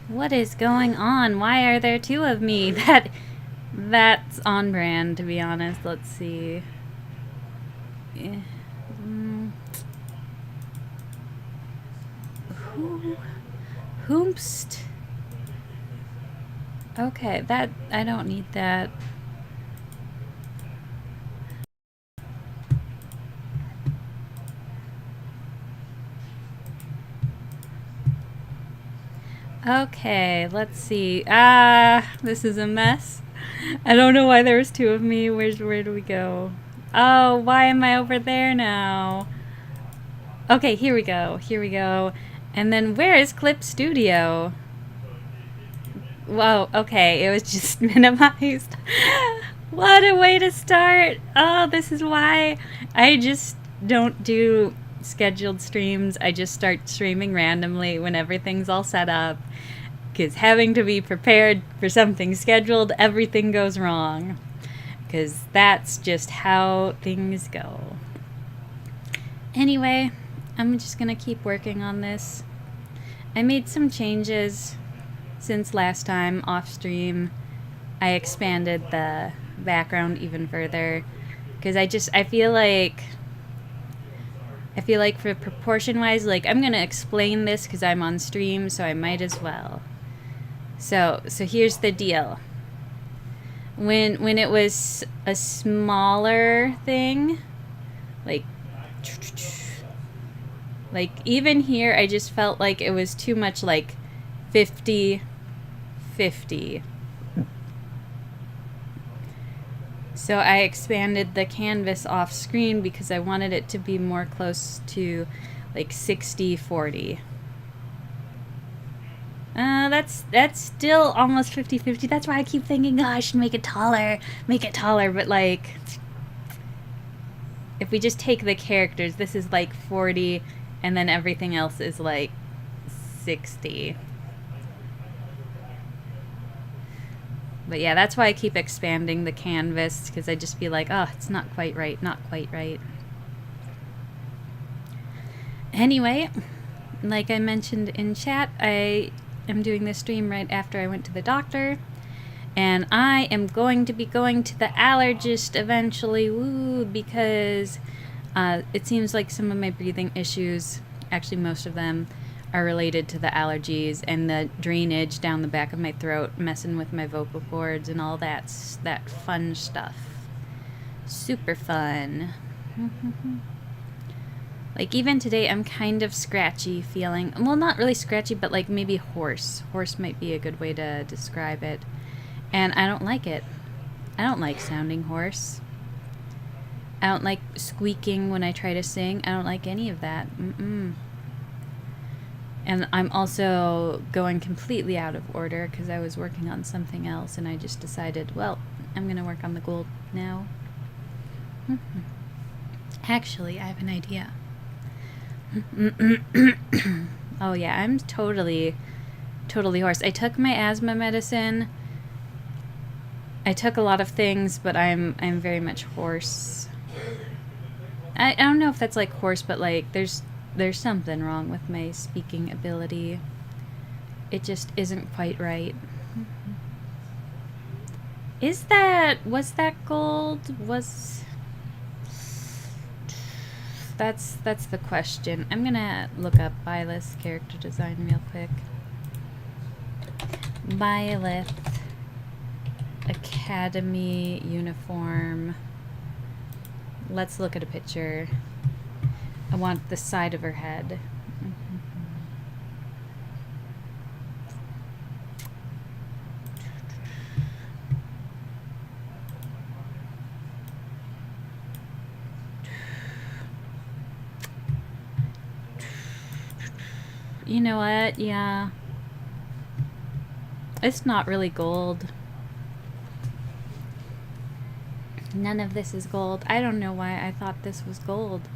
What is going on? Why are there two of me? That's on brand, to be honest. Let's see. Eh, mm, who? Whomst? Okay, that I don't need that. Okay, let's see. This is a mess. I don't know why there was two of me. Where do we go? Oh, why am I over there now? Okay, here we go. Here we go. And then where is Clip Studio? Whoa, okay, it was just minimized. What a way to start. Oh, this is why I just don't do scheduled streams. I just start streaming randomly when everything's all set up. Because having to be prepared for something scheduled, everything goes wrong. Because that's just how things go. Anyway, I'm just going to keep working on this. I made some changes since last time off stream. I expanded the background even further because I feel like for proportion wise, like I'm gonna explain this because I'm on stream, so I might as well. So here's the deal. When it was a smaller thing, like even here, I just felt like it was too much, like 50-50. So I expanded the canvas off screen because I wanted it to be more close to like 60-40. That's still almost 50-50. That's why I keep thinking, oh, I should make it taller. But like, if we just take the characters, this is like 40, and then everything else is like 60. But yeah, that's why I keep expanding the canvas, because I just be like, oh, it's not quite right. Anyway, like I mentioned in chat, I am doing this stream right after I went to the doctor. And I am going to be going to the allergist eventually, because it seems like some of my breathing issues, actually most of them, are related to the allergies and the drainage down the back of my throat, messing with my vocal cords and all that fun stuff. Super fun. Like even today I'm kind of scratchy feeling. Well, not really scratchy, but like maybe hoarse. Hoarse might be a good way to describe it. And I don't like it. I don't like sounding hoarse. I don't like squeaking when I try to sing. I don't like any of that. And I'm also going completely out of order because I was working on something else and I just decided, well, I'm going to work on the gold now. Actually, I have an idea. Oh yeah, I'm totally hoarse. I took my asthma medicine. I took a lot of things, but I'm very much hoarse. I don't know if that's like hoarse, but like there's something wrong with my speaking ability. It just isn't quite right. Was that gold? That's the question. I'm gonna look up Byleth character design real quick. Byleth Academy uniform. Let's look at a picture. I want the side of her head. You know what? Yeah. It's not really gold. None of this is gold. I don't know why I thought this was gold.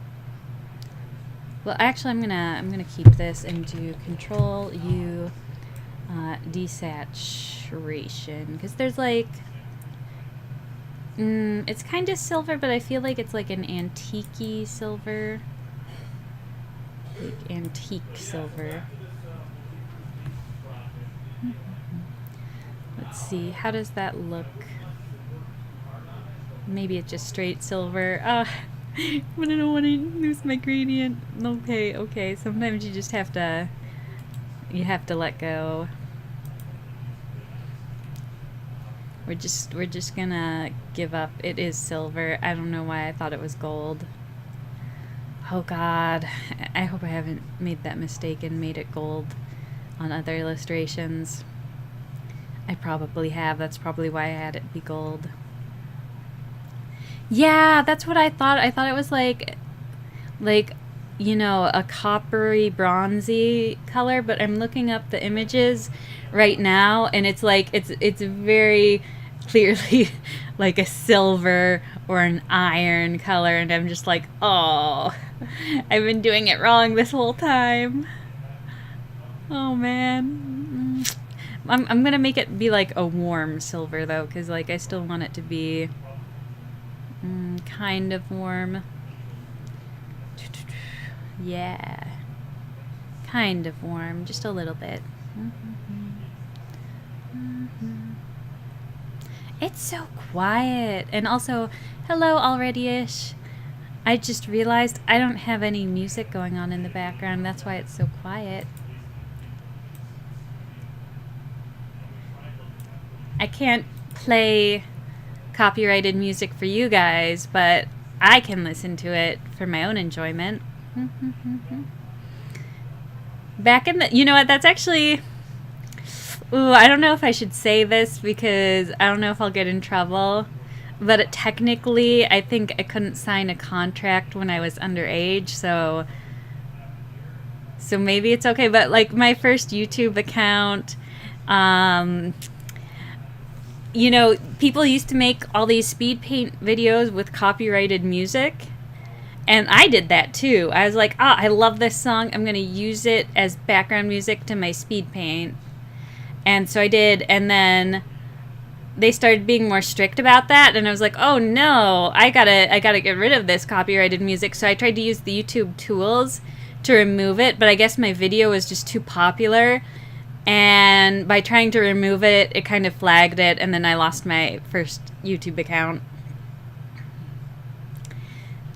Well, actually, I'm gonna keep this and do Control U desaturation, because there's like it's kind of silver, but I feel like it's like an antique-y silver, like antique silver. Let's see, how does that look? Maybe it's just straight silver. But I don't want to lose my gradient. Okay. Sometimes you just have to, let go. We're just gonna give up. It is silver. I don't know why I thought it was gold. Oh God, I hope I haven't made that mistake and made it gold on other illustrations. I probably have. That's probably why I had it be gold. Yeah, that's what I thought. I thought it was like, you know, a coppery, bronzy color, but I'm looking up the images right now, and it's like, it's very clearly like a silver or an iron color, and I'm just like, oh, I've been doing it wrong this whole time. Oh man. I'm gonna make it be like a warm silver though, because like I still want it to be kind of warm. Yeah, kind of warm, just a little bit. It's so quiet. And also, hello already-ish. I just realized I don't have any music going on in the background. That's why it's so quiet. I can't play copyrighted music for you guys, but I can listen to it for my own enjoyment. Back in the, you know what, that's actually, ooh, I don't know if I should say this because I don't know if I'll get in trouble, but technically I think I couldn't sign a contract when I was underage, so maybe it's okay. But like my first YouTube account, you know, people used to make all these speed paint videos with copyrighted music, and I did that too. I was like, oh, I love this song, I'm going to use it as background music to my speed paint. And so I did, and then they started being more strict about that, and I was like, oh no, I gotta get rid of this copyrighted music. So I tried to use the YouTube tools to remove it, but I guess my video was just too popular, and by trying to remove it, it kind of flagged it, and then I lost my first YouTube account.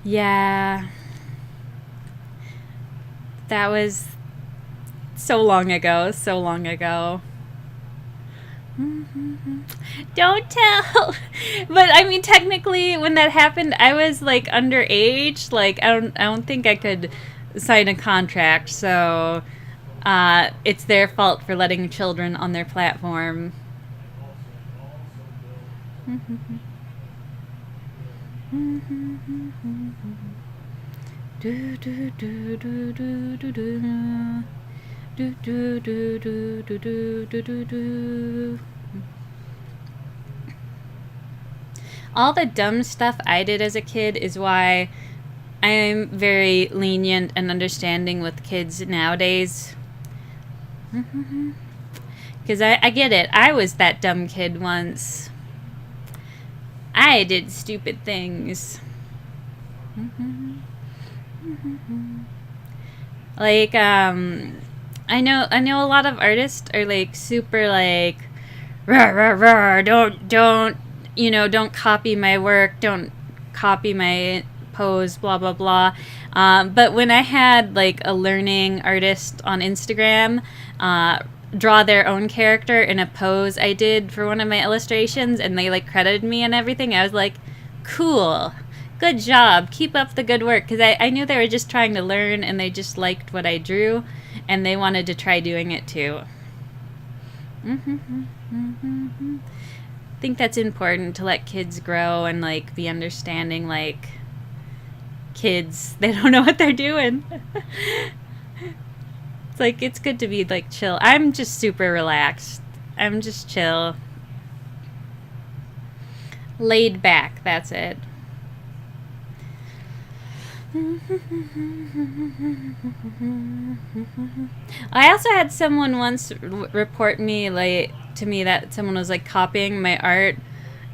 Yeah. That was so long ago. Don't tell. But I mean, technically, when that happened, I was like underage. Like I don't think I could sign a contract. So it's their fault for letting children on their platform. All the dumb stuff I did as a kid is why I'm very lenient and understanding with kids nowadays. Because I get it. I was that dumb kid once. I did stupid things. Like, I know a lot of artists are like super like, rah, rah, rah, don't, you know, don't copy my work, don't copy my pose, blah, blah, blah. But when I had like a learning artist on Instagram, draw their own character in a pose I did for one of my illustrations, and they like credited me and everything, I was like, cool. Good job. Keep up the good work. Because I knew they were just trying to learn, and they just liked what I drew, and they wanted to try doing it too. I think that's important to let kids grow and like be understanding. Like kids, they don't know what they're doing. It's like, it's good to be like chill. I'm just super relaxed. I'm just chill. Laid back. That's it. I also had someone once report me like to me that someone was like copying my art,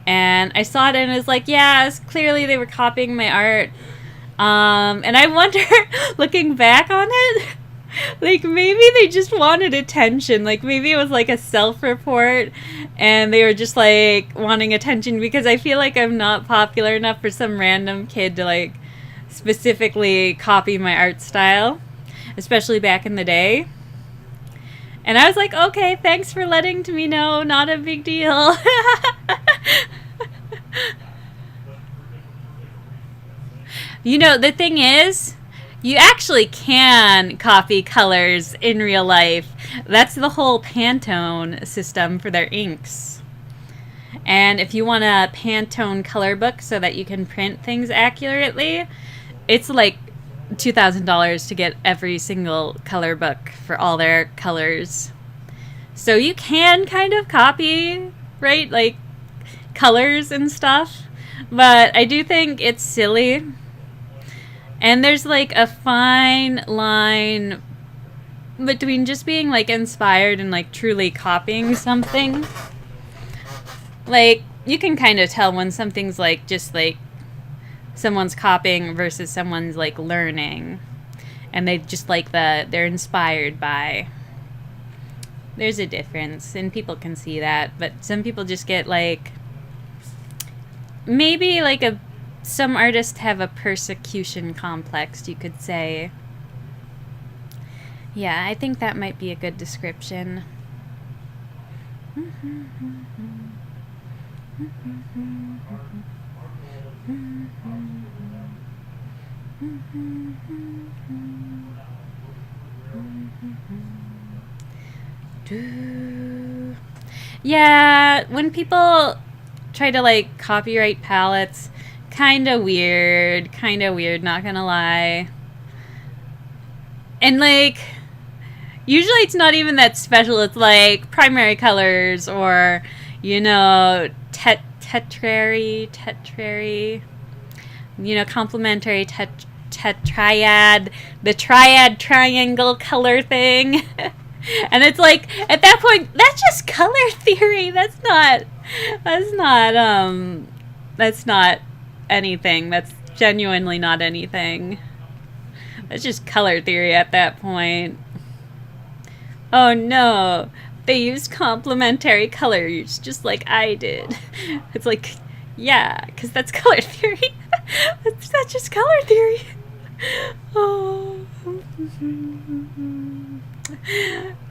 and I saw it and it was like, yeah, it's clearly they were copying my art. And I wonder, looking back on it, Like, maybe they just wanted attention. Like, maybe it was like a self-report and they were just like wanting attention, because I feel like I'm not popular enough for some random kid to like specifically copy my art style, especially back in the day. And I was like, okay, thanks for letting me know. Not a big deal. You know, the thing is, you actually can copy colors in real life. That's the whole Pantone system for their inks. And if you want a Pantone color book so that you can print things accurately, it's like $2,000 to get every single color book for all their colors. So you can kind of copy, right, like colors and stuff. But I do think it's silly. And there's like a fine line between just being like inspired and like truly copying something. Like, you can kind of tell when something's like just like someone's copying versus someone's like learning. And they just like they're inspired by. There's a difference, and people can see that. But some people just get like, maybe like some artists have a persecution complex, you could say. Yeah, I think that might be a good description. Yeah, when people try to like copyright palettes, kind of weird, not gonna lie. And like, usually it's not even that special. It's like primary colors, or, you know, tetrary, you know, complementary tetrad, the triad triangle color thing. And it's like, at that point, that's just color theory. That's not anything. That's genuinely not anything. That's just color theory at that point. Oh no, they used complementary colors just like I did. It's like, yeah, because that's color theory. that's just color theory. Oh.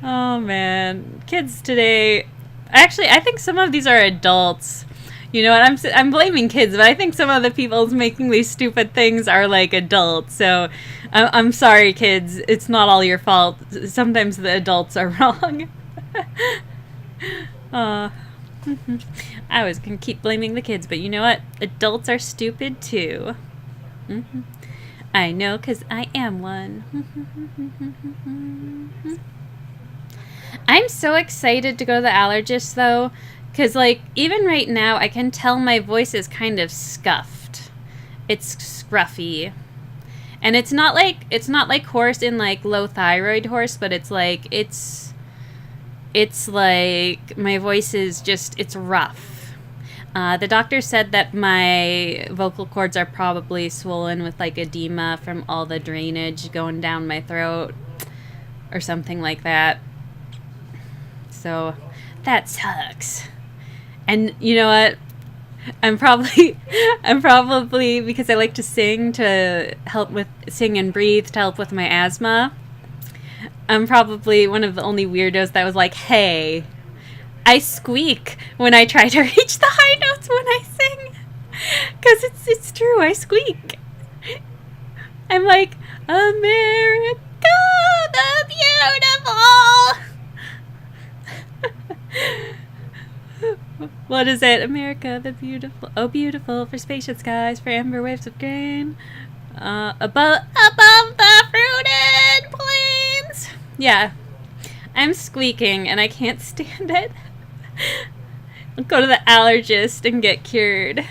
Oh man, kids today. Actually, I think some of these are adults. You know what? I'm blaming kids, but I think some of the people making these stupid things are like adults. So I'm sorry, kids. It's not all your fault. Sometimes the adults are wrong. I was gonna keep blaming the kids, but you know what? Adults are stupid too. I know, 'cause I am one. I'm so excited to go to the allergist, though, because, like, even right now, I can tell my voice is kind of scuffed. It's scruffy. And it's not like hoarse in, like, low thyroid hoarse, but it's like my voice is just, it's rough. The doctor said that my vocal cords are probably swollen with, like, edema from all the drainage going down my throat or something like that. So that sucks. And you know what? I'm probably because I like to sing and breathe to help with my asthma. I'm probably one of the only weirdos that was like, hey, I squeak when I try to reach the high notes when I sing. 'Cause it's true, I squeak. I'm like, America the beautiful. What is it? America the beautiful. Oh, beautiful for spacious skies, for amber waves of grain. Above the fruited plains. Yeah. I'm squeaking and I can't stand it. I'll go to the allergist and get cured.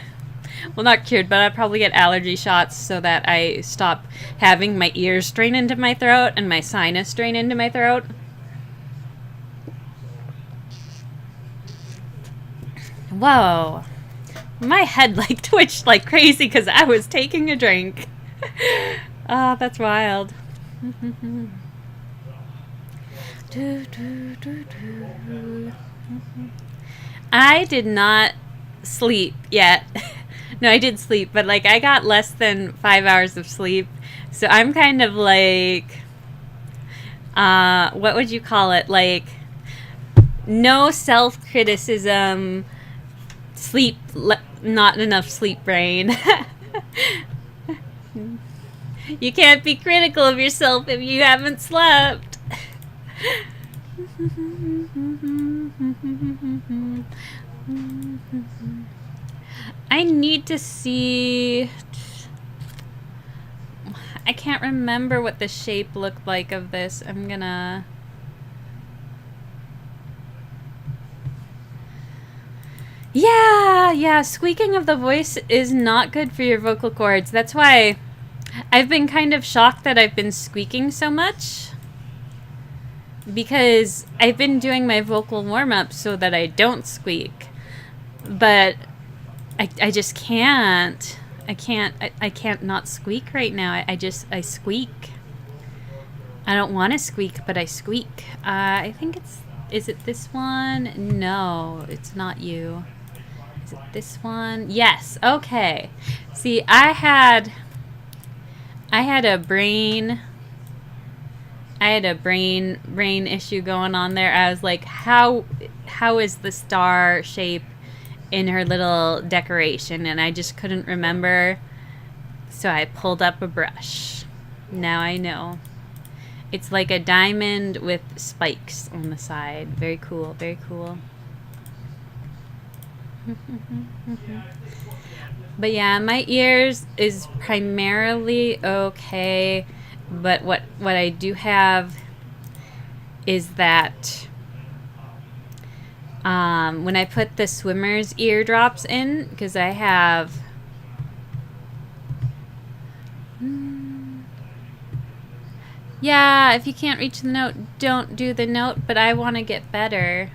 Well, not cured, but I'll probably get allergy shots so that I stop having my ears drain into my throat and my sinus drain into my throat. Whoa. My head like twitched like crazy because I was taking a drink. Ah, that's wild. I did not sleep yet. No, I did sleep, but like I got less than 5 hours of sleep. So I'm kind of like, what would you call it? Like, no self-criticism, not enough sleep brain. You can't be critical of yourself if you haven't slept. I need to see... I can't remember what the shape looked like of this. I'm gonna... Yeah, squeaking of the voice is not good for your vocal cords. That's why I've been kind of shocked that I've been squeaking so much. Because I've been doing my vocal warm-up so that I don't squeak. But I just can't. I can't not squeak right now. I squeak. I don't want to squeak, but I squeak. I think is it this one? No, it's not you. Is it this one? Yes, okay. See, I had a brain issue going on there. I was like, how is the star shape in her little decoration? And I just couldn't remember. So I pulled up a brush. Now I know. It's like a diamond with spikes on the side. Very cool, very cool. But yeah, my ears is primarily okay. But what I do have is that when I put the swimmer's eardrops in, because I have yeah, if you can't reach the note, don't do the note, but I want to get better.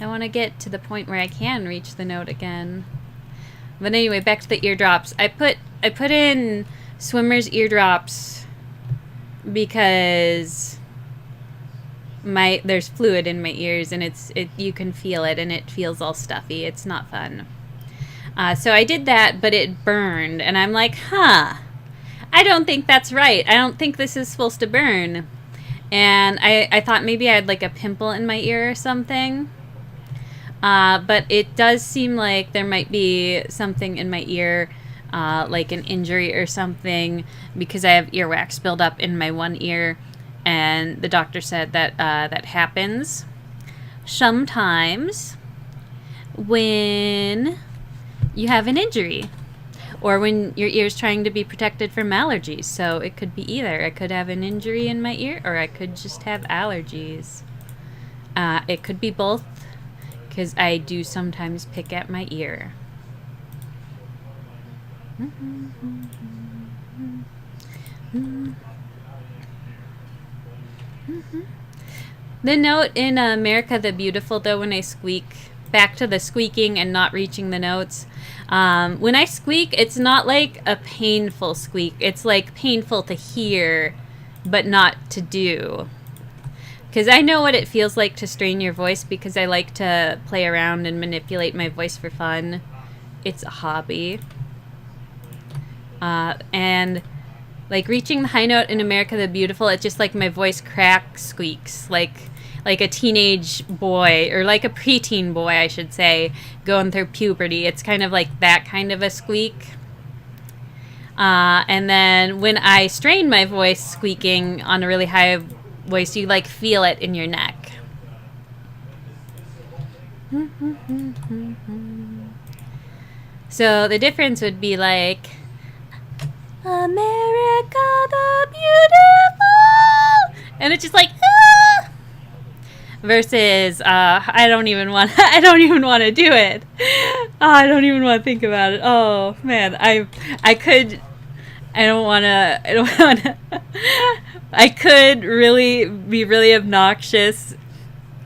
I want to get to the point where I can reach the note again. But anyway, back to the eardrops. I put in swimmer's eardrops because there's fluid in my ears, and you can feel it, and it feels all stuffy. It's not fun. So I did that, but it burned, and I'm like, I don't think that's right. I don't think this is supposed to burn. And I thought maybe I had like a pimple in my ear or something. But it does seem like there might be something in my ear, like an injury or something, because I have earwax build up in my one ear. And the doctor said that that happens sometimes when you have an injury. Or when your ear's trying to be protected from allergies. So it could be either. I could have an injury in my ear, or I could just have allergies. It could be both, because I do sometimes pick at my ear. The note in America the Beautiful, though, when I squeak, back to the squeaking and not reaching the notes. When I squeak, it's not like a painful squeak. It's like painful to hear, but not to do. Because I know what it feels like to strain your voice, because I like to play around and manipulate my voice for fun. It's a hobby. And like reaching the high note in America the Beautiful, it's just like my voice squeaks. Like a teenage boy, or like a preteen boy, I should say, going through puberty. It's kind of like that kind of a squeak. And then when I strain my voice squeaking on a really high voice, you like feel it in your neck. So the difference would be like, America the Beautiful, and it's just like, versus I don't even want to do it. I don't even want to think about it. Oh man, I could really be really obnoxious.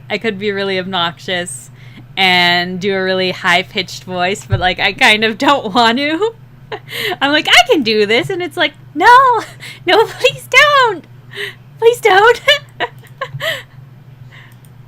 I could be really obnoxious and do a really high-pitched voice, but like I kind of don't want to. I'm like, I can do this, and it's like, no, please don't.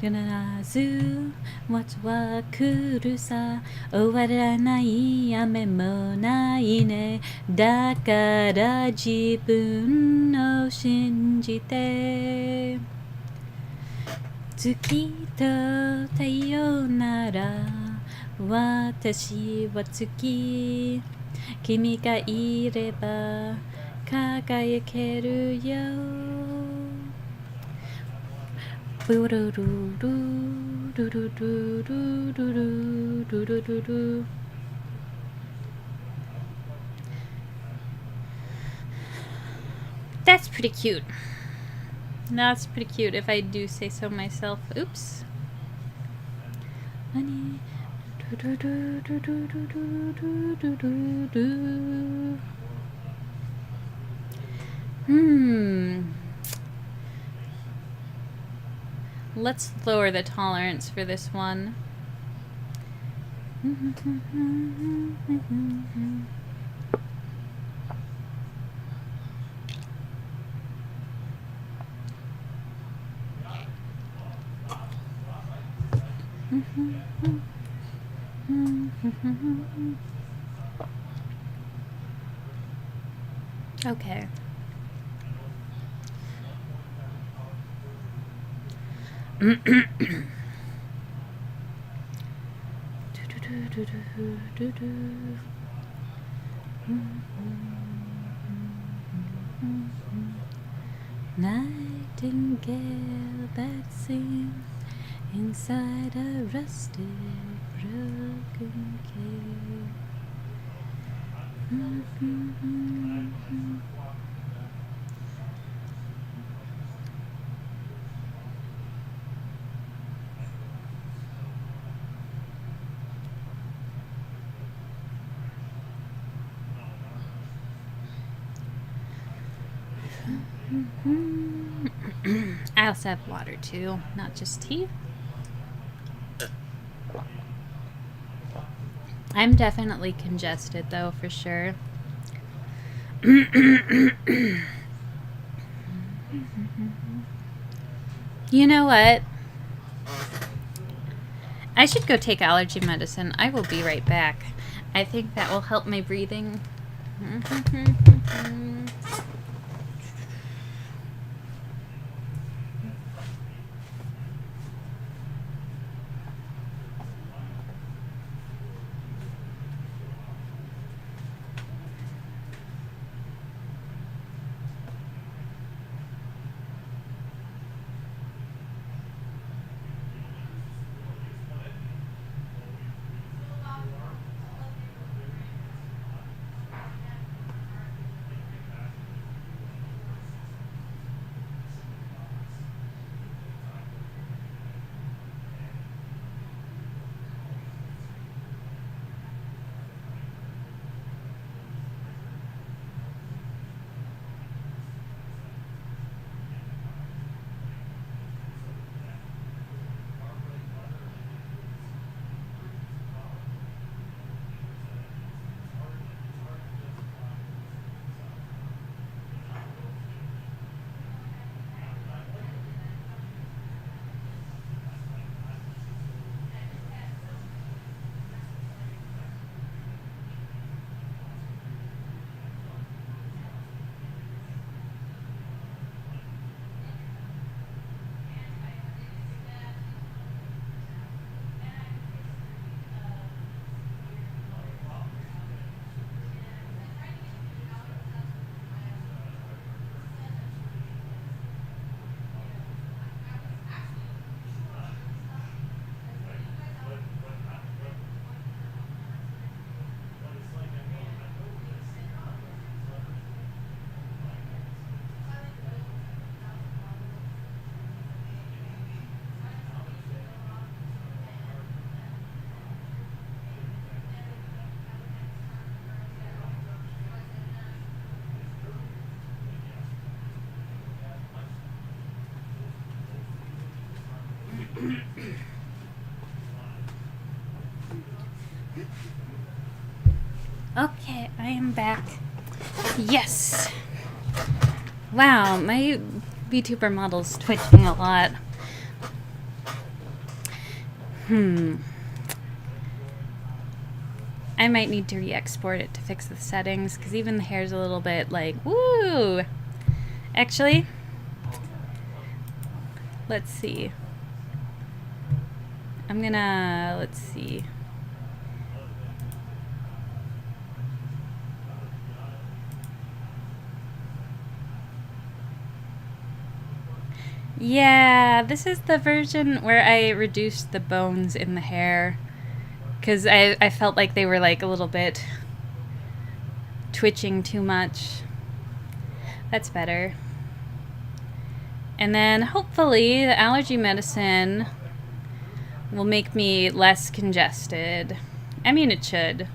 必ず夏は来るさ終わらない雨もないねだから自分を信じて月と太陽なら私は月君がいれば輝けるよブルルルルルルルルルルルルル That's pretty cute. That's pretty cute if I do say so myself. Oops. Let's lower the tolerance for this one. Okay. Nightingale that sings inside a rusted broken cave. I also have water too, not just tea. I'm definitely congested though, for sure. You know what? I should go take allergy medicine. I will be right back. I think that will help my breathing. Okay, I am back. Yes! Wow, my VTuber model's twitching a lot. I might need to re-export it to fix the settings, because even the hair's a little bit like, woo! Actually, let's see. Let's see. Yeah, this is the version where I reduced the bones in the hair. Because I felt like they were like a little bit twitching too much. That's better. And then hopefully the allergy medicine will make me less congested. I mean, it should.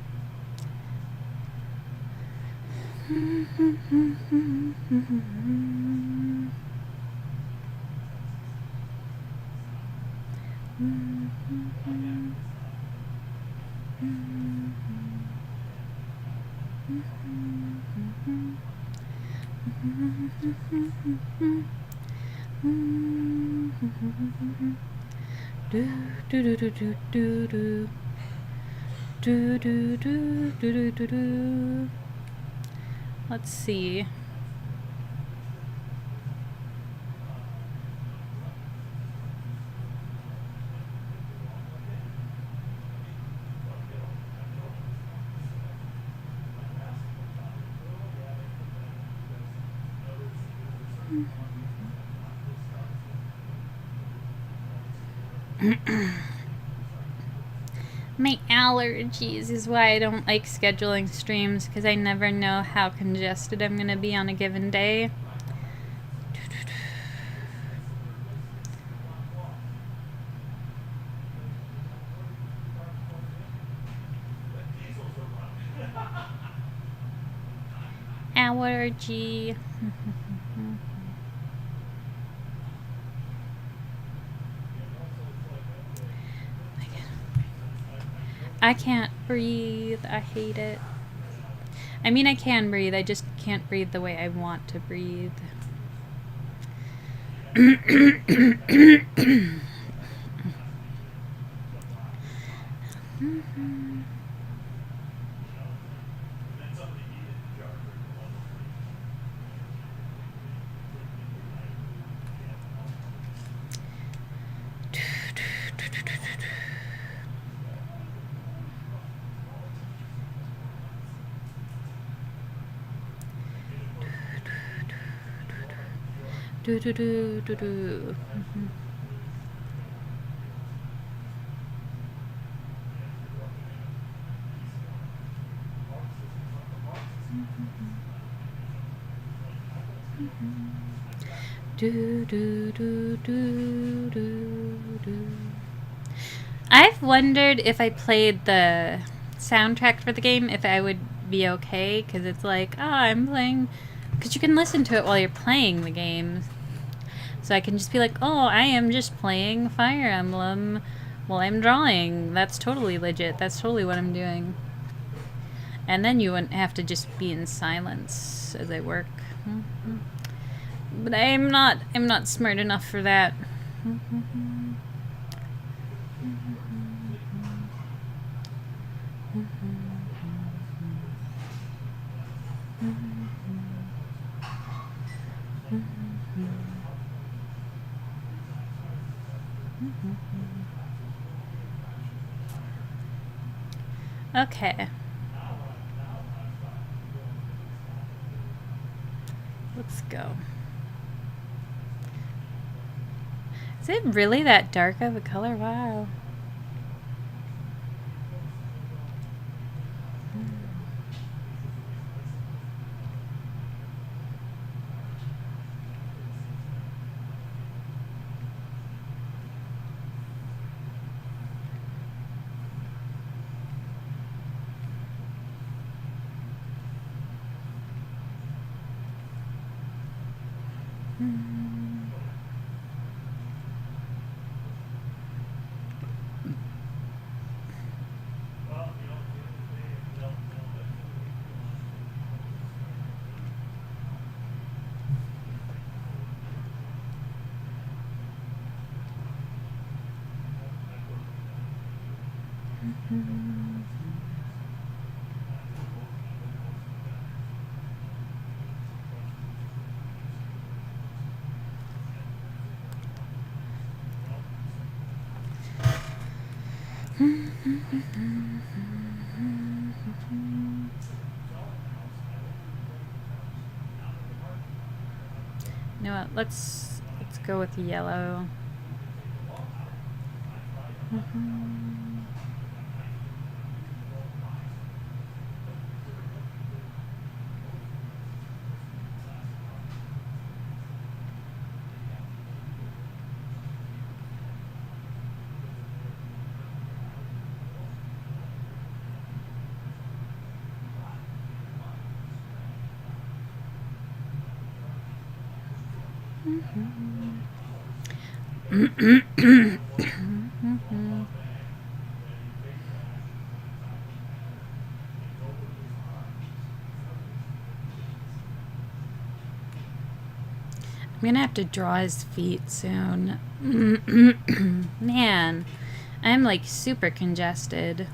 Let's see. My allergies is why I don't like scheduling streams, because I never know how congested I'm going to be on a given day. Allergy. I can't breathe. I hate it. I mean, I can breathe. I just can't breathe the way I want to breathe. Do do do do do. Do do do do do do. I've wondered if I played the soundtrack for the game, if I would be okay, because it's like, I'm playing, because you can listen to it while you're playing the game. So I can just be like, oh, I am just playing Fire Emblem while I'm drawing. That's totally legit. That's totally what I'm doing. And then you wouldn't have to just be in silence as I work. But I'm not smart enough for that. Okay. Let's go. Is it really that dark of a color? Wow. You know what? Let's go with yellow. I'm gonna have to draw his feet soon. Man, I'm like super congested.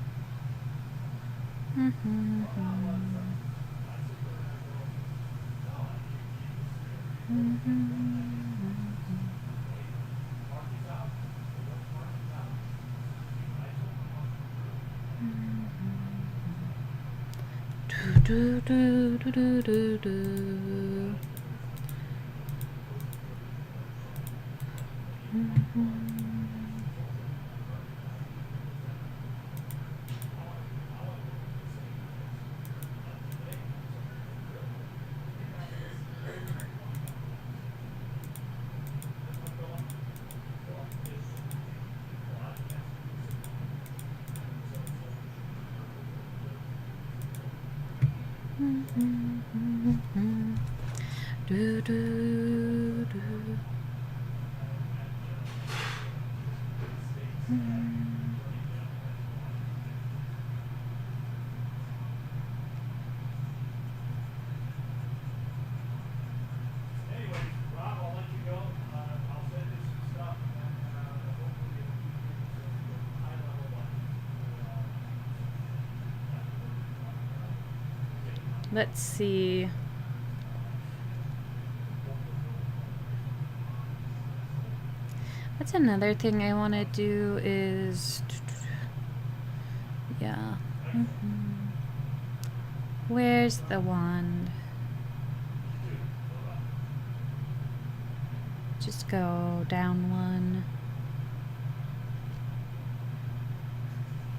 Do do do do do do. Do do do. Let's see. That's another thing I want to do is... Yeah. Where's the wand? Just go down one.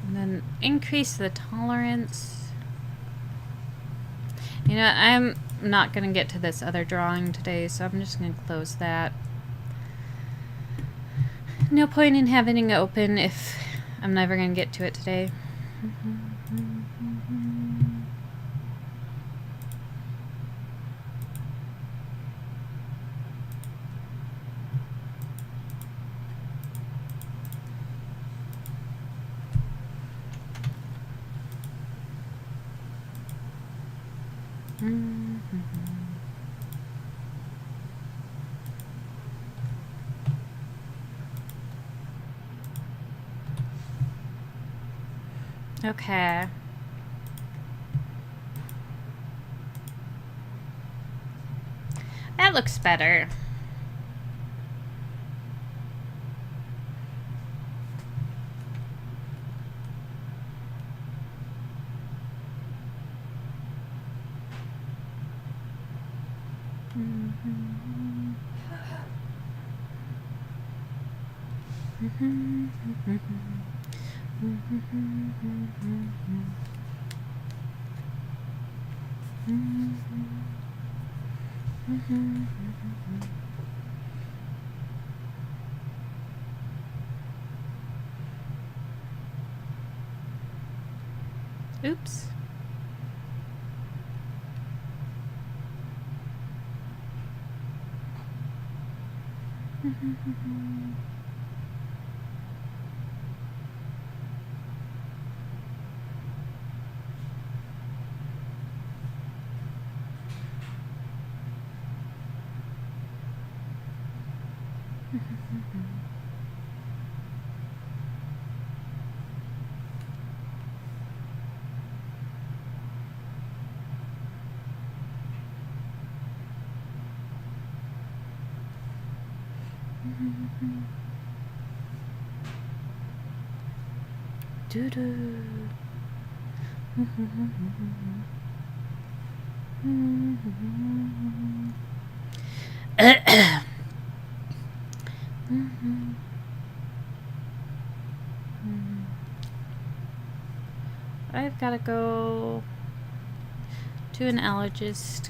And then increase the tolerance. You know, I'm not going to get to this other drawing today, so I'm just going to close that. No point in having it open if I'm never going to get to it today. Okay. That looks better. Oops. Doo-doo. I've got to go to an allergist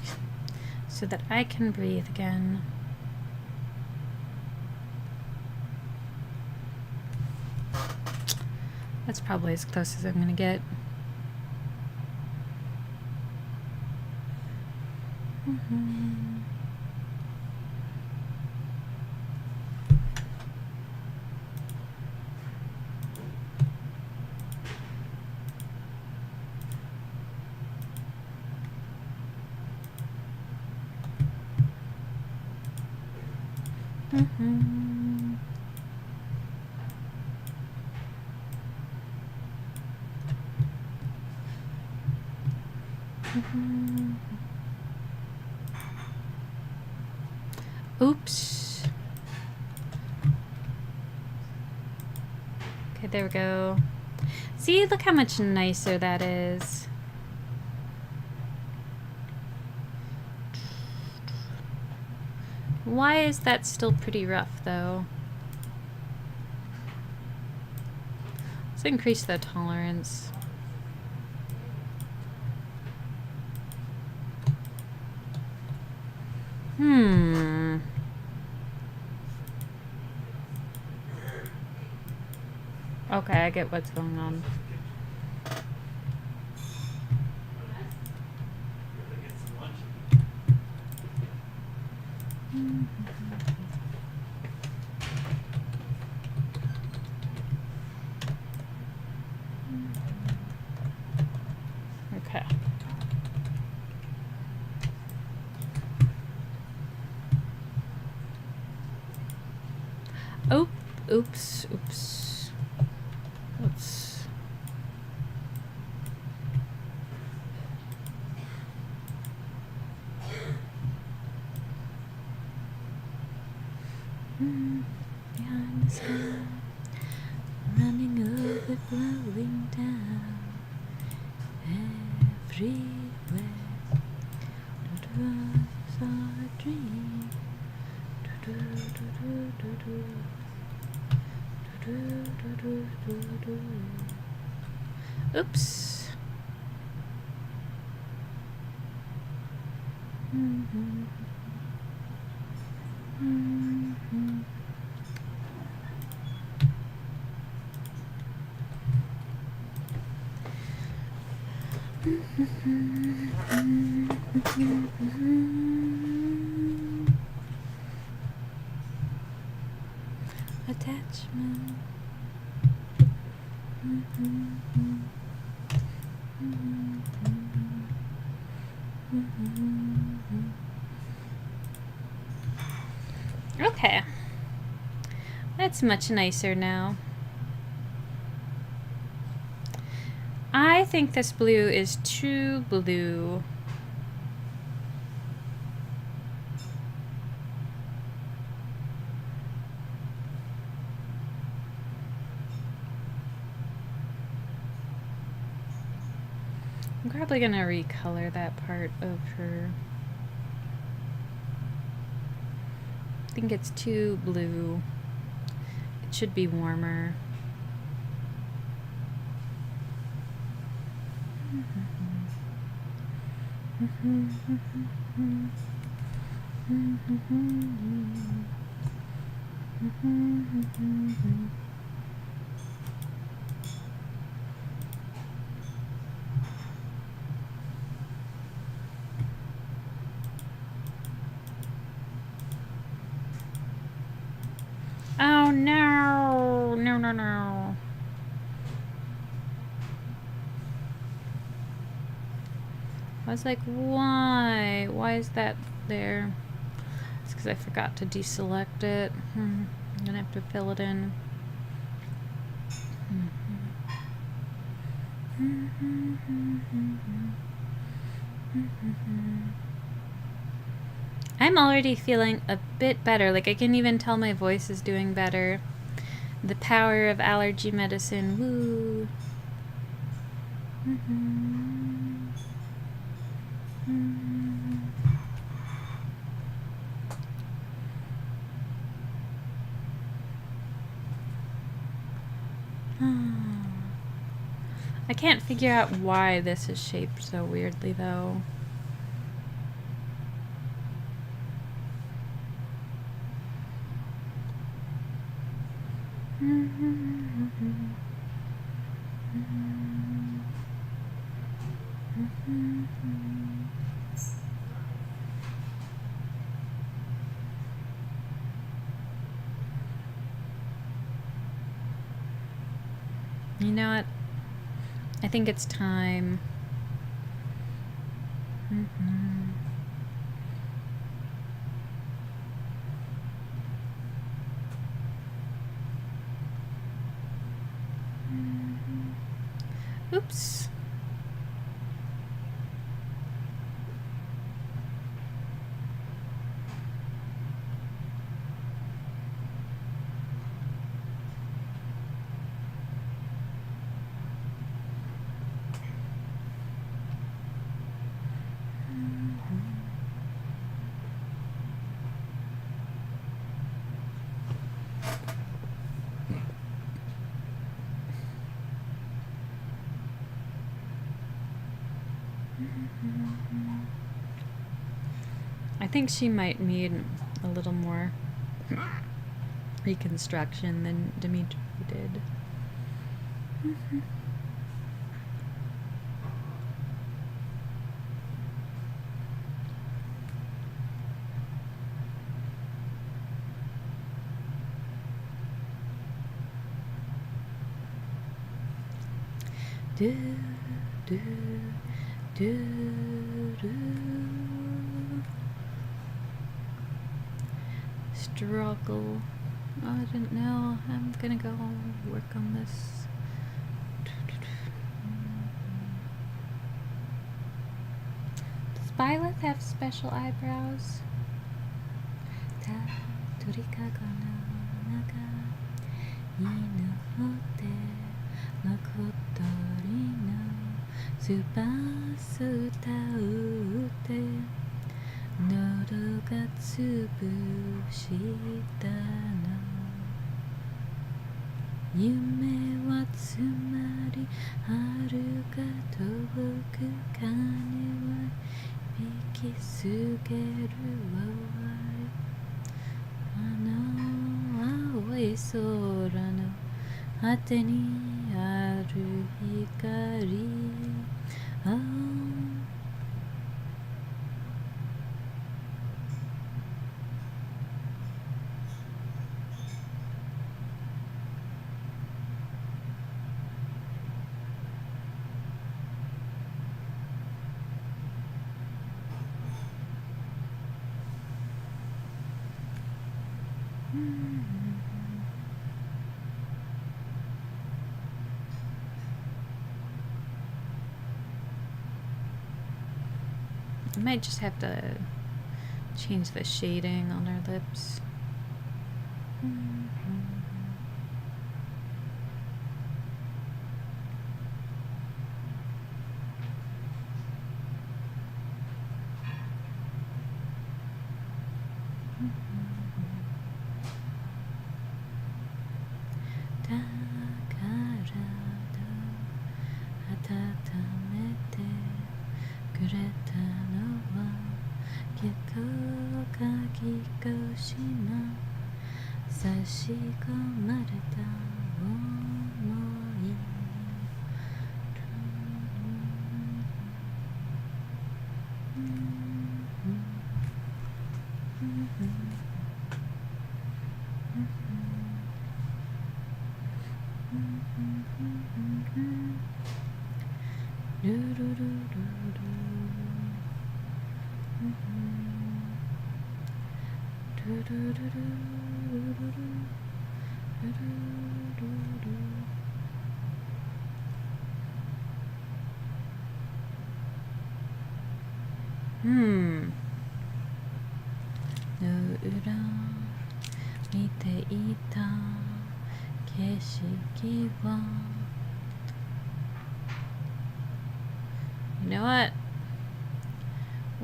so that I can breathe again. That's probably as close as I'm gonna get. Oops. Okay, there we go. See, look how much nicer that is. Why is that still pretty rough, though? Let's increase the tolerance. Okay, I get what's going on. Okay. Oh, oops, oops. Let's... flowing down everywhere. It was our dream. Oops. Attachment. Okay, that's much nicer now. I think this blue is too blue. I'm probably gonna recolor that part of her. I think it's too blue. It should be warmer. Oh no, no, no, no. I was like, why? Why is that there? It's because I forgot to deselect it. I'm gonna have to fill it in. I'm already feeling a bit better. Like, I can even tell my voice is doing better. The power of allergy medicine. Woo. I can't figure out why this is shaped so weirdly, though. You know what? I think it's time. Oops. I think she might need a little more reconstruction than Dimitri did. Do, do, do, do. Struggle. Oh, I didn't know. I'm gonna go work on this. Does Violet have special eyebrows? の小鳥のスパス歌うて喉がつぶしたの夢はつまり遥か遠く鐘は引きすげるあの青い空の果てにある光I might just have to change the shading on her lips.の裏見ていた景色は You know what?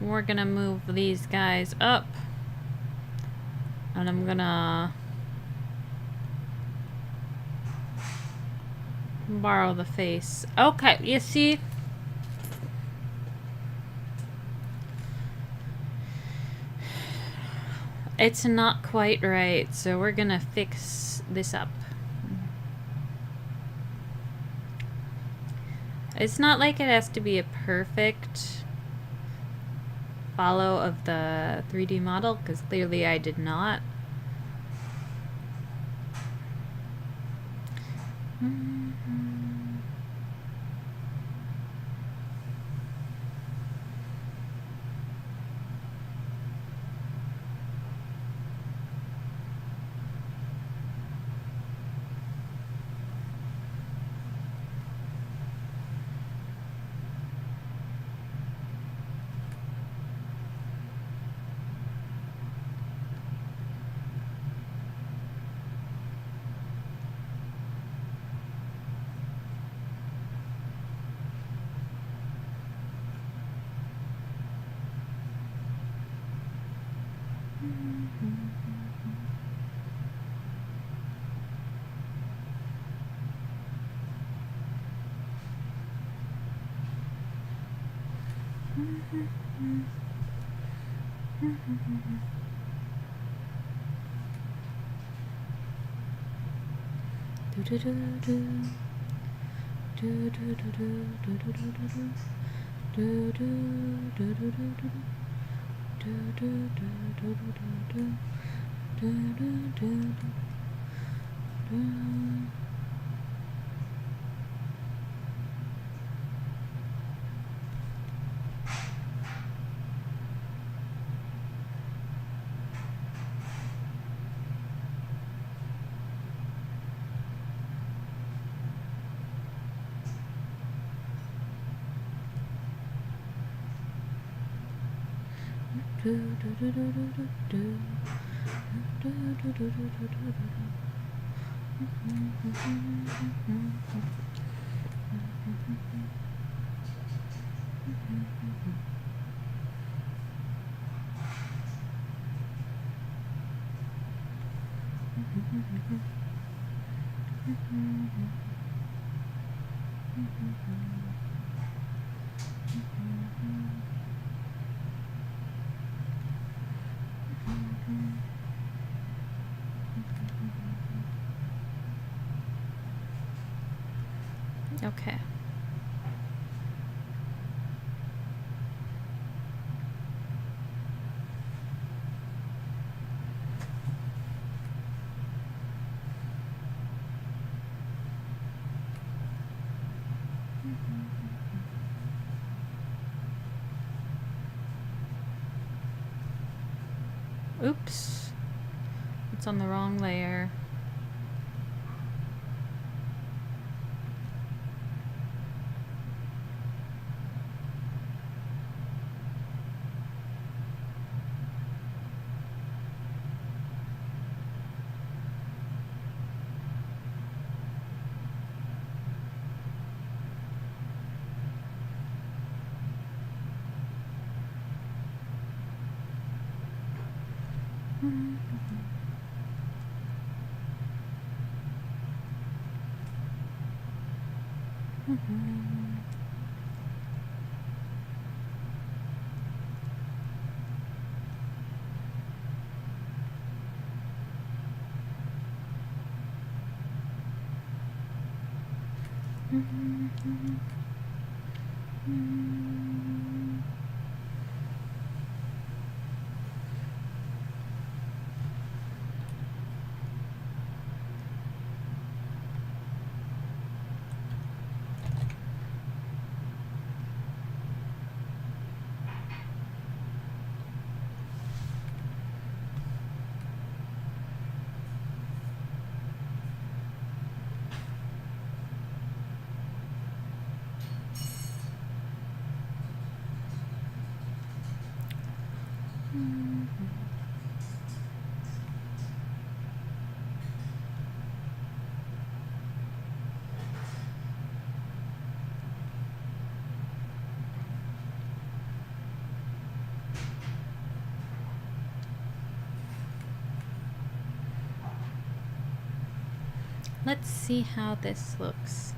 We're gonna move these guys up. And I'm gonna borrow the face. Okay, you see? It's not quite right, so we're gonna fix this up. It's not like it has to be a perfect follow of the 3D model, because clearly I did not. Okay. Oops. It's on the wrong layer. Let's see how this looks.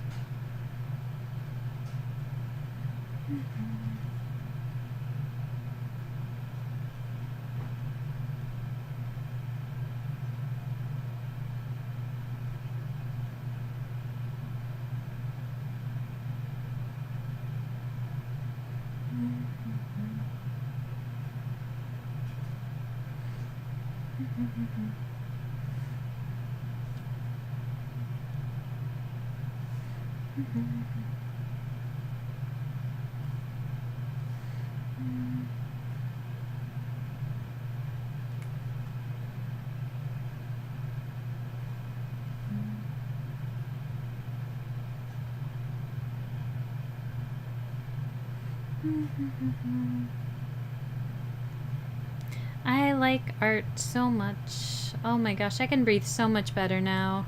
I like art so much. Oh my gosh, I can breathe so much better now.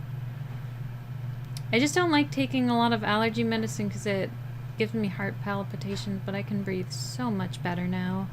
I just don't like taking a lot of allergy medicine because it gives me heart palpitations, but I can breathe so much better now.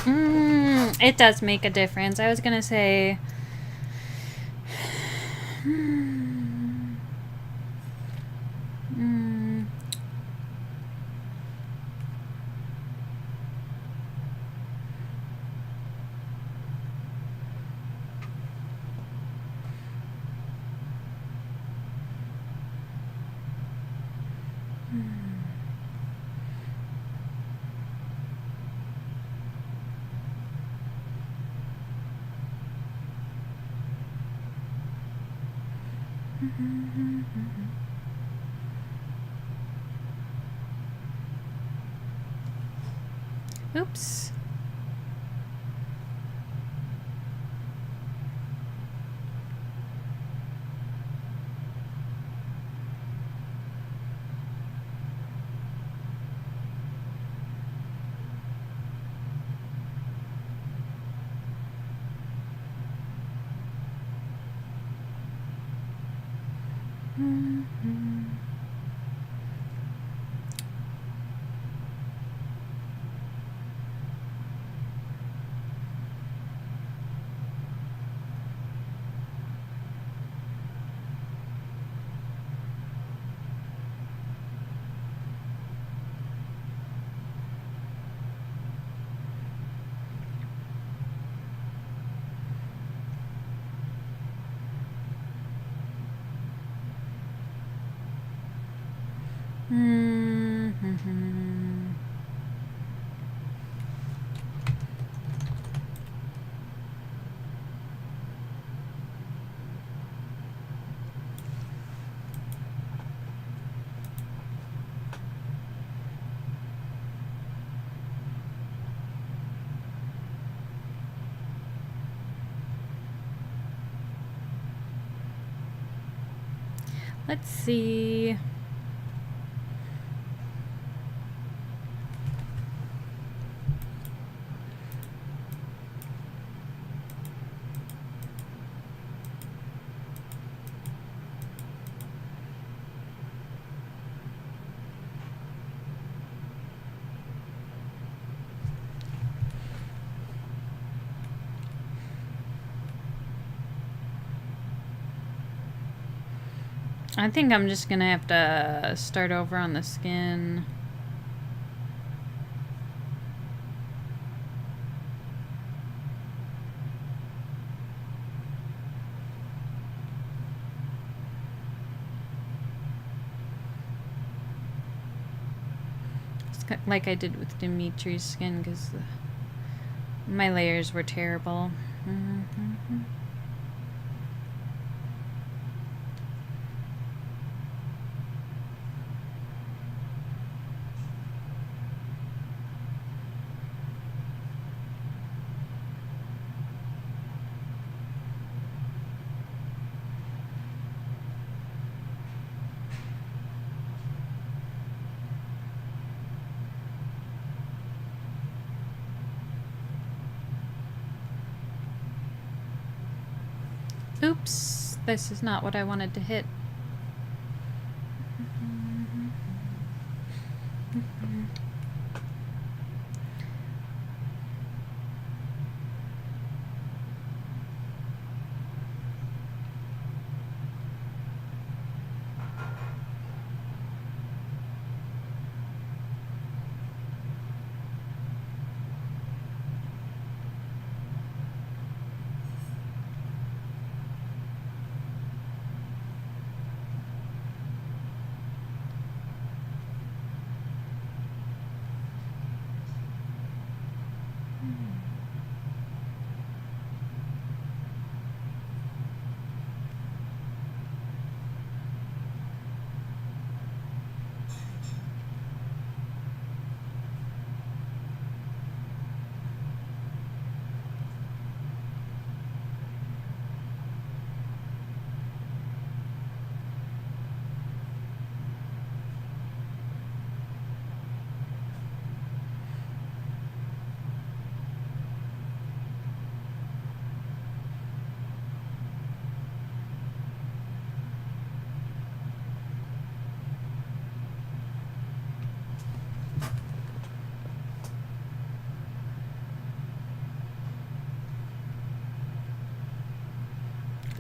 It does make a difference. I was gonna say... Oops. Let's see. I think I'm just gonna have to start over on the skin. Like I did with Dimitri's skin, because my layers were terrible. Oops, this is not what I wanted to hit.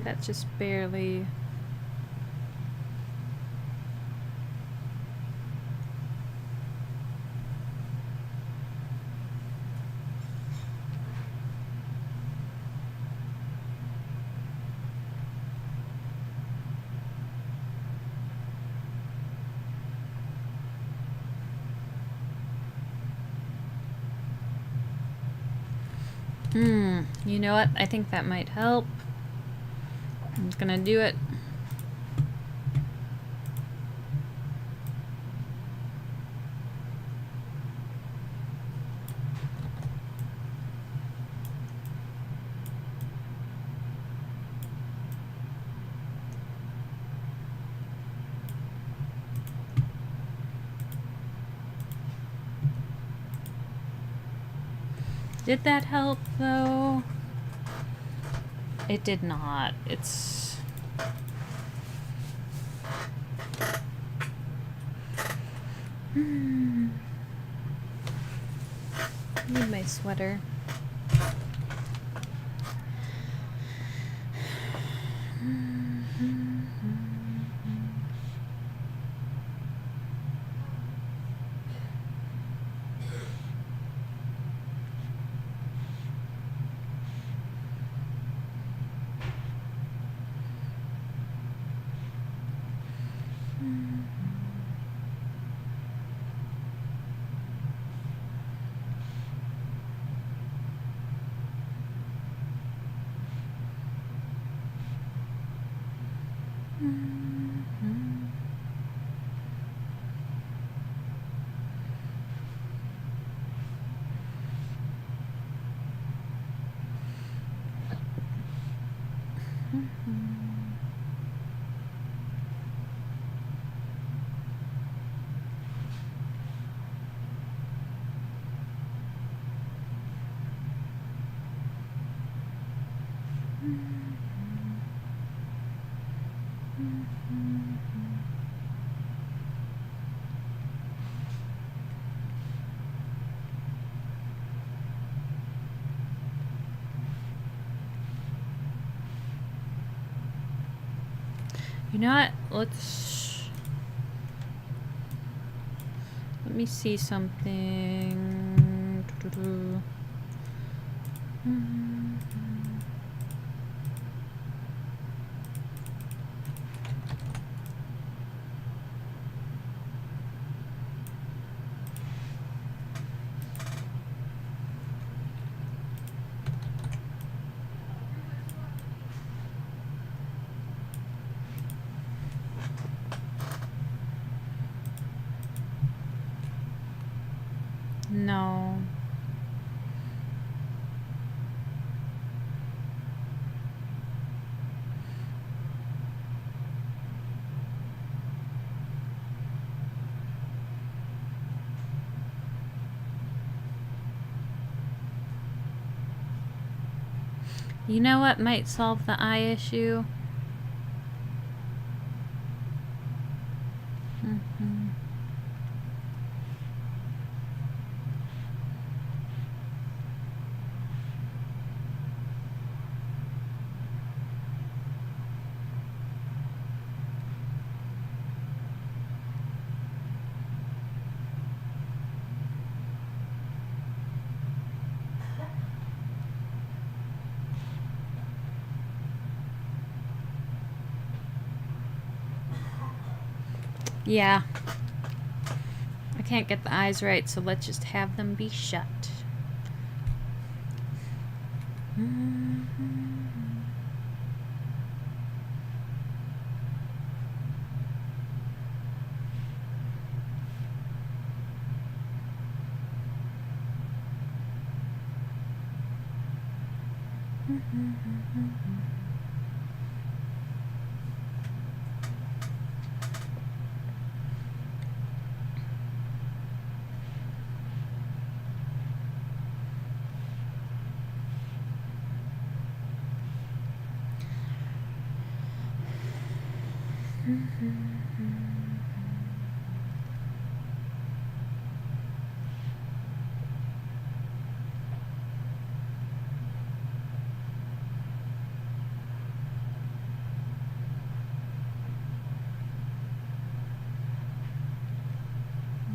That's just barely... You know what? I think that might help. I'm just gonna do it. Did that help, though? It did not. It's... Need my sweater. You know what? Let me see something. No. You know what might solve the eye issue? Yeah. I can't get the eyes right, so let's just have them be shut.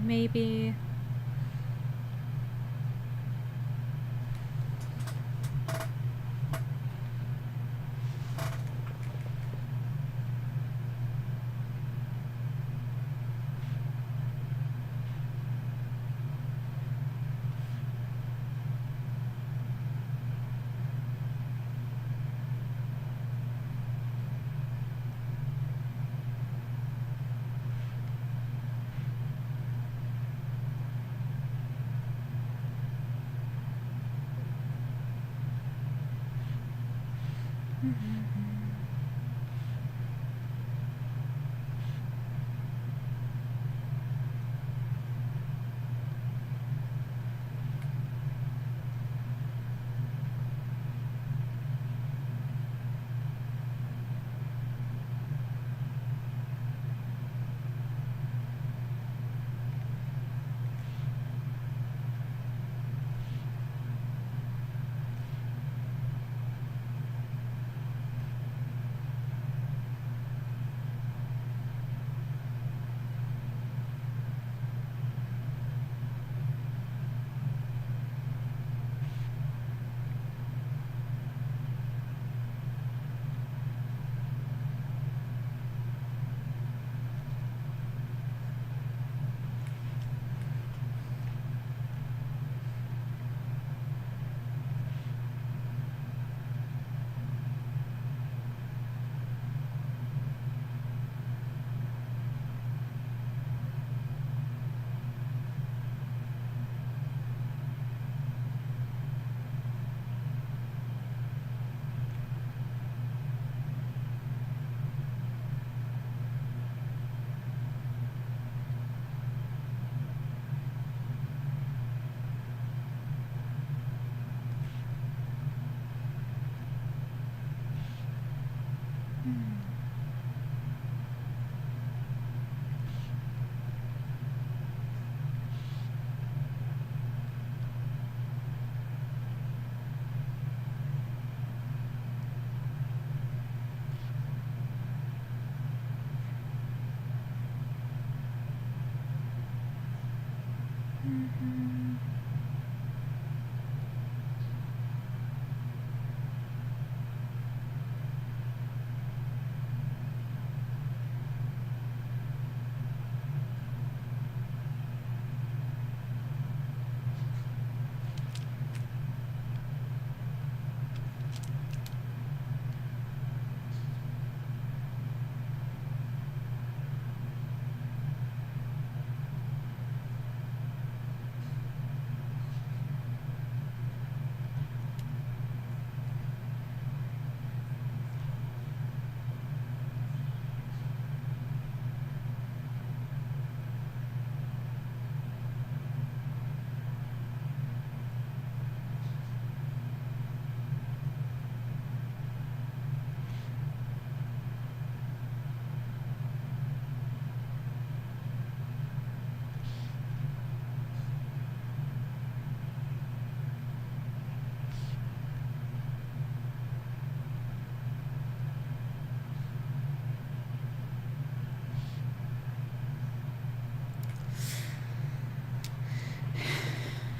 maybe.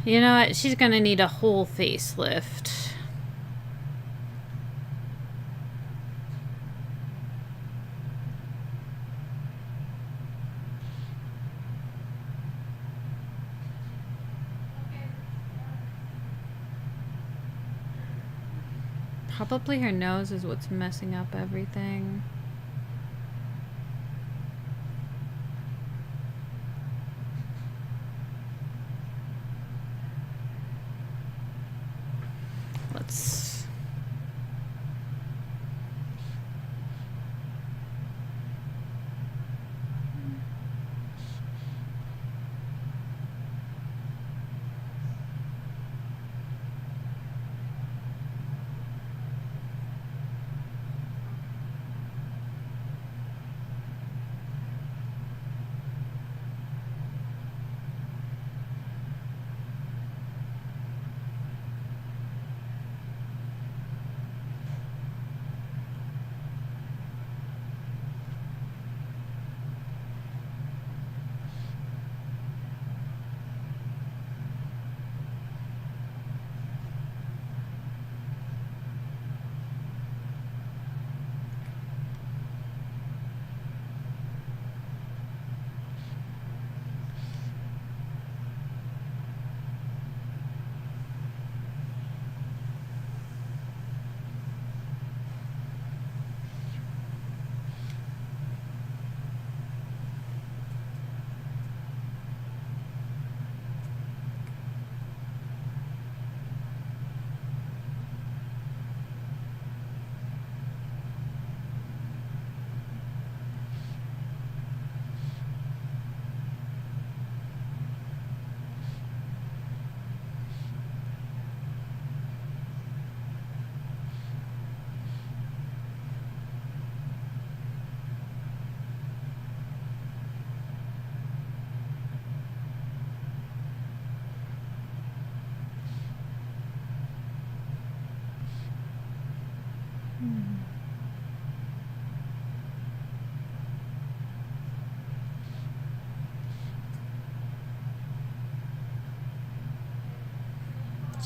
You know what? She's gonna need a whole facelift. Probably her nose is what's messing up everything. Let's...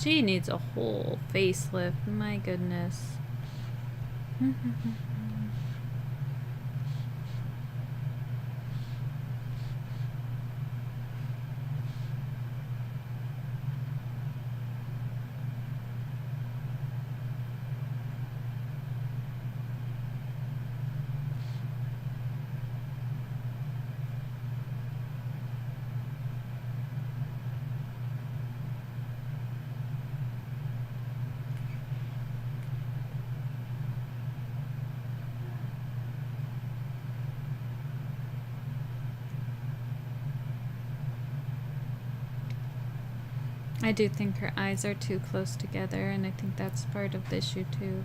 She needs a whole facelift. My goodness. I do think her eyes are too close together, and I think that's part of the issue too.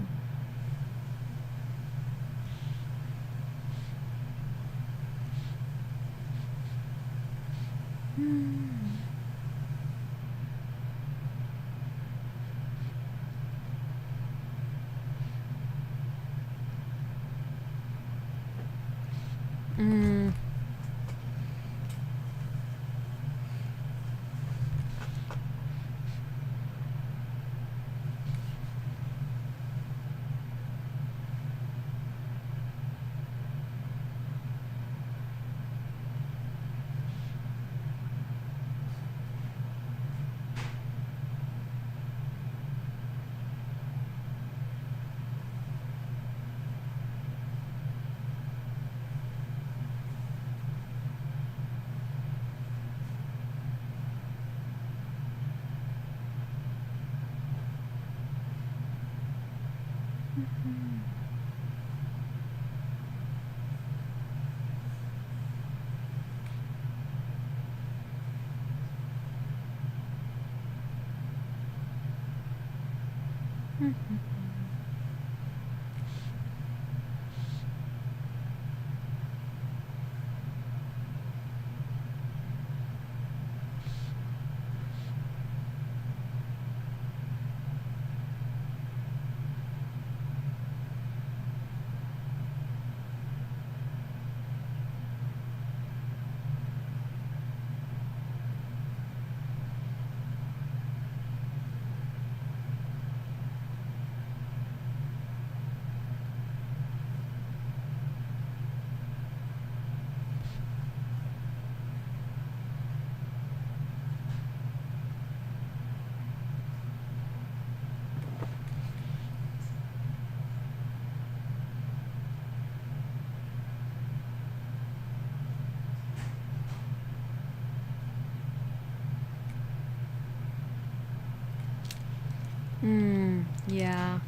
Yeah.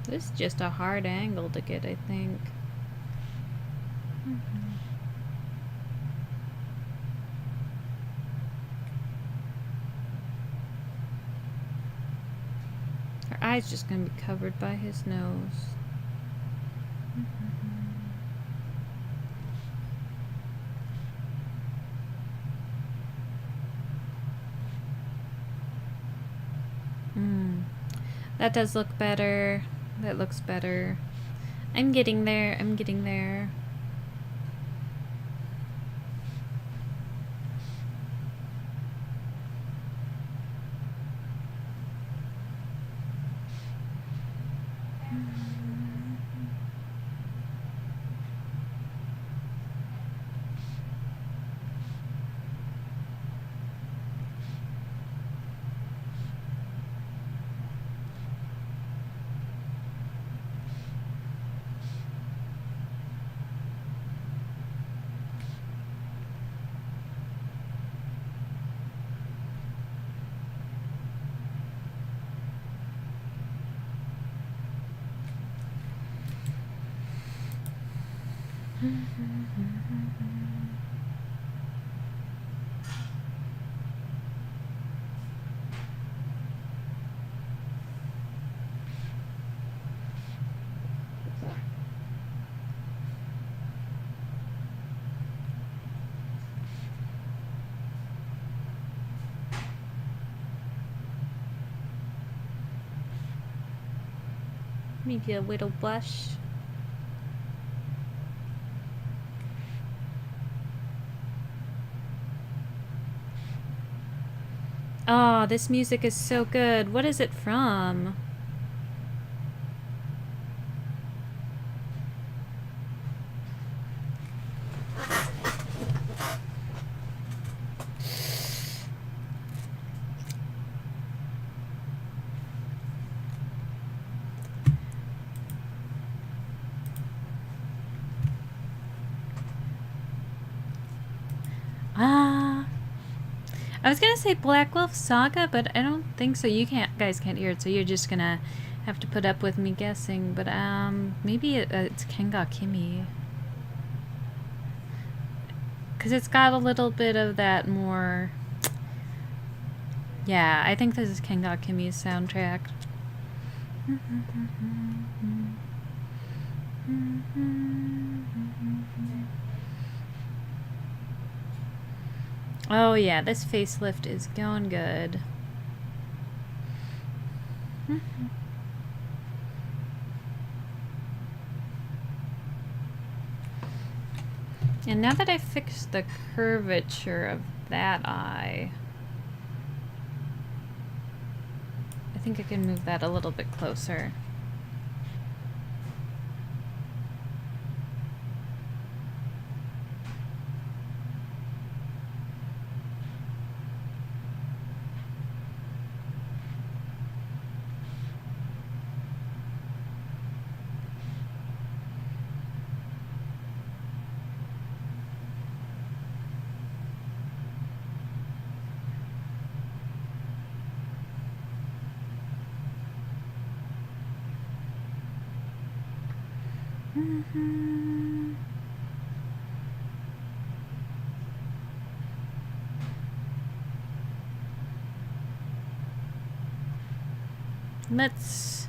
This is just a hard angle to get, I think. Her eye's just gonna be covered by his nose. That does look better. That looks better. I'm getting there. I'm getting there. Maybe a little blush. Oh, this music is so good. What is it from? I was gonna say Black Wolf Saga, but I don't think so. You guys can't hear it, so you're just gonna have to put up with me guessing. But maybe it's Kenga Kimi, because it's got a little bit of that more. Yeah, I think this is Kenga Kimi's soundtrack. Oh yeah, this facelift is going good. And now that I've fixed the curvature of that eye, I think I can move that a little bit closer. Let's...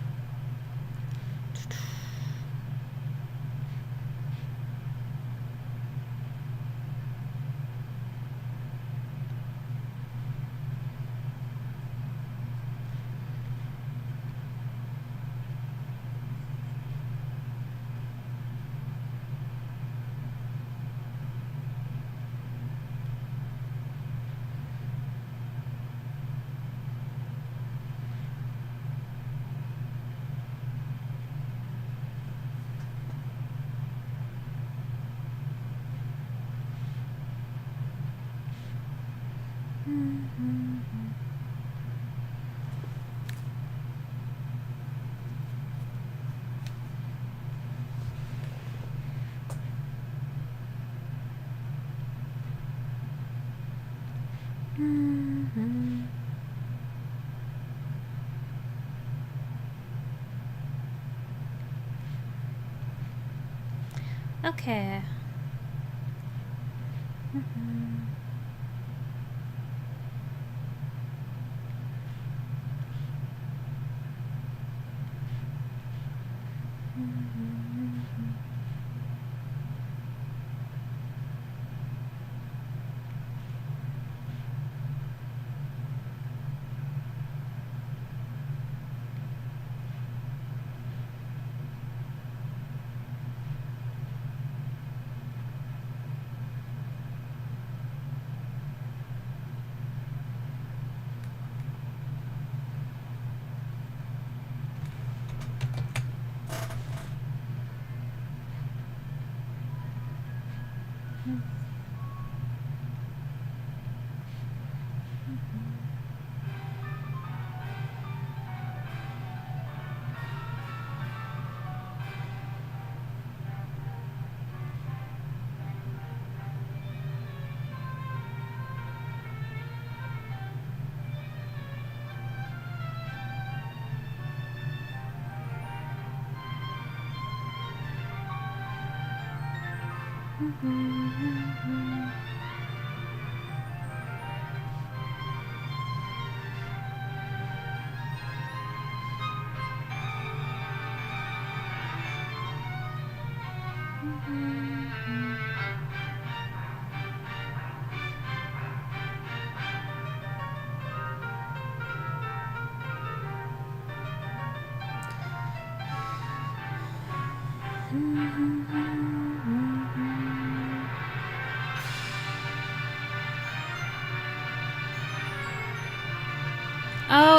Okay.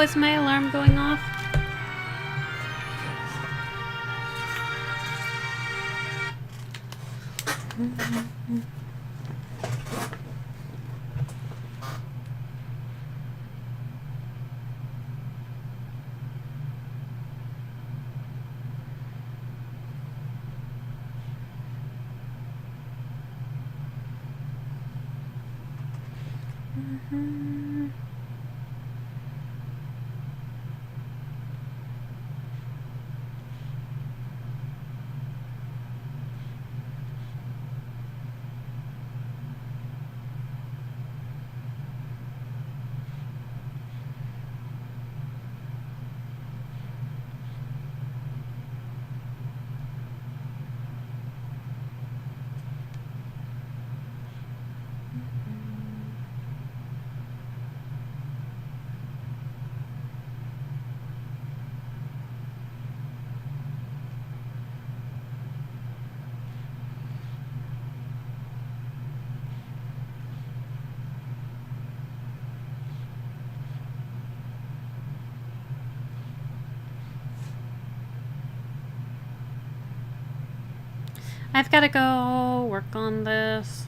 is my alarm going off? I've got to go work on this.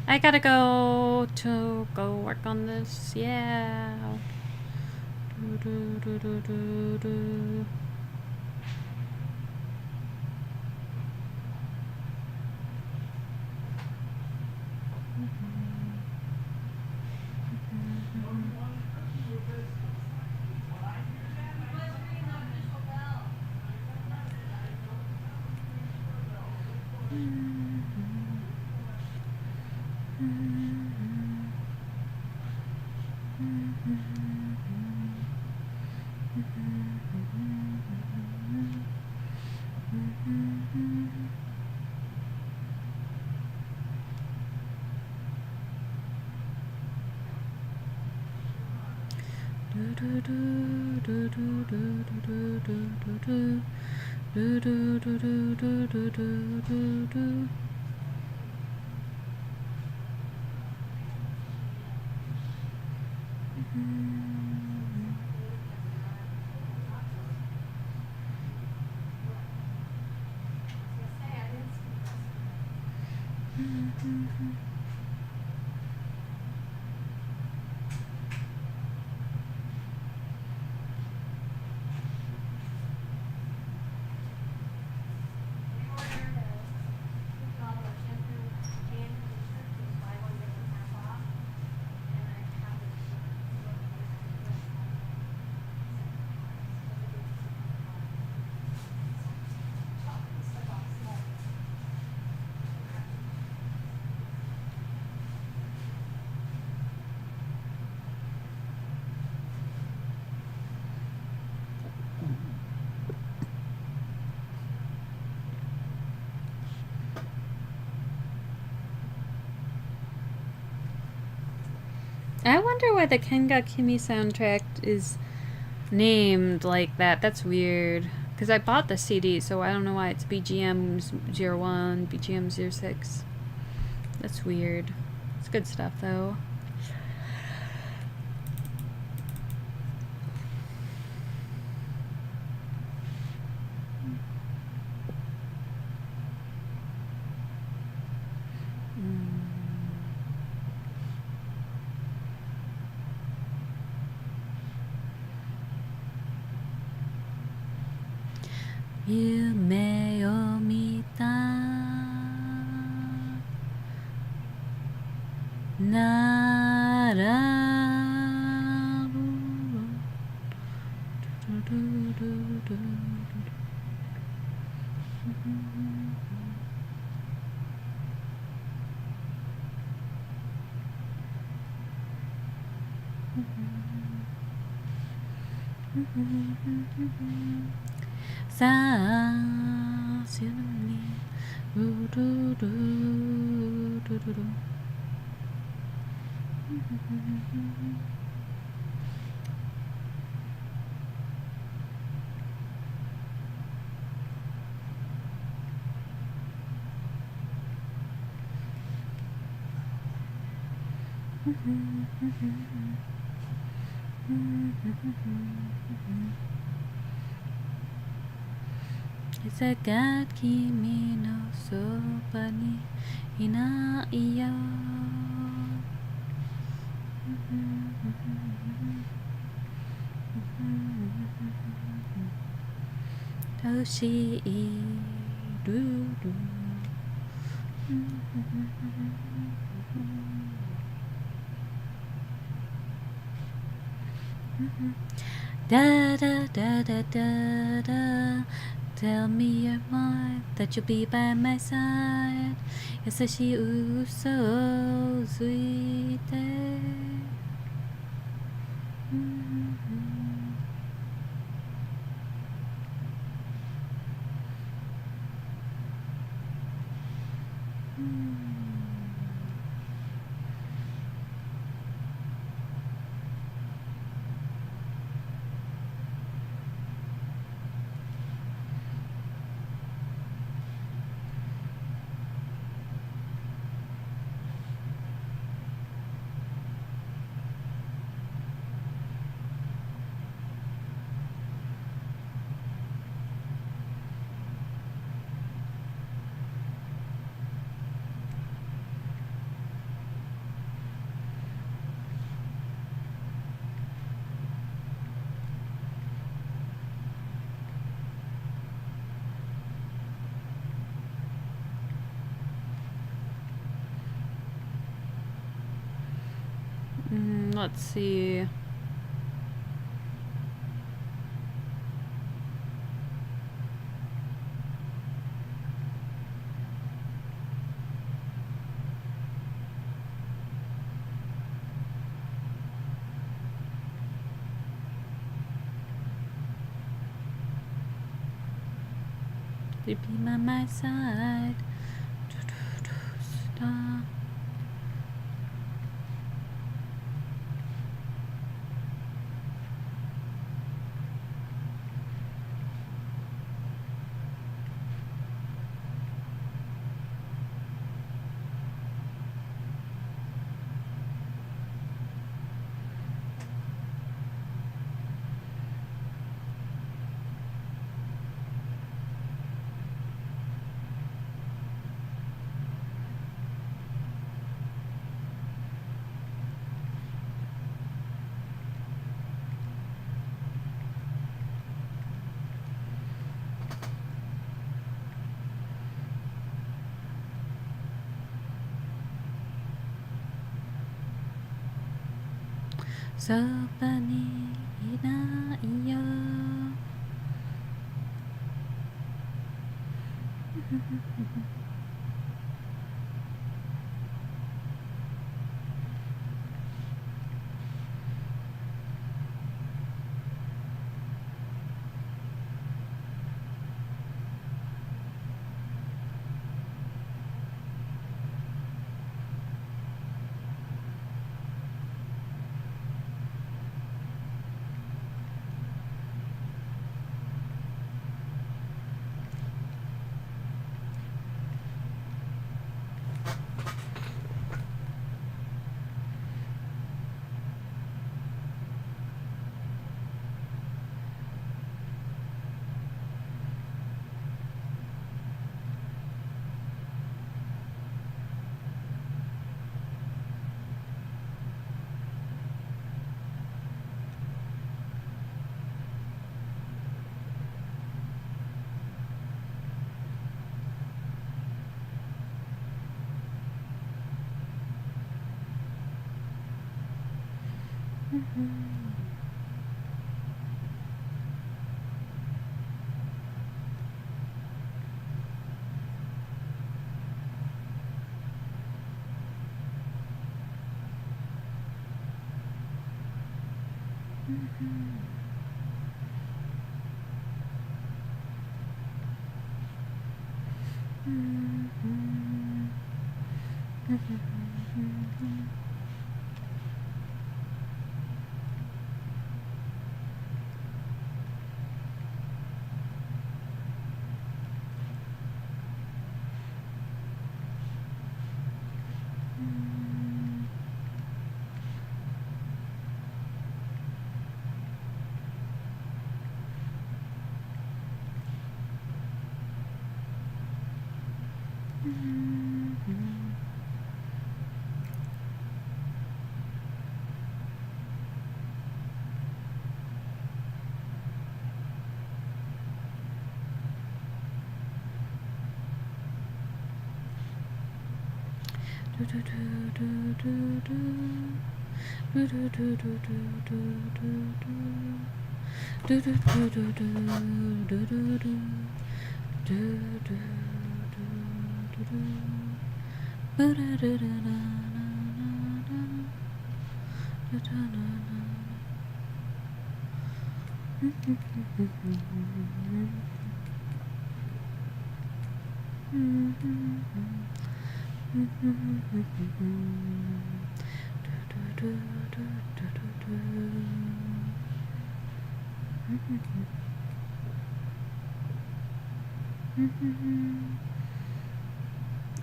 I gotta go work on this. Yeah. I wonder why the Kenga Kimi soundtrack is named like that. That's weird. Because I bought the CD, so I don't know why it's BGM 01, BGM 06. That's weird. It's good stuff, though. Yume o mita nara sa sunumi Isagat kimi no soba ni inai yo. Toshiru da da da da da da. Tell me you're mine, that you'll be by my side. Yasashi uso suite. Let's see. You be by my side. Stop. Soba ni inai yo.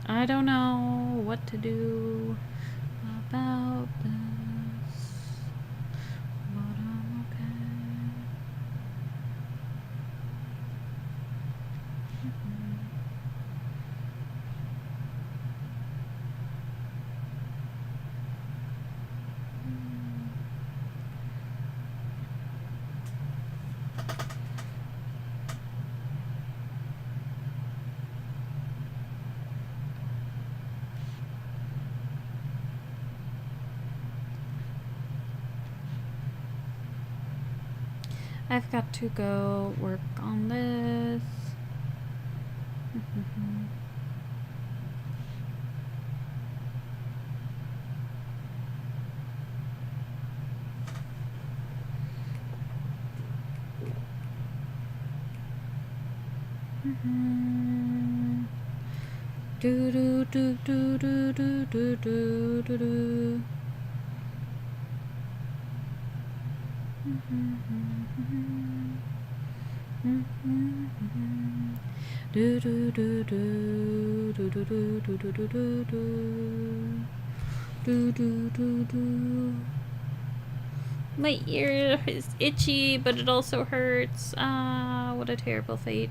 I don't know what to do about this, but I'm okay. I've got to go work on this. Do do do do do do do do do do. Do do do do do do do do do do do do do do do. My ear is itchy, but it also hurts. Ah, what a terrible fate.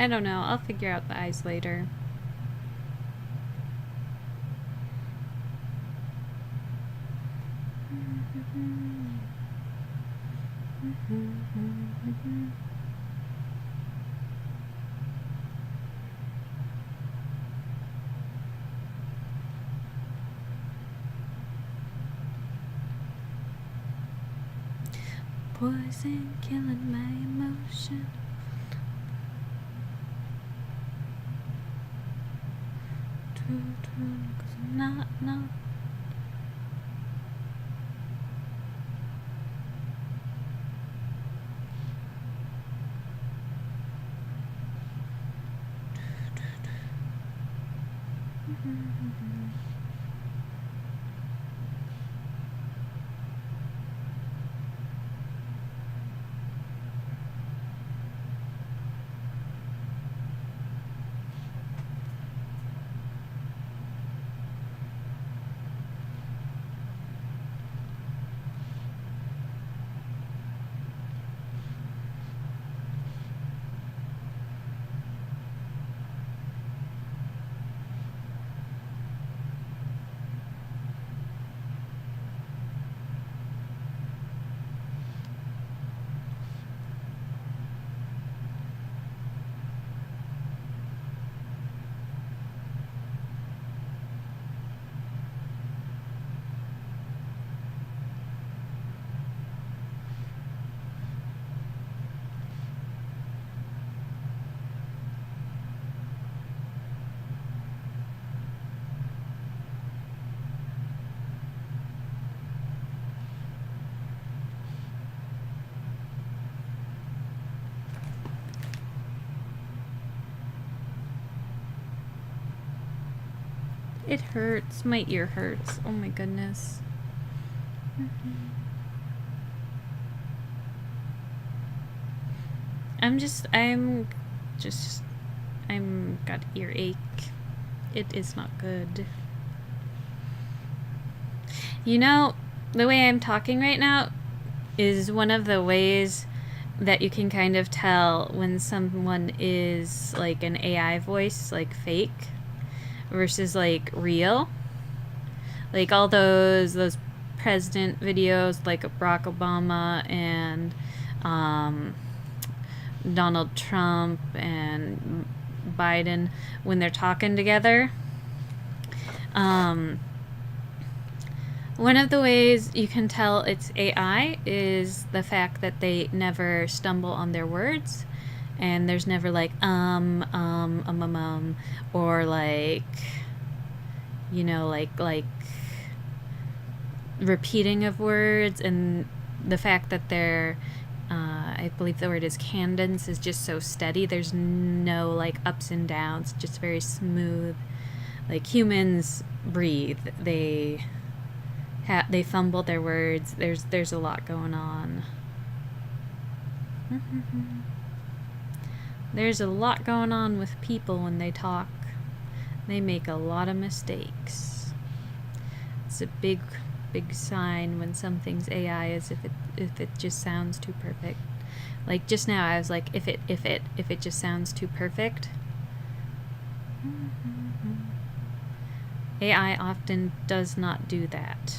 I don't know. I'll figure out the eyes later. Poison killing my emotion. True, 'cause I'm not. It hurts. My ear hurts. Oh my goodness. I'm got earache. It is not good. You know, the way I'm talking right now is one of the ways that you can kind of tell when someone is like an AI voice, like fake, versus like real. Like all those president videos like Barack Obama and Donald Trump and Biden, when they're talking together. One of the ways you can tell it's AI is the fact that they never stumble on their words, and there's never like or like, you know, like repeating of words, and the fact that they're I believe the word is cadence is just so steady. There's no like ups and downs, just very smooth. Like humans breathe. They fumble their words. There's a lot going on. There's a lot going on with people when they talk. They make a lot of mistakes. It's a big sign when something's AI is if it just sounds too perfect. Like just now I was like, if it just sounds too perfect. AI often does not do that.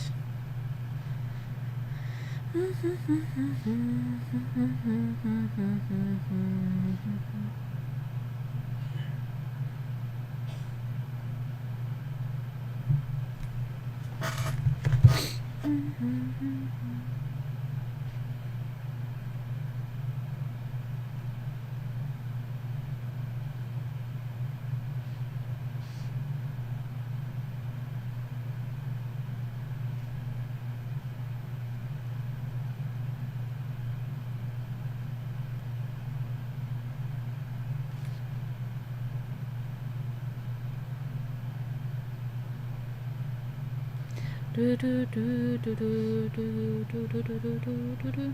Do do do do do do do do do do do do.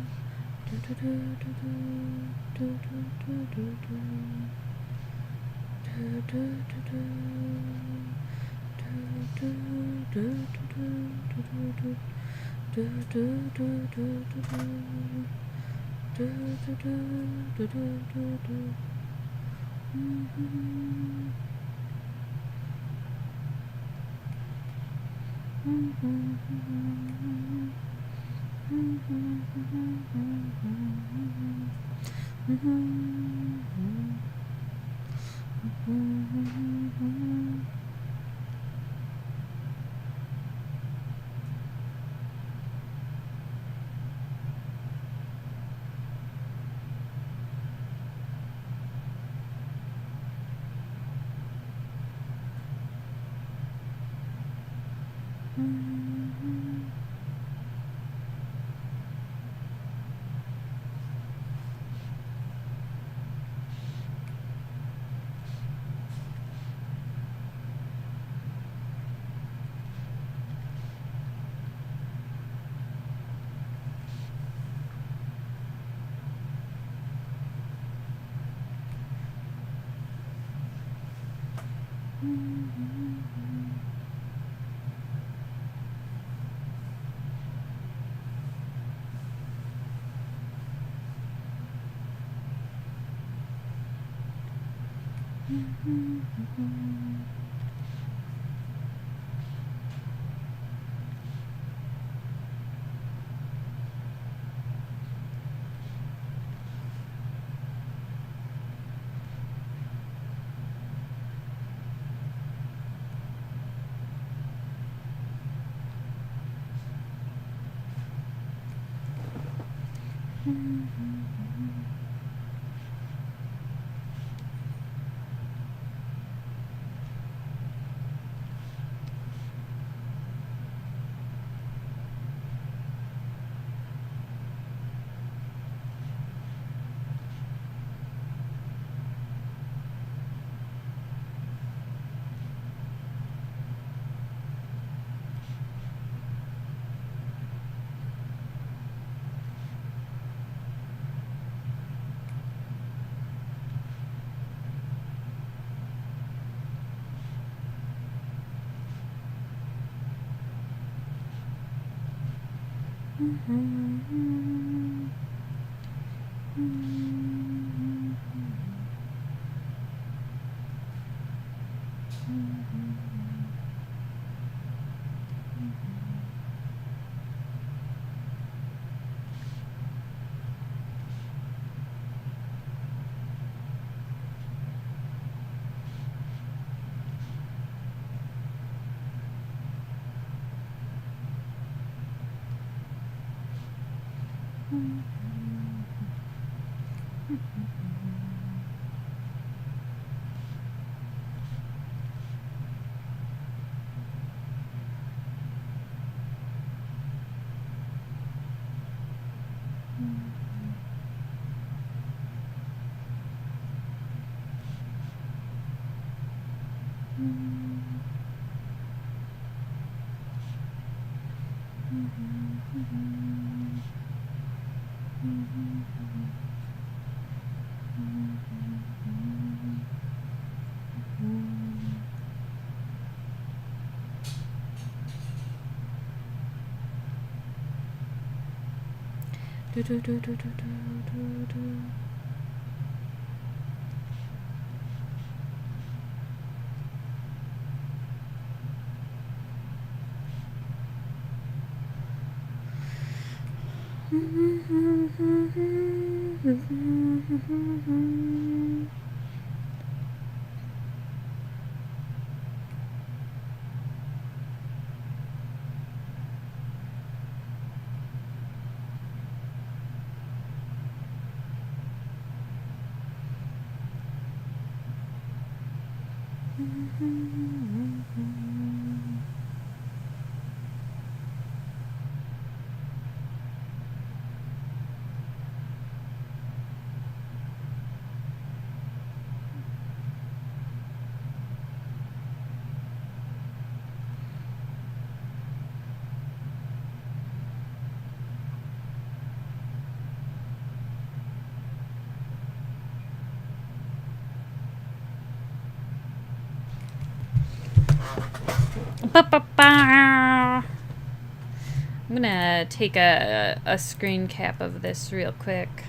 I'm gonna take a screen cap of this real quick.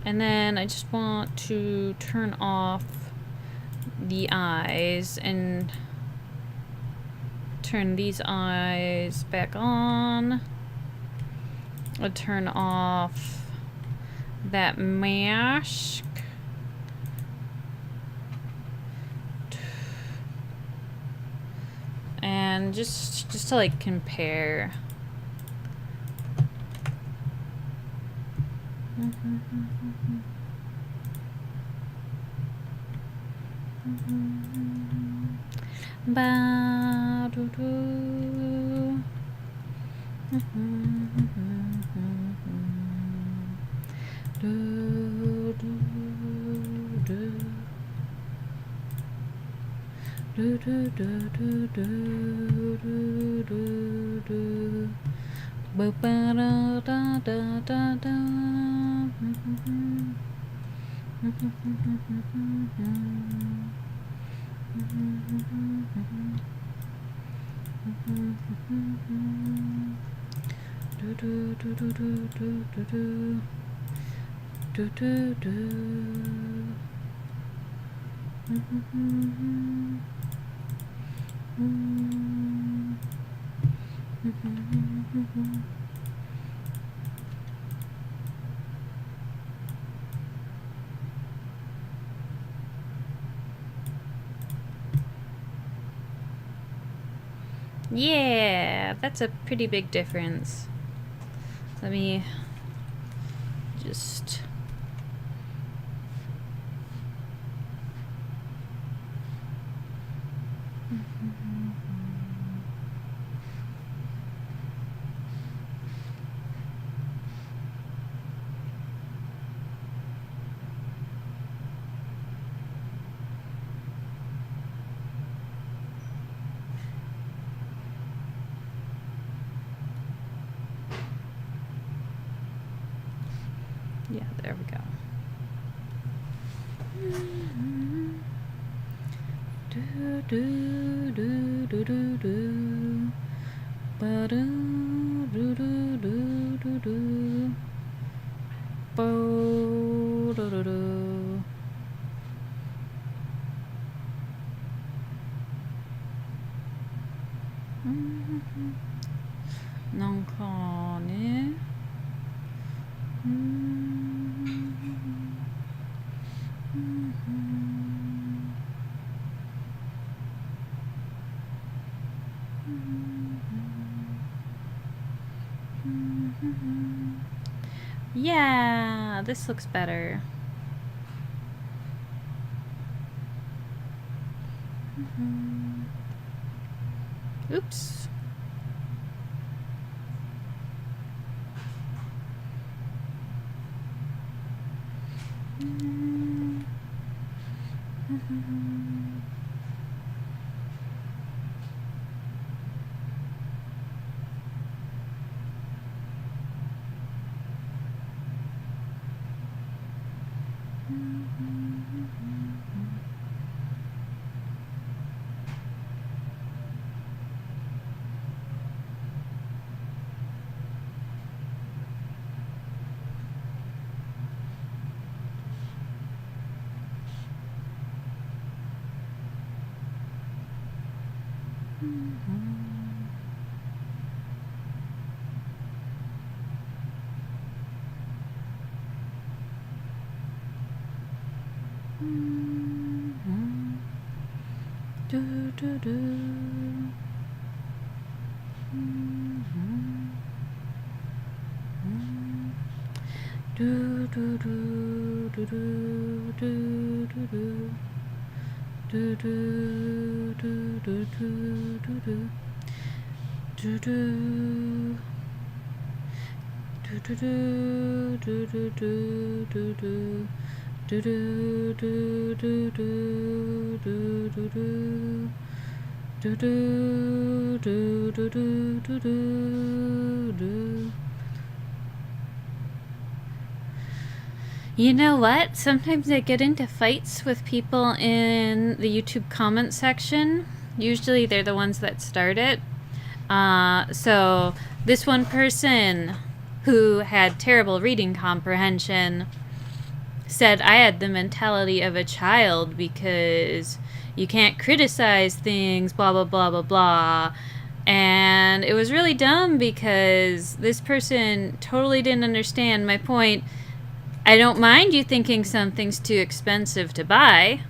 And then I just want to turn off the eyes and turn these eyes back on. I'll turn off that mask. And just to like compare. Yeah, that's a pretty big difference. Let me just... Yeah, there we go. Do do do do do do. Ba do do do do do do. Bo do do do. Non cane. Yeah, this looks better. Oops. Do do do. Do do do do do do do do. Do do do do do do do. Do do. Do do do do do do do do. Do do do do do do do do. Do do do do do do do do. You know what? Sometimes I get into fights with people in the YouTube comment section. Usually they're the ones that start it. So this one person who had terrible reading comprehension said I had the mentality of a child because you can't criticize things, blah, blah, blah, blah, blah. And it was really dumb because this person totally didn't understand my point. I don't mind you thinking something's too expensive to buy.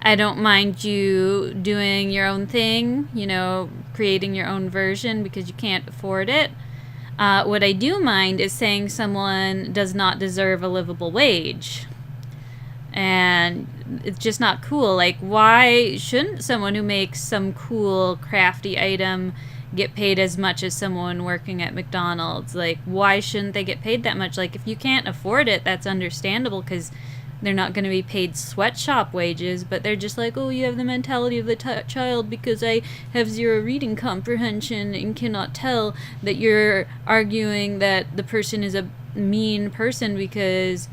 I don't mind you doing your own thing, you know, creating your own version because you can't afford it. What I do mind is saying someone does not deserve a livable wage. And it's just not cool. Like, why shouldn't someone who makes some cool, crafty item get paid as much as someone working at McDonald's? Like, why shouldn't they get paid that much? Like, if you can't afford it, that's understandable because they're not going to be paid sweatshop wages, but they're just like, oh, you have the mentality of the child because I have zero reading comprehension and cannot tell that you're arguing that the person is a mean person because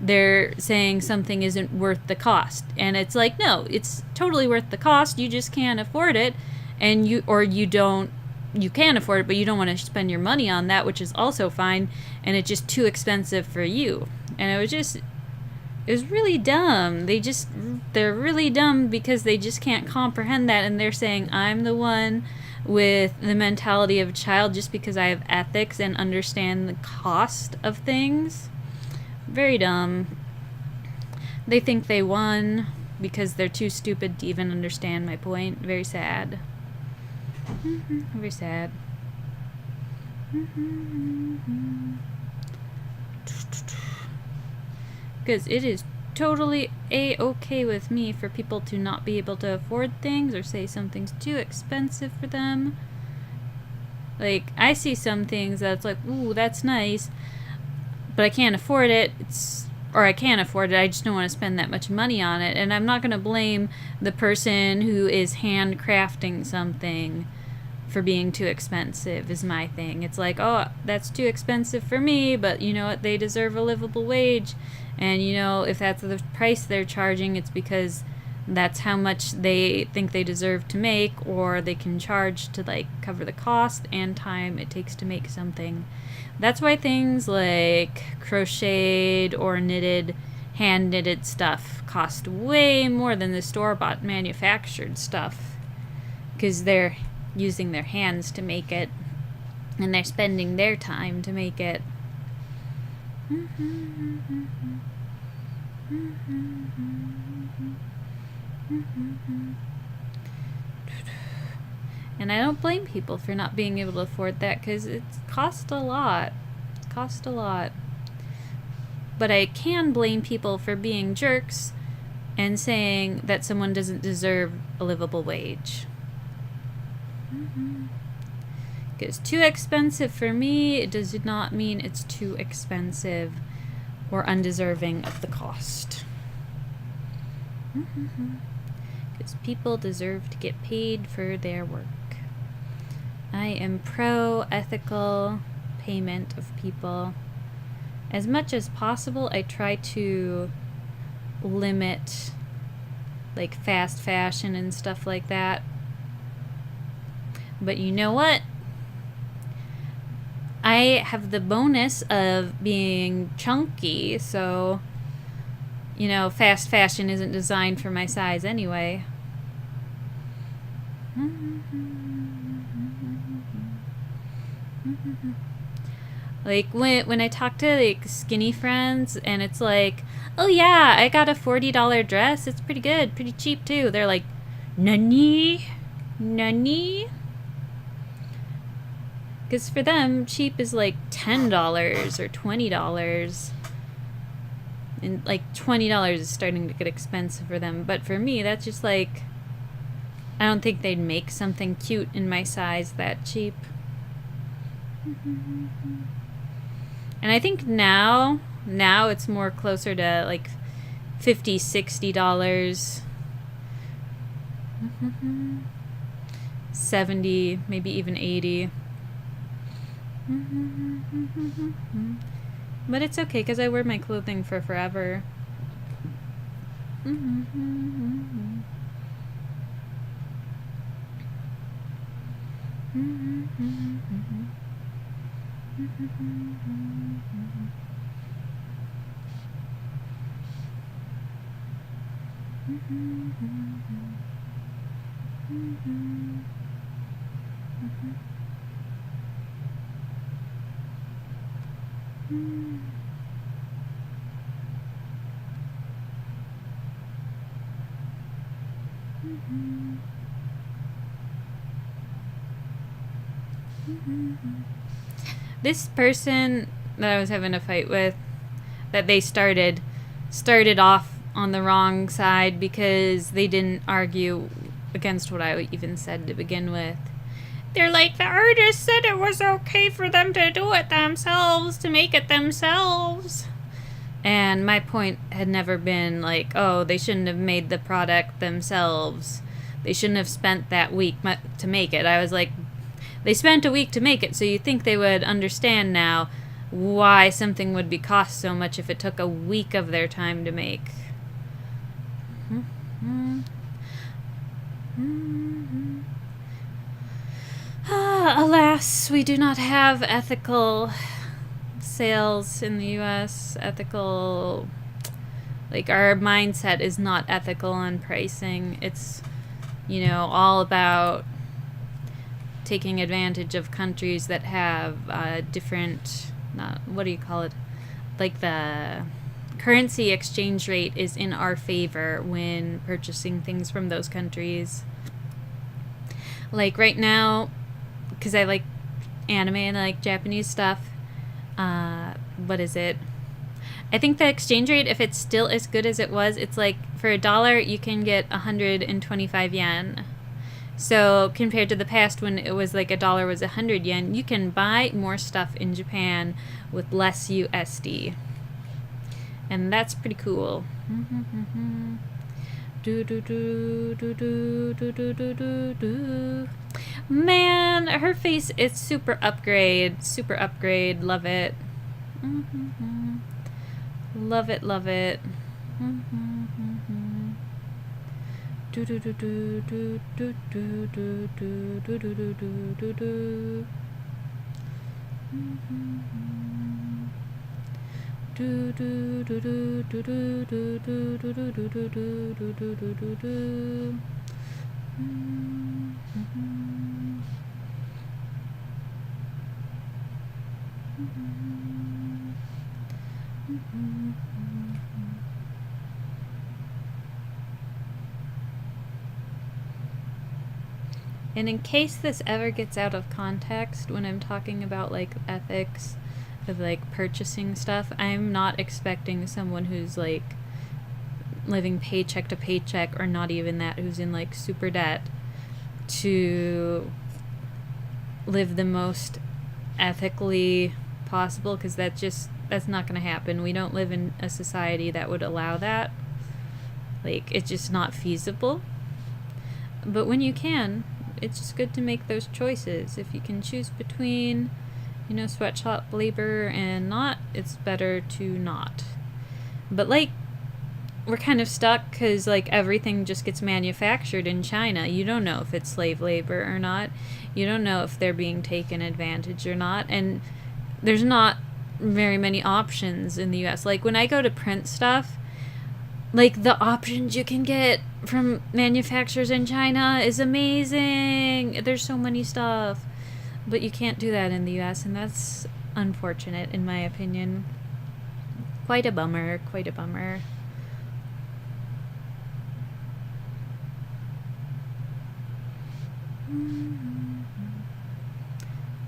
they're saying something isn't worth the cost. And it's like, no, it's totally worth the cost. You just can't afford it. And you can afford it, but you don't want to spend your money on that, which is also fine. And it's just too expensive for you. And it was really dumb. They're really dumb because they just can't comprehend that. And they're saying, I'm the one with the mentality of a child just because I have ethics and understand the cost of things. Very dumb. They think they won because they're too stupid to even understand my point. Very sad. Very sad. Because it is totally a-okay with me for people to not be able to afford things or say something's too expensive for them. Like, I see some things that's like, ooh, that's nice, but I can't afford it. I can't afford it, I just don't want to spend that much money on it. And I'm not going to blame the person who is handcrafting something for being too expensive, is my thing. It's like, oh, that's too expensive for me, but you know what, they deserve a livable wage. And you know, if that's the price they're charging, it's because that's how much they think they deserve to make, or they can charge to like cover the cost and time it takes to make something. That's why things like crocheted or knitted, hand knitted stuff cost way more than the store-bought manufactured stuff, because they're using their hands to make it and they're spending their time to make it. And I don't blame people for not being able to afford that, because it costs a lot. It costs a lot. But I can blame people for being jerks and saying that someone doesn't deserve a livable wage. Because too expensive for me, it does not mean it's too expensive or undeserving of the cost. Because people deserve to get paid for their work. I am pro-ethical payment of people. As much as possible, I try to limit like fast fashion and stuff like that. But you know what? I have the bonus of being chunky, so, you know, fast fashion isn't designed for my size anyway. Like, when I talk to, like, skinny friends, and it's like, oh yeah, I got a $40 dress, it's pretty good, pretty cheap too. They're like, nani? Nani? Because for them, cheap is like $10 or $20. And like $20 is starting to get expensive for them. But for me, that's just like, I don't think they'd make something cute in my size that cheap. And I think now it's more closer to like $50, $60. $70, maybe even $80. But it's okay, because I wear my clothing for forever. This person that I was having a fight with, that they started off on the wrong side because they didn't argue against what I even said to begin with. They're like, the artist said it was okay for them to do it themselves, to make it themselves. And my point had never been like, oh, they shouldn't have made the product themselves. They shouldn't have spent that week to make it. I was like, they spent a week to make it, so you think they would understand now. why something would be cost so much if it took a week of their time to make. Alas, we do not have ethical sales in the US. Ethical, like, our mindset is not ethical on pricing. It's, you know, all about taking advantage of countries that have different, what do you call it? Like, the currency exchange rate is in our favor when purchasing things from those countries. Like, right now, because I like anime and I like Japanese stuff, what is it? I think the exchange rate, if it's still as good as it was, it's like for $1 you can get 125 yen. So compared to the past when it was like $1 was 100 yen, you can buy more stuff in Japan with less USD. And that's pretty cool. Man, her face is super upgrade. Super upgrade. Love it. Love it, love it. And in case this ever gets out of context when I'm talking about like ethics of like purchasing stuff, I'm not expecting someone who's like living paycheck to paycheck, or not even that, who's in like super debt, to live the most ethically possible, because that's not going to happen. We don't live in a society that would allow that. Like, it's just not feasible. But when you can, it's just good to make those choices. If you can choose between, you know, sweatshop labor and not, it's better to not. But like, we're kind of stuck because like everything just gets manufactured in China. You don't know if it's slave labor or not. You don't know if they're being taken advantage or not. And there's not very many options in the US. Like, when I go to print stuff, like, the options you can get from manufacturers in China is amazing. There's so many stuff. But you can't do that in the US, and that's unfortunate, in my opinion. Quite a bummer, quite a bummer.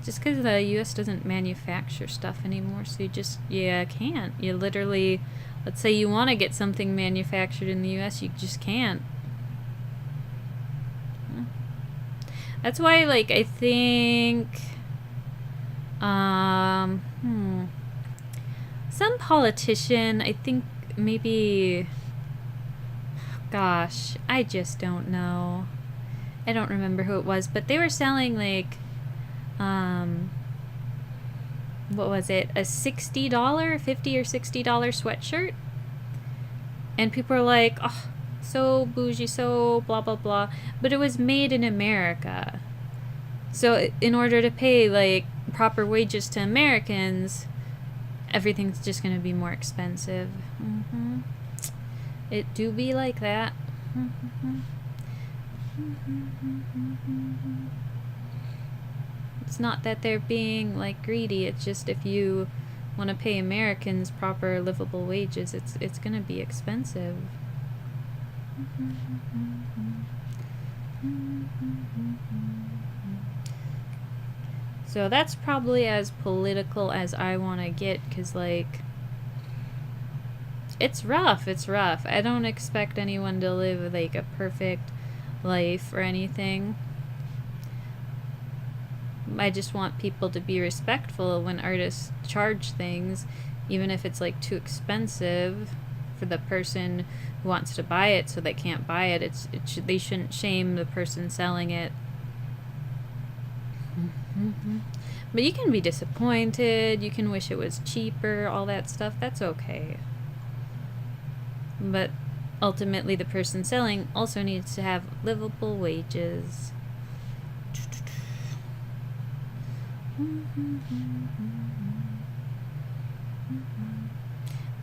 Just because the US doesn't manufacture stuff anymore, so you can't. You literally, let's say you want to get something manufactured in the US, you just can't. That's why, like, I think, some politician, I think maybe, gosh, I just don't know. I don't remember who it was, but they were selling, like, what was it? A $60, $50 or $60 sweatshirt? And people are like, oh, so bougie, so blah, blah, blah. But it was made in America. So in order to pay, like, proper wages to Americans, everything's just going to be more expensive. It do be like that. It's not that they're being, like, greedy. It's just if you want to pay Americans proper livable wages, it's going to be expensive. So that's probably as political as I want to get, because, like, it's rough. It's rough. I don't expect anyone to live, like, a perfect life or anything. I just want people to be respectful when artists charge things, even if it's, like, too expensive for the person who wants to buy it, so they can't buy it. They shouldn't shame the person selling it. But you can be disappointed, you can wish it was cheaper, all that stuff, that's okay. But ultimately the person selling also needs to have livable wages. I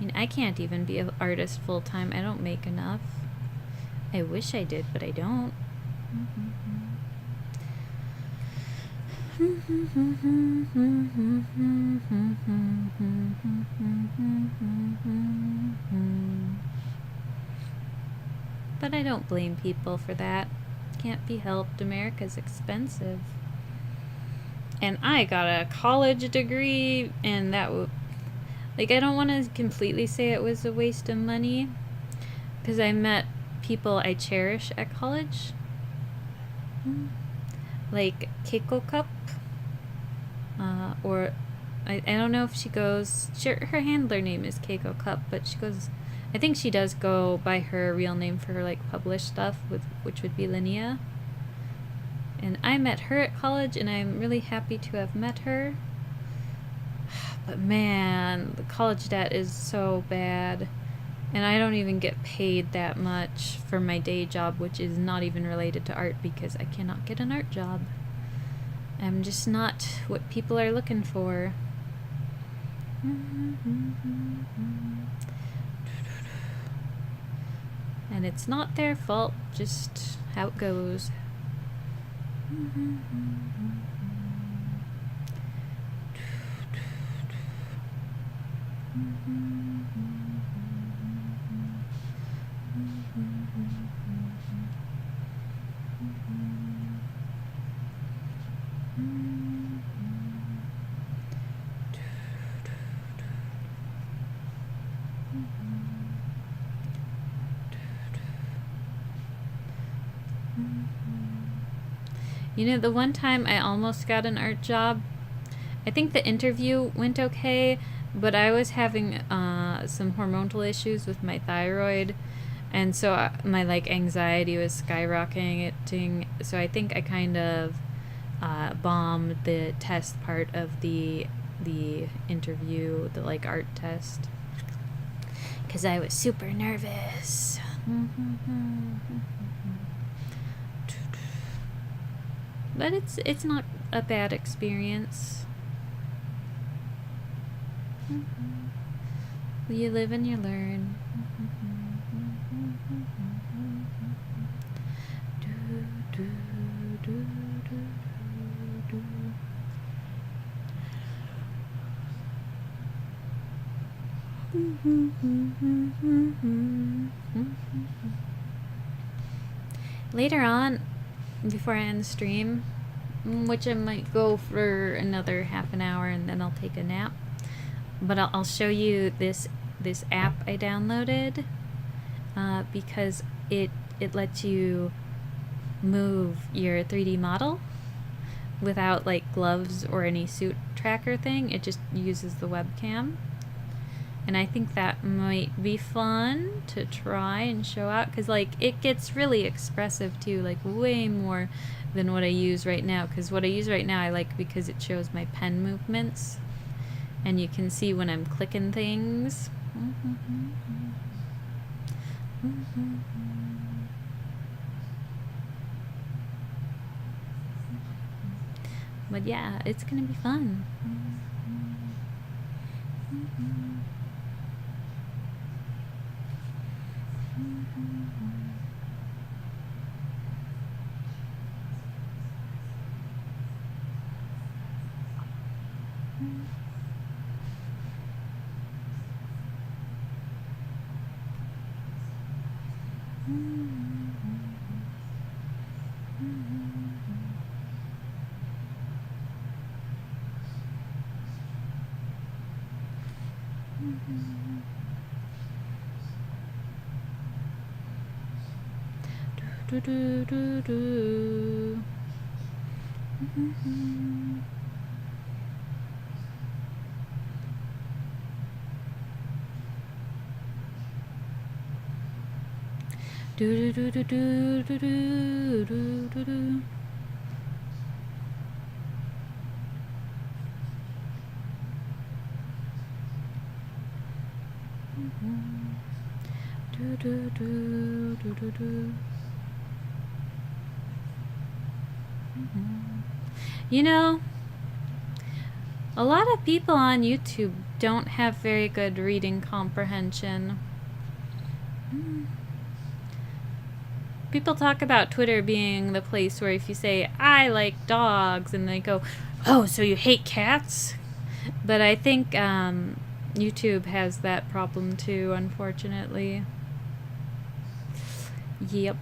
mean, I can't even be an artist full-time. I don't make enough. I wish I did, but I don't. But I don't blame people for that. Can't be helped. America's expensive. And I got a college degree, and that like, I don't want to completely say it was a waste of money, because I met people I cherish at college. Like Keiko Cup, or I don't know if she goes, her handler name is Keiko Cup, but she goes, I think she does go by her real name for her like published stuff, which would be Linnea. And I met her at college, and I'm really happy to have met her. But man, the college debt is so bad. And I don't even get paid that much for my day job, which is not even related to art, because I cannot get an art job. I'm just not what people are looking for. And it's not their fault, just how it goes. You know, the one time I almost got an art job, I think the interview went okay, but I was having some hormonal issues with my thyroid, and so my like anxiety was skyrocketing. So I think I kind of bombed the test part of the interview, the like art test, because I was super nervous. But it's not a bad experience. You live and you learn. Later on, before I end the stream, which I might go for another half an hour and then I'll take a nap, but I'll show you this app I downloaded, because it lets you move your 3D model without like gloves or any suit tracker thing. It just uses the webcam. And I think that might be fun to try and show out, because like it gets really expressive too, like way more than what I use right now. Because what I use right now I like because it shows my pen movements, and you can see when I'm clicking things. But yeah, it's gonna be fun. Do do do do. Do do do do do do do do do. You know, a lot of people on YouTube don't have very good reading comprehension. People talk about Twitter being the place where if you say, I like dogs, and they go, oh, so you hate cats? But I think YouTube has that problem too, unfortunately. Yep.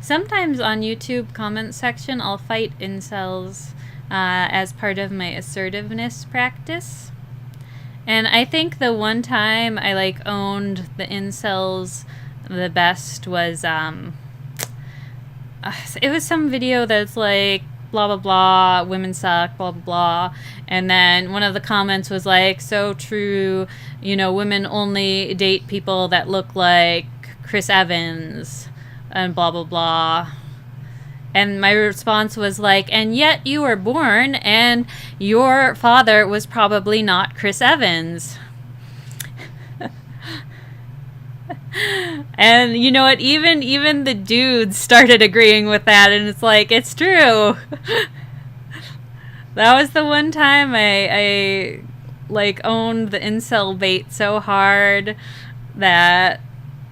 Sometimes on YouTube comment section, I'll fight incels as part of my assertiveness practice. And I think the one time I like owned the incels the best was it was some video that's like blah blah blah, women suck, blah blah blah, and then one of the comments was like, so true, you know, women only date people that look like Chris Evans, and blah blah blah. And my response was like, and yet you were born and your father was probably not Chris Evans. And you know what, even the dudes started agreeing with that, and it's like, it's true. That was the one time I like owned the incel bait so hard that,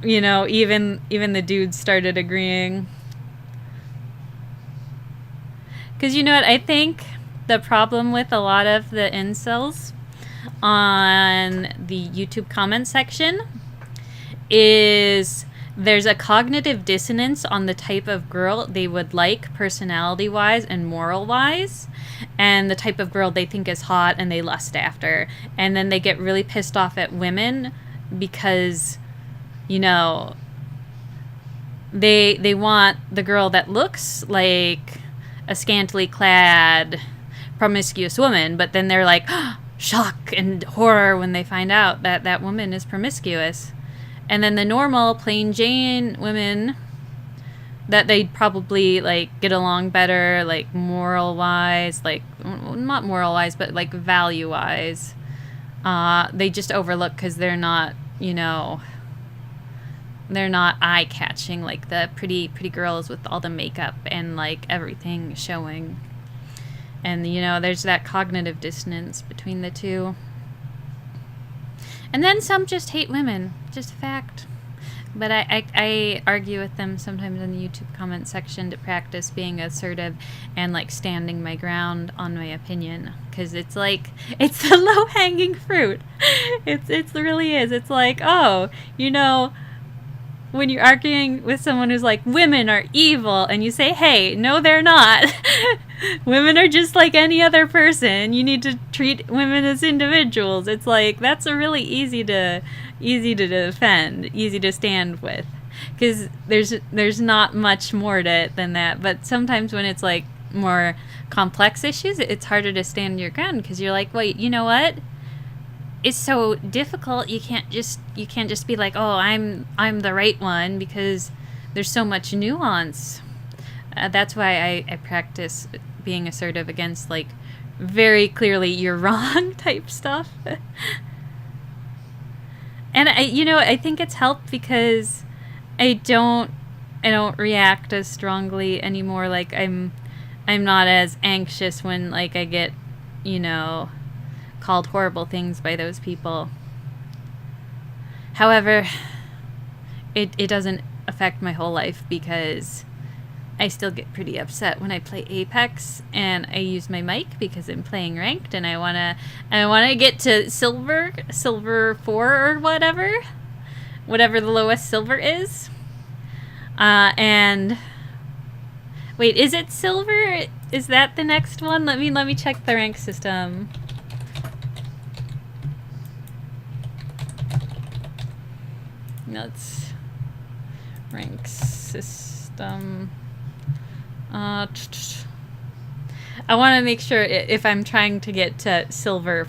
you know, even the dudes started agreeing. Because you know what, I think the problem with a lot of the incels on the YouTube comment section is there's a cognitive dissonance on the type of girl they would like personality-wise and moral-wise, and the type of girl they think is hot and they lust after. And then they get really pissed off at women because, you know, they want the girl that looks like a scantily clad, promiscuous woman, but then they're like, oh, shock and horror when they find out that that woman is promiscuous. And then the normal, plain Jane women that they'd probably, like, get along better, like, moral-wise, like, not moral-wise, but, like, value-wise, they just overlook because they're not, you know, they're not eye-catching like the pretty girls with all the makeup and, like, everything showing. And, you know, there's that cognitive dissonance between the two. And then some just hate women. Just a fact. But I argue with them sometimes in the YouTube comment section to practice being assertive and, like, standing my ground on my opinion. Because it's like, it's the low-hanging fruit. It really is. It's like, oh, you know, when you're arguing with someone who's like, women are evil, and you say, hey, no, they're not. Women are just like any other person. You need to treat women as individuals. It's like, that's a really easy to defend, easy to stand with. Because there's not much more to it than that. But sometimes when it's like more complex issues, it's harder to stand your ground because you're like, wait, you know what? It's so difficult. You can't just be like, oh, I'm the right one, because there's so much nuance. That's why I practice being assertive against, like, very clearly you're wrong type stuff. And I think it's helped because I don't react as strongly anymore. Like, I'm not as anxious when, like, I get, you know, called horrible things by those people. However, it doesn't affect my whole life because I still get pretty upset when I play Apex and I use my mic because I'm playing ranked and I wanna get to silver 4 or whatever the lowest silver is, and Wait, is it silver? Is that the next one? Let me check the rank system. Let's rank system. I want to make sure if I'm trying to get to silver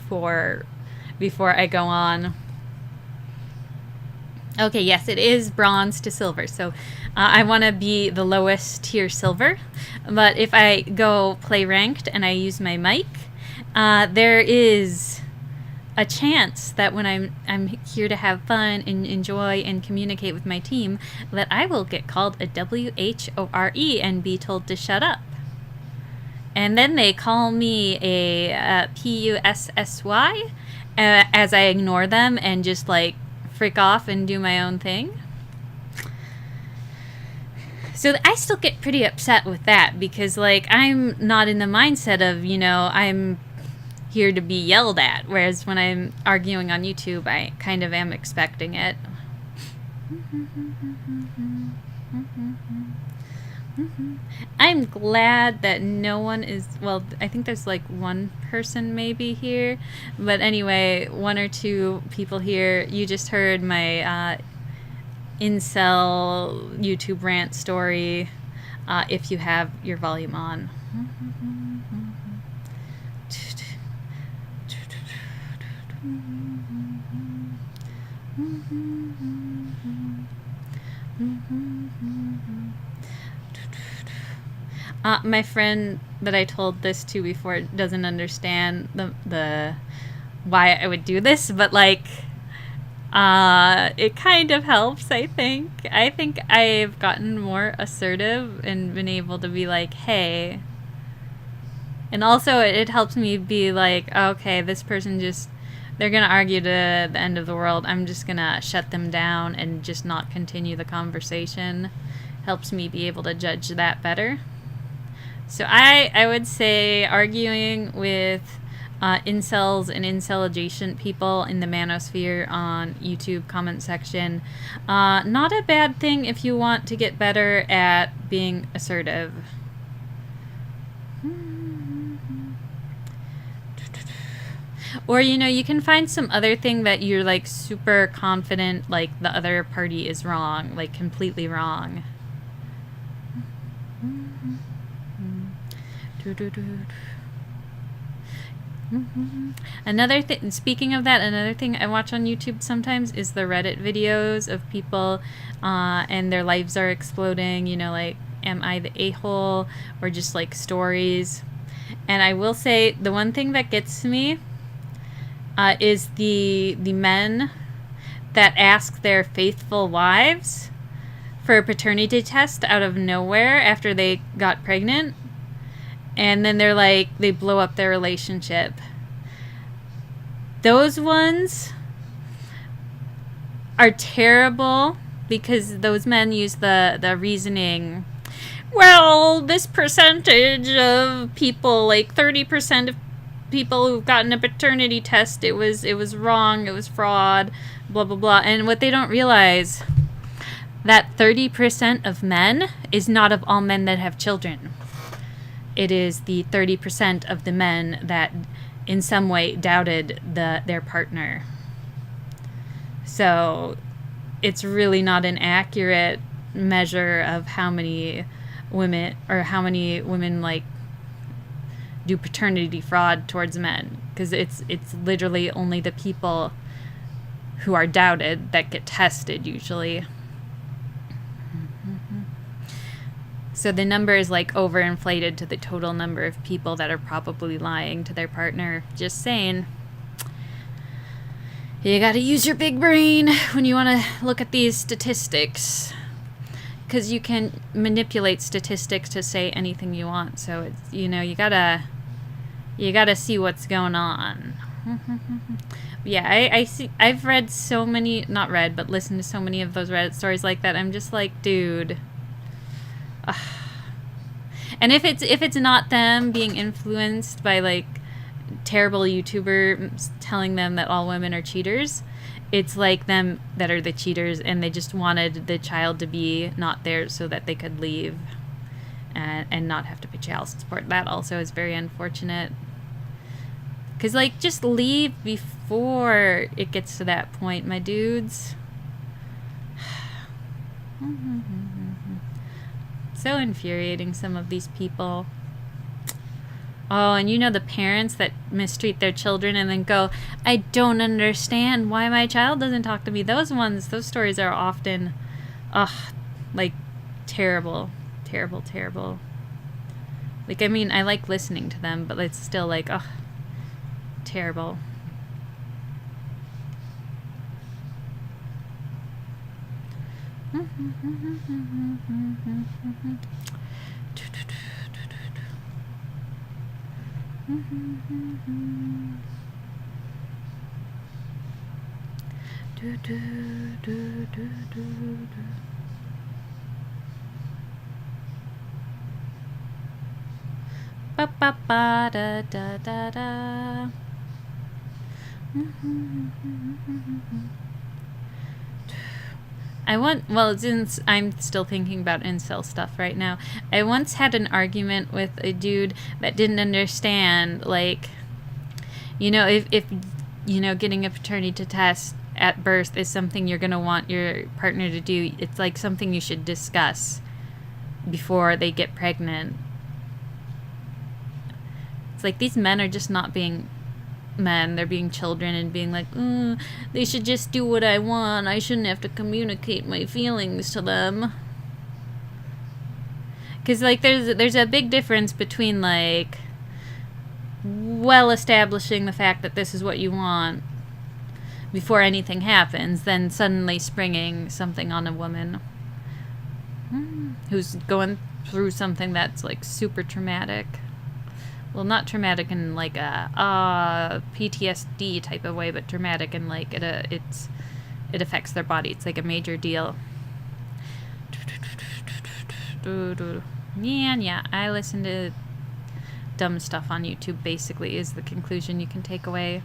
before I go on. Okay, yes, it is bronze to silver. So I want to be the lowest tier silver. But if I go play ranked and I use my mic, there is a chance that when I'm here to have fun and enjoy and communicate with my team, that I will get called a WHORE and be told to shut up. And then they call me a PUSSY as I ignore them and just like freak off and do my own thing. So I still get pretty upset with that because like I'm not in the mindset of, I'm here to be yelled at, whereas when I'm arguing on YouTube, I kind of am expecting it. I'm glad that no one is, well, I think there's like one person maybe here, but anyway, one or two people here. You just heard my incel YouTube rant story if you have your volume on. My friend that I told this to before doesn't understand the why I would do this, but like it kind of helps, I think. I think I've gotten more assertive and been able to be like, hey. And also it helps me be like, okay, this person they're going to argue to the end of the world. I'm just going to shut them down and just not continue the conversation. Helps me be able to judge that better. So I would say arguing with incels and incel adjacent people in the manosphere on YouTube comment section, not a bad thing if you want to get better at being assertive. Or, you can find some other thing that you're like super confident like the other party is wrong, like completely wrong. Another thing, speaking of that, another thing I watch on YouTube sometimes is the Reddit videos of people and their lives are exploding, like, am I the a-hole, or just like stories. And I will say the one thing that gets me is the men that ask their faithful wives for a paternity test out of nowhere after they got pregnant. And then they're like, they blow up their relationship. Those ones are terrible because those men use the reasoning, well, this percentage of people, like 30% of people who've gotten a paternity test, it was wrong, it was fraud, blah, blah, blah. And what they don't realize, that 30% of men is not of all men that have children. It is the 30% of the men that in some way doubted their partner. So it's really not an accurate measure of how many women like do paternity fraud towards men, because it's literally only the people who are doubted that get tested usually. So the number is like overinflated to the total number of people that are probably lying to their partner. Just saying. You gotta use your big brain when you want to look at these statistics, because you can manipulate statistics to say anything you want. So it's, you gotta see what's going on. Yeah, I see. I've read so many, not read, but listened to so many of those Reddit stories like that. I'm just like, dude. And if it's not them being influenced by like terrible YouTuber telling them that all women are cheaters, it's like them that are the cheaters, and they just wanted the child to be not there so that they could leave. and not have to pay child support. That also is very unfortunate. Because, like, just leave before it gets to that point, my dudes. So infuriating, some of these people. Oh, and you know the parents that mistreat their children and then go, I don't understand why my child doesn't talk to me. Those stories are often, like, terrible. Terrible, terrible. Like, I mean, I like listening to them, but it's still like, terrible. Ba ba ba da da da da. Since I'm still thinking about incel stuff right now, I once had an argument with a dude that didn't understand, like, you know, if you know, getting a paternity test at birth is something you're going to want your partner to do. It's like something you should discuss before they get pregnant. It's like these men are just not being men. They're being children and being like, they should just do what I want. I shouldn't have to communicate my feelings to them. Because, like, there's a big difference between, like, well establishing the fact that this is what you want before anything happens, then suddenly springing something on a woman who's going through something that's, like, super traumatic. Well, not traumatic in, like, a PTSD type of way, but traumatic in, like, it affects their body. It's like a major deal. Yeah, I listen to dumb stuff on YouTube, basically, is the conclusion you can take away.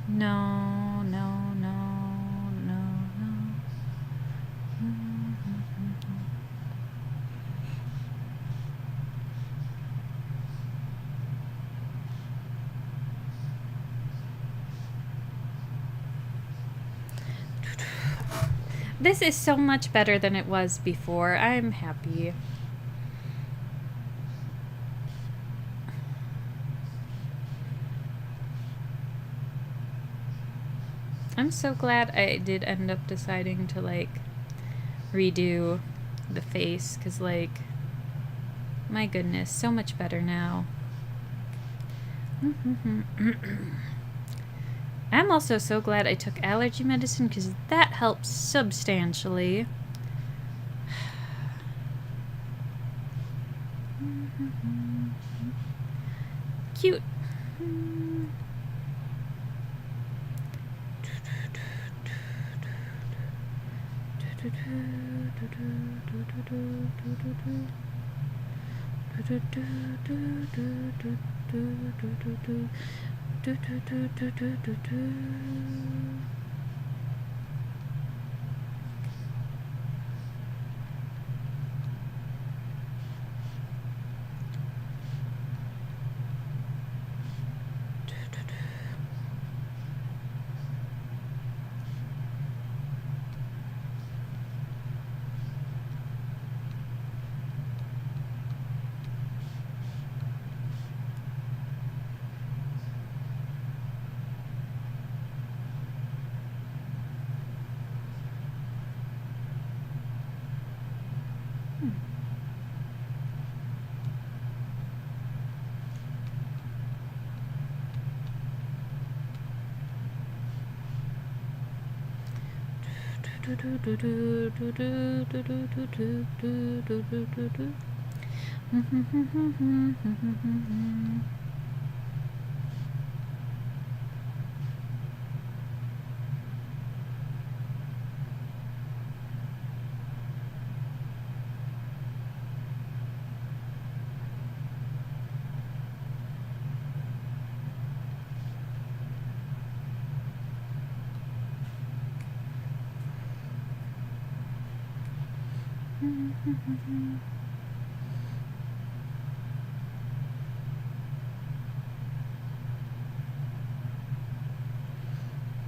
No, no, no, no, no. This is so much better than it was before. I'm happy. I'm so glad I did end up deciding to, like, redo the face, because, like, my goodness, so much better now. I'm also so glad I took allergy medicine, because that helps substantially. Cute.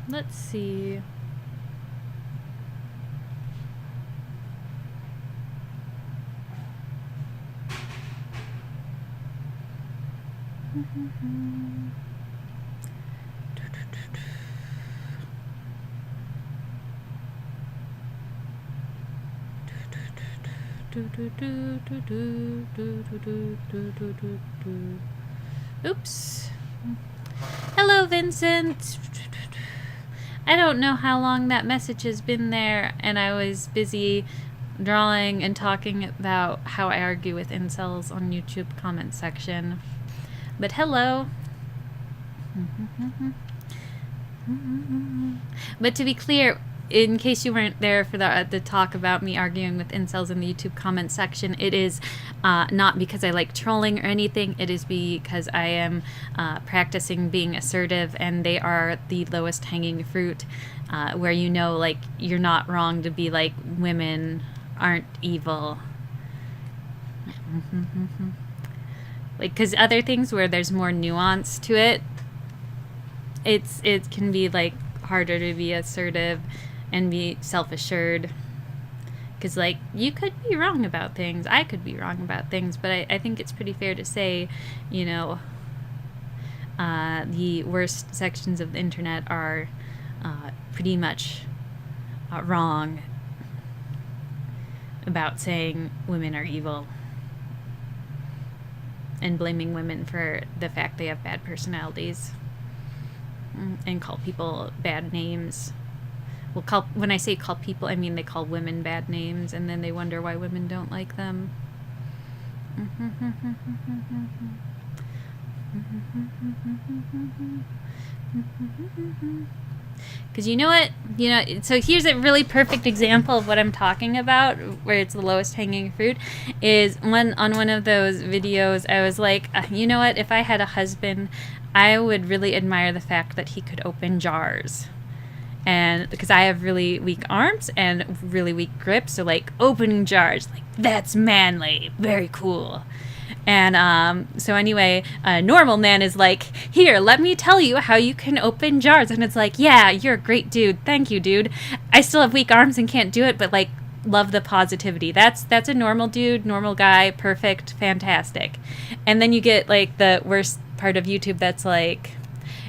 Let's see. Oops. Hello, Vincent. I don't know how long that message has been there, and I was busy drawing and talking about how I argue with incels on YouTube comment section. But hello. But to be clear, in case you weren't there for the talk about me arguing with incels in the YouTube comment section, it is not because I like trolling or anything. It is because I am practicing being assertive, and they are the lowest hanging fruit, where like you're not wrong to be like women aren't evil. Like, because other things where there's more nuance to it, it can be like harder to be assertive and be self-assured, because like you could be wrong about things, I could be wrong about things, but I think it's pretty fair to say, the worst sections of the internet are pretty much wrong about saying women are evil and blaming women for the fact they have bad personalities and call people bad names. Well, when I say call people, I mean they call women bad names, and then they wonder why women don't like them. Because you know what? So here's a really perfect example of what I'm talking about, where it's the lowest hanging fruit, is on one of those videos, I was like, you know what? If I had a husband, I would really admire the fact that he could open jars. And because I have really weak arms and really weak grip, so like opening jars, like that's manly, very cool. And so anyway, a normal man is like, here, let me tell you how you can open jars. And it's like, yeah, you're a great dude. Thank you, dude. I still have weak arms and can't do it, but like, love the positivity. That's a normal dude, normal guy, perfect, fantastic. And then you get like the worst part of YouTube that's like,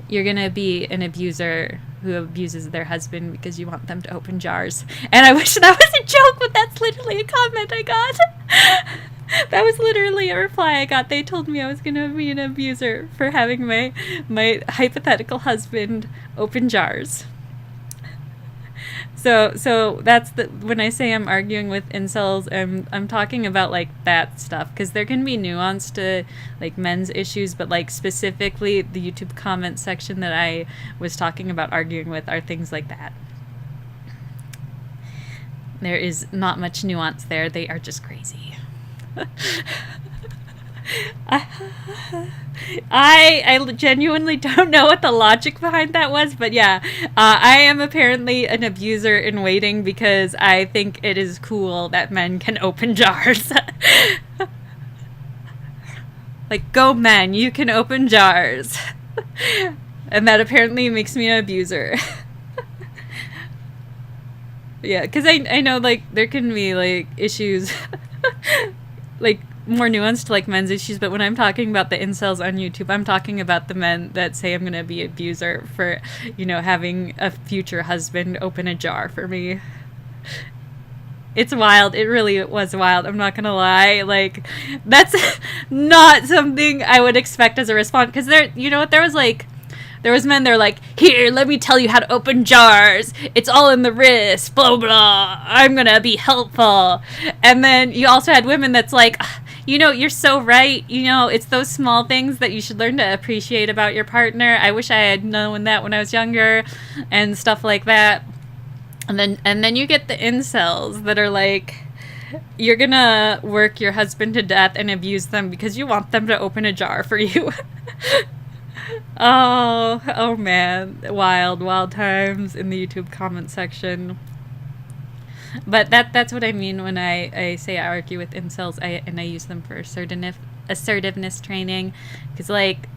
you're gonna be an abuser who abuses their husband because you want them to open jars. And I wish that was a joke, but that's literally a comment I got. That was literally a reply I got. They told me I was gonna be an abuser for having my hypothetical husband open jars. So that's when I say I'm arguing with incels, I'm talking about like that stuff, because there can be nuance to like men's issues, but like specifically the YouTube comment section that I was talking about arguing with are things like that. There is not much nuance there. They are just crazy. I genuinely don't know what the logic behind that was, but yeah, I am apparently an abuser in waiting because I think it is cool that men can open jars. Like, go men, you can open jars. And that apparently makes me an abuser. Yeah, because I know, like, there can be, like, issues, like, more nuanced to, like, men's issues, but when I'm talking about the incels on YouTube, I'm talking about the men that say I'm gonna be an abuser for, having a future husband open a jar for me. It's wild. It really was wild. I'm not gonna lie. Like, that's not something I would expect as a response, because there was men that were like, here, let me tell you how to open jars. It's all in the wrist, blah, blah. I'm going to be helpful. And then you also had women that's like, you're so right. It's those small things that you should learn to appreciate about your partner. I wish I had known that when I was younger, and stuff like that. And then you get the incels that are like, you're going to work your husband to death and abuse them because you want them to open a jar for you. Oh man, wild times in the YouTube comment section. But that's what I mean when I say I argue with incels, and I use them for assertiveness training. Because, like,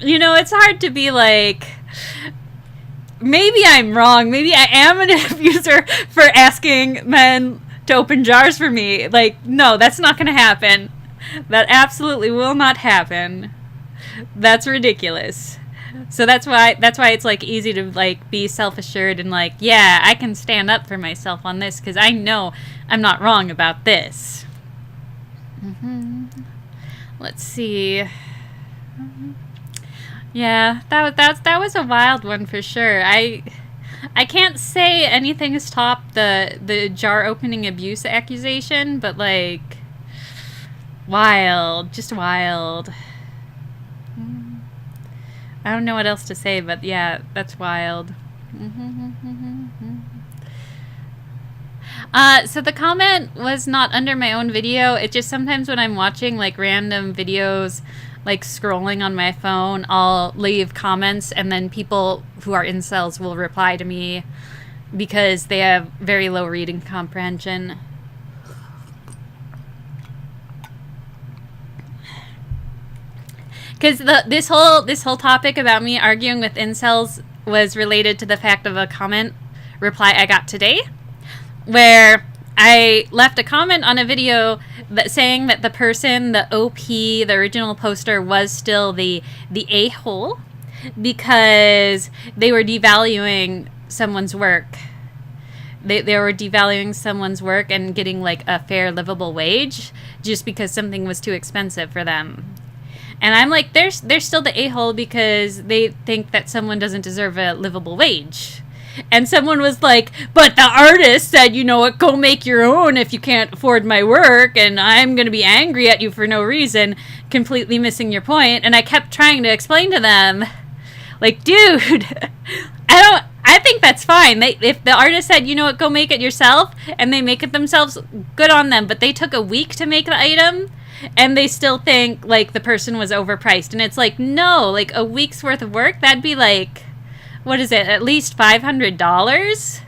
you know, it's hard to be like, maybe I'm wrong. Maybe I am an abuser for asking men to open jars for me. Like, no, that's not going to happen. That absolutely will not happen. That's ridiculous. So that's why it's like easy to like be self-assured and like, yeah, I can stand up for myself on this because I know I'm not wrong about this. Let's see. Yeah, that was a wild one for sure. I can't say anything has topped the jar opening abuse accusation, but like, wild, just wild. I don't know what else to say, but yeah, that's wild. So the comment was not under my own video. It just sometimes when I'm watching like random videos, like scrolling on my phone, I'll leave comments and then people who are incels will reply to me because they have very low reading comprehension. Because this whole topic about me arguing with incels was related to the fact of a comment reply I got today, where I left a comment on a video that saying that the person, the OP, the original poster, was still the a-hole because they were devaluing someone's work. They were devaluing someone's work and getting like a fair livable wage just because something was too expensive for them. And I'm like, they're still the a-hole because they think that someone doesn't deserve a livable wage. And someone was like, but the artist said, you know what, go make your own if you can't afford my work, and I'm going to be angry at you for no reason, completely missing your point. And I kept trying to explain to them, like, dude, I think that's fine. If the artist said, you know what, go make it yourself, and they make it themselves, good on them. But they took a week to make the item, and they still think, like, the person was overpriced. And it's like, no, like, a week's worth of work, that'd be, like, what is it, at least $500?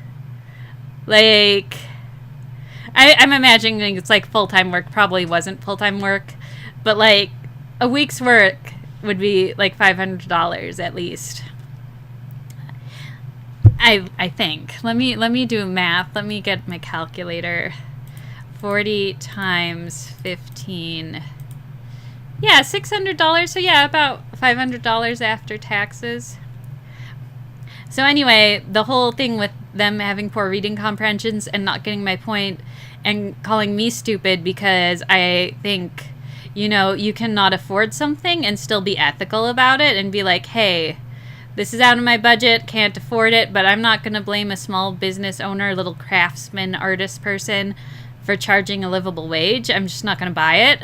Like, I'm imagining it's, like, full-time work. Probably wasn't full-time work. But, like, a week's work would be, like, $500 at least. I think. Let me do math. Let me get my calculator. 40 times 15. Yeah, $600. So yeah, about $500 after taxes. So anyway, the whole thing with them having poor reading comprehensions and not getting my point and calling me stupid because I think, you know, you cannot afford something and still be ethical about it and be like, hey, this is out of my budget, can't afford it, but I'm not going to blame a small business owner, little craftsman, artist person for charging a livable wage. I'm just not going to buy it.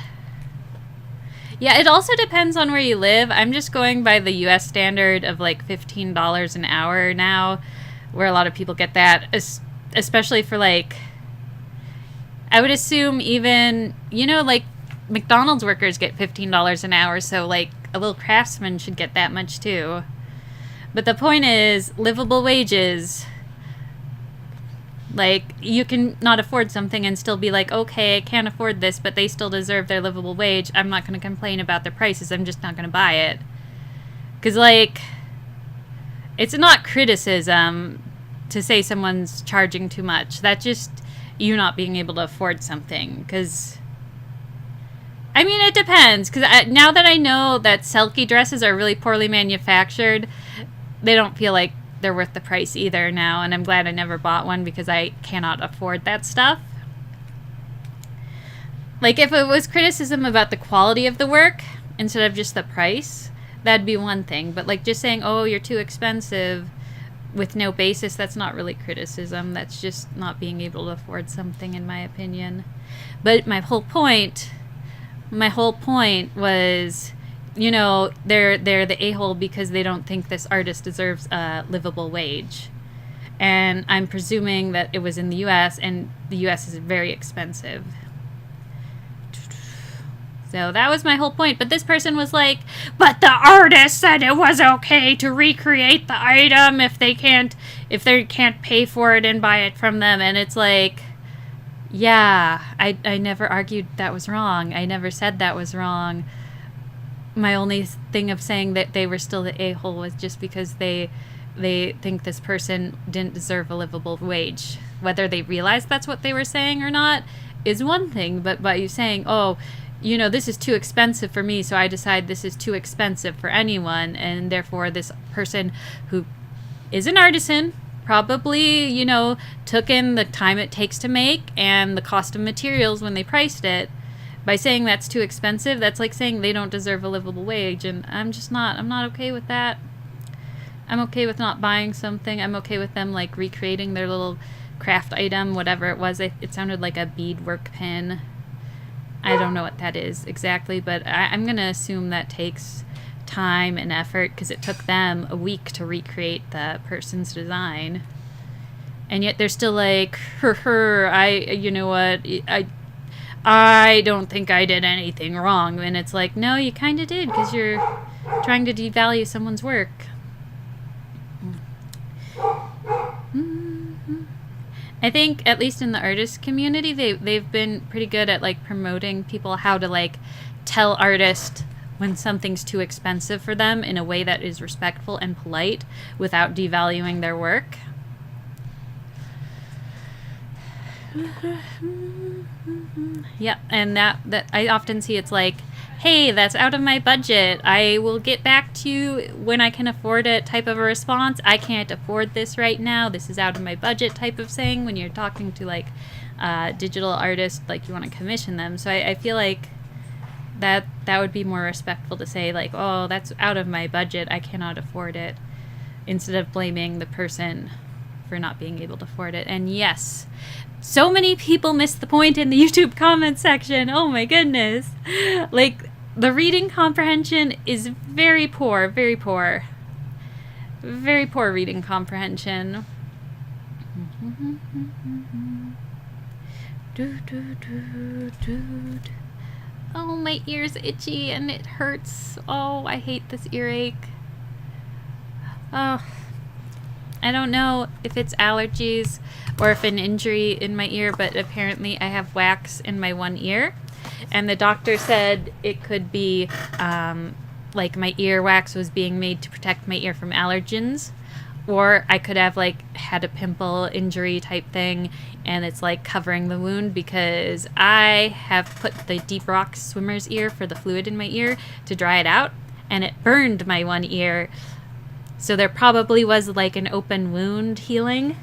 Yeah, it also depends on where you live. I'm just going by the U.S. standard of like $15 an hour now, where a lot of people get that, especially for like, I would assume even, you know, like McDonald's workers get $15 an hour, so like a little craftsman should get that much too. But the point is, livable wages. Like, you can not afford something and still be like, okay, I can't afford this, but they still deserve their livable wage. I'm not going to complain about their prices. I'm just not going to buy it. Because, like, it's not criticism to say someone's charging too much. That's just you not being able to afford something. Because, I mean, it depends. Because now that I know that Selkie dresses are really poorly manufactured, they don't feel like they're worth the price either now, and I'm glad I never bought one because I cannot afford that stuff. Like, if it was criticism about the quality of the work instead of just the price, that'd be one thing. But, like, just saying, oh, you're too expensive with no basis, that's not really criticism. That's just not being able to afford something, in my opinion. But my whole point was, you know, they're the a-hole because they don't think this artist deserves a livable wage. And I'm presuming that it was in the U.S., and the U.S. is very expensive. So that was my whole point. But this person was like, but the artist said it was okay to recreate the item if they can't pay for it and buy it from them. And it's like, yeah, I never argued that was wrong. I never said that was wrong. My only thing of saying that they were still the a-hole was just because they think this person didn't deserve a livable wage. Whether they realized that's what they were saying or not is one thing, but by you saying, oh, you know, this is too expensive for me, so I decide this is too expensive for anyone, and therefore this person who is an artisan probably, you know, took in the time it takes to make and the cost of materials when they priced it. By saying that's too expensive, that's like saying they don't deserve a livable wage, and I'm not okay with that. I'm okay with not buying something. I'm okay with them, like, recreating their little craft item, whatever it was. It sounded like a beadwork pin. I don't know what that is exactly, but I'm going to assume that takes time and effort because it took them a week to recreate the person's design. And yet they're still like, you know what, I don't think I did anything wrong. And it's like, no, you kind of did because you're trying to devalue someone's work. I think, at least in the artist community, they've been pretty good at, like, promoting people how to, like, tell artists when something's too expensive for them in a way that is respectful and polite without devaluing their work. Yeah, and that I often see it's like, hey, that's out of my budget. I will get back to you when I can afford it type of a response. I can't afford this right now. This is out of my budget type of saying when you're talking to, like, digital artists, like, you want to commission them. So I feel like that would be more respectful to say, like, oh, that's out of my budget. I cannot afford it, instead of blaming the person for not being able to afford it. And yes, so many people missed the point in the YouTube comment section. Oh my goodness. Like, the reading comprehension is very poor, very poor. Very poor reading comprehension. Oh, my ear's itchy and it hurts. Oh, I hate this earache. Oh, I don't know if it's allergies or if an injury in my ear, but apparently I have wax in my one ear. And the doctor said it could be like my ear wax was being made to protect my ear from allergens. Or I could have, like, had a pimple injury type thing and it's, like, covering the wound because I have put the Deep Rock swimmer's ear for the fluid in my ear to dry it out, and it burned my one ear. So there probably was, like, an open wound healing.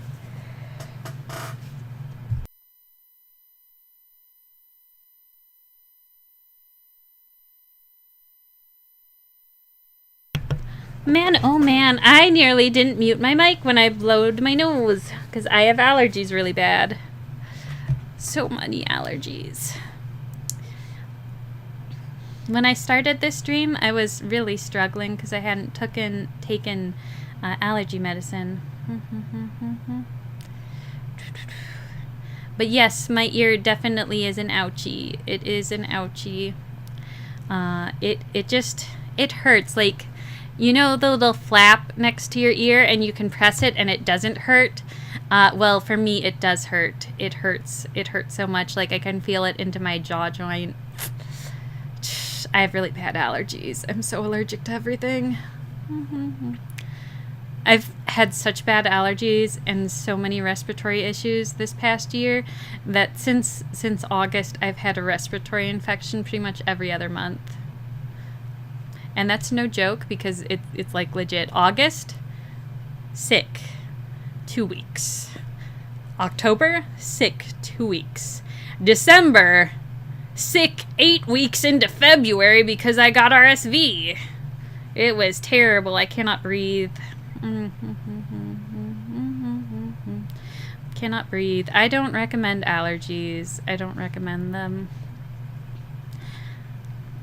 Man, oh man, I nearly didn't mute my mic when I blowed my nose because I have allergies really bad. So many allergies. When I started this stream, I was really struggling because I hadn't taken allergy medicine. But yes, my ear definitely is an ouchie. It is an ouchie. It hurts. Like, you know the little flap next to your ear and you can press it and it doesn't hurt? Well, for me, it does hurt. It hurts. It hurts so much. Like, I can feel it into my jaw joint. I have really bad allergies. I'm so allergic to everything. I've had such bad allergies and so many respiratory issues this past year that since August, I've had a respiratory infection pretty much every other month. And that's no joke because it's like legit. August, sick, 2 weeks. October, sick, 2 weeks. December, sick 8 weeks into February because I got RSV. It was terrible. I cannot breathe. Cannot breathe. I don't recommend allergies. I don't recommend them.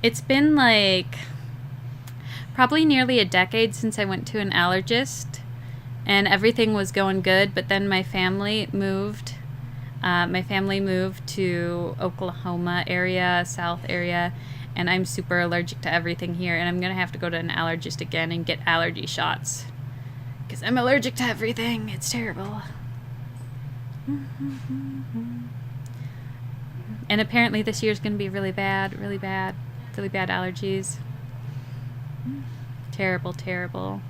It's been like probably nearly a decade since I went to an allergist, and everything was going good, but then my family moved. My family moved to Oklahoma area, South area, and I'm super allergic to everything here, and I'm gonna have to go to an allergist again and get allergy shots because I'm allergic to everything. It's terrible. And apparently this year's gonna be really bad, really bad allergies. Terrible, terrible.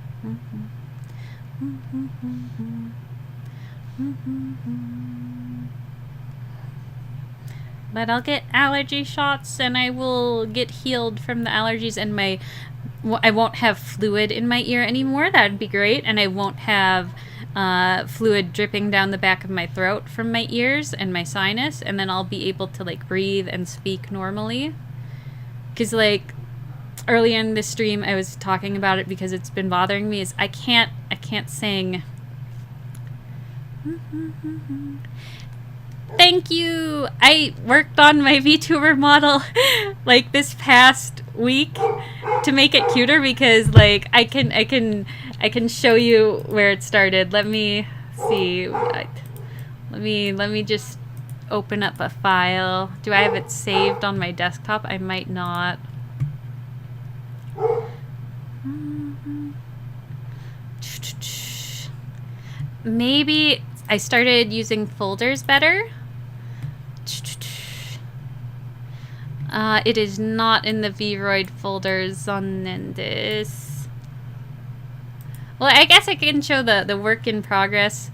But I'll get allergy shots and I will get healed from the allergies, and I won't have fluid in my ear anymore. That would be great. And I won't have fluid dripping down the back of my throat from my ears and my sinus, and then I'll be able to like breathe and speak normally. Because like earlier in this stream I was talking about it because it's been bothering me, is I can't sing. Thank you. I worked on my VTuber model like this past week to make it cuter, because like I can show you where it started. Let me see. Let me just open up a file. Do I have it saved on my desktop? I might not. Maybe I started using folders better. It is not in the Vroid folders on this. Well, I guess I can show the work in progress.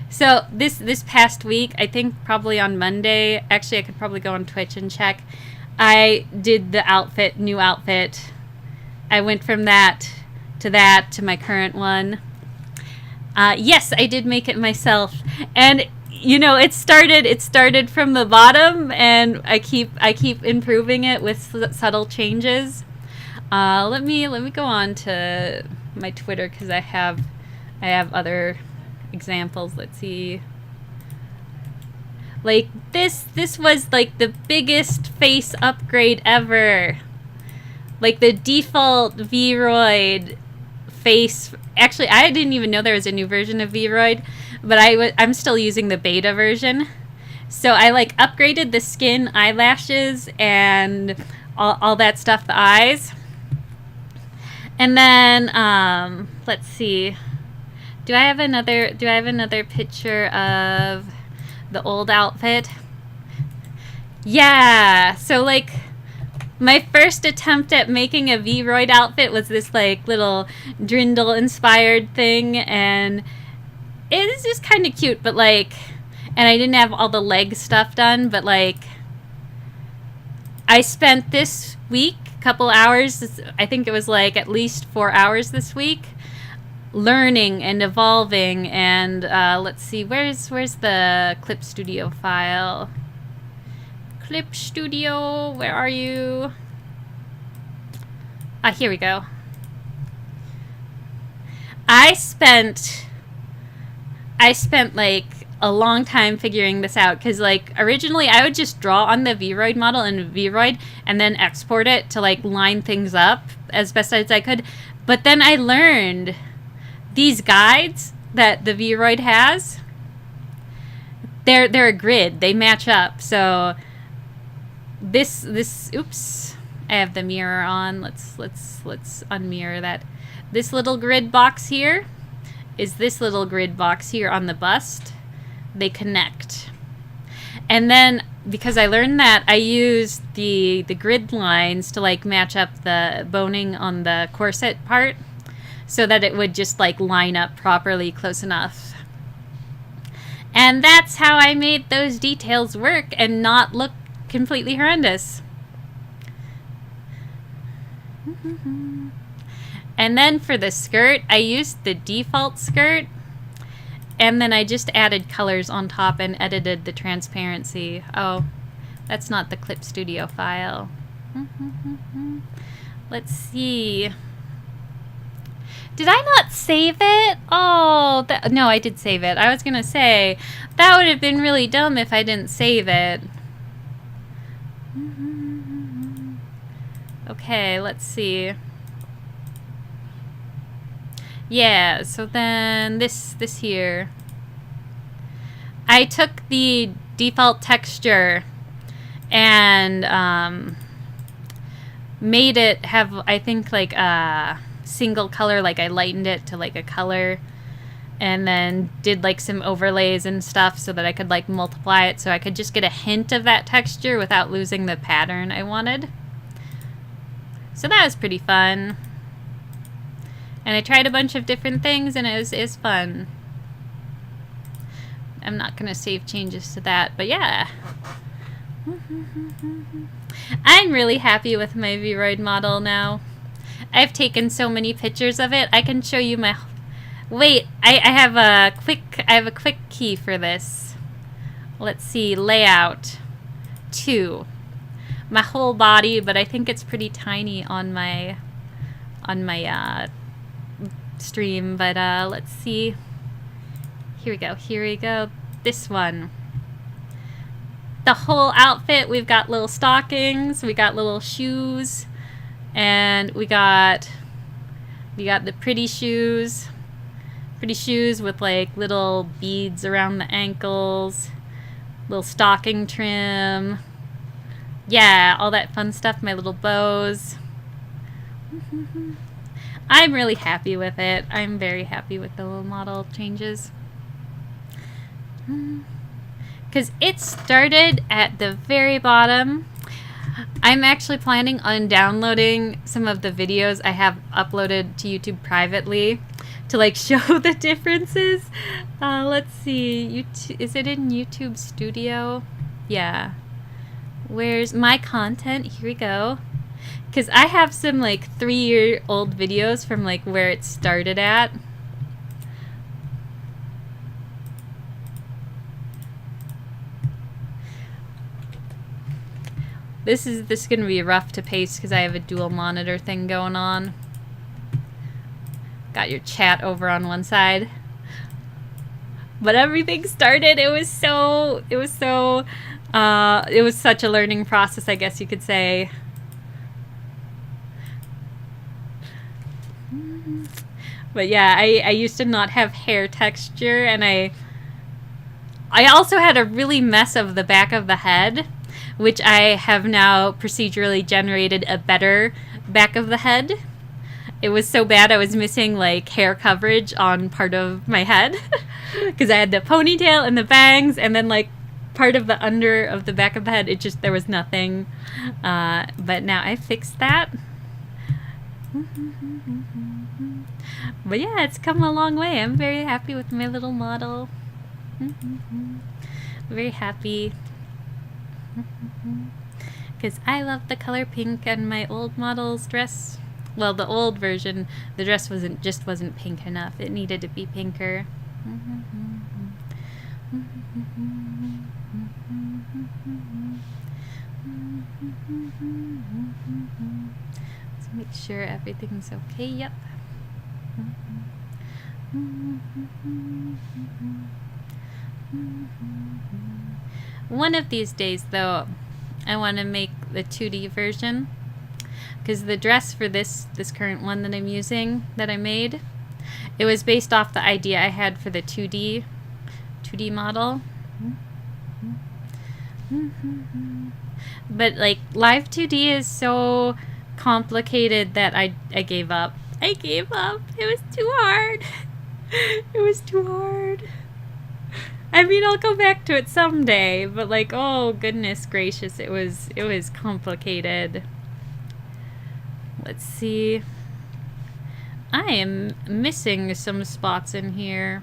So this past week, I think probably on Monday, actually I could probably go on Twitch and check, I did the outfit, new outfit. I went from that to my current one. Yes, I did make it myself. And you know, it started from the bottom, and I keep improving it with subtle changes. Let me go on to my Twitter because I have other examples. Let's see. Like this was like the biggest face upgrade ever. Like the default Vroid face. Actually, I didn't even know there was a new version of Vroid, but I'm still using the beta version. So I like upgraded the skin, eyelashes, and all that stuff, the eyes. And then let's see. Do I have another picture of the old outfit? Yeah. So like my first attempt at making a Vroid outfit was this like little Drindle inspired thing, and it is just kind of cute, but like, and I didn't have all the leg stuff done, but like I spent this week a couple hours, I think it was like at least 4 hours this week, learning and evolving. And let's see, where's the Clip Studio file? Clip Studio, where are you? Here we go. I spent like a long time figuring this out, because like originally I would just draw on the Vroid model in Vroid and then export it to like line things up as best as I could. But then I learned these guides that the Vroid has, they're a grid, they match up. So this oops, I have the mirror on. Let's unmirror that. This little grid box here is this little grid box here on the bust. They connect. And then because I learned that, I used the grid lines to like match up the boning on the corset part so that it would just like line up properly close enough. And that's how I made those details work and not look completely horrendous. And then for the skirt, I used the default skirt, and then I just added colors on top and edited the transparency. Oh, that's not the Clip Studio file. Let's see. Did I not save it? Oh, no, I did save it. I was going to say, that would have been really dumb if I didn't save it. Okay, let's see. Yeah, so then this here. I took the default texture and made it have, I think, like a single color. Like I lightened it to like a color, and then did like some overlays and stuff so that I could like multiply it so I could just get a hint of that texture without losing the pattern I wanted. So that was pretty fun. And I tried a bunch of different things, and it was fun. I'm not going to save changes to that, but yeah. I'm really happy with my Vroid model now. I've taken so many pictures of it. I can show you my... Wait, I have a quick key for this. Let's see, layout 2. My whole body, but I think it's pretty tiny on my stream, but let's see. Here we go. This one. The whole outfit, we've got little stockings, we got little shoes, and we got the pretty shoes. Pretty shoes with like little beads around the ankles, little stocking trim. Yeah, all that fun stuff, my little bows. I'm really happy with it. I'm very happy with the little model changes. Because it started at the very bottom. I'm actually planning on downloading some of the videos I have uploaded to YouTube privately to like show the differences. Let's see. Is it in YouTube Studio? Yeah. Where's my content? Here we go. Because I have some like 3-year-old videos from like where it started at. This is going to be rough to paste because I have a dual monitor thing going on. Got your chat over on one side. But everything started, it was such a learning process, I guess you could say. But yeah, I used to not have hair texture, and I also had a really mess of the back of the head, which I have now procedurally generated a better back of the head. It was so bad I was missing like hair coverage on part of my head because I had the ponytail and the bangs, and then like part of the under of the back of the head, there was nothing. But now I fixed that. But yeah, it's come a long way. I'm very happy with my little model. Very happy. Because I love the color pink, and my old model's dress, well, the old version, the dress wasn't pink enough. It needed to be pinker. Let's make sure everything's okay. Yep. One of these days, though, I want to make the 2D version, because the dress for this current one that I'm using, that I made, it was based off the idea I had for the 2D model. But like live 2D is so complicated that I gave up. I gave up. It was too hard. It was too hard. I mean, I'll go back to it someday, but like, oh goodness gracious, it was complicated. Let's see. I am missing some spots in here.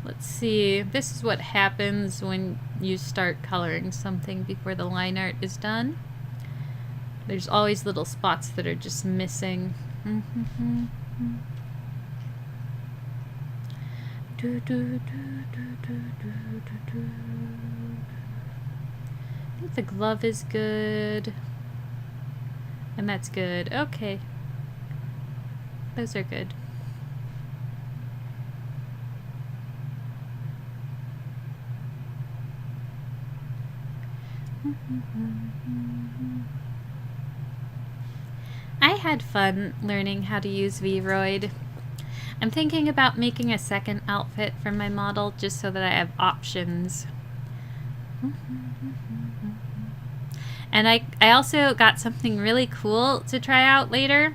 Let's see. This is what happens when you start coloring something before the line art is done. There's always little spots that are just missing. I think the glove is good. And that's good. Okay. Those are good. I had fun learning how to use Vroid. I'm thinking about making a second outfit for my model just so that I have options. And I also got something really cool to try out later.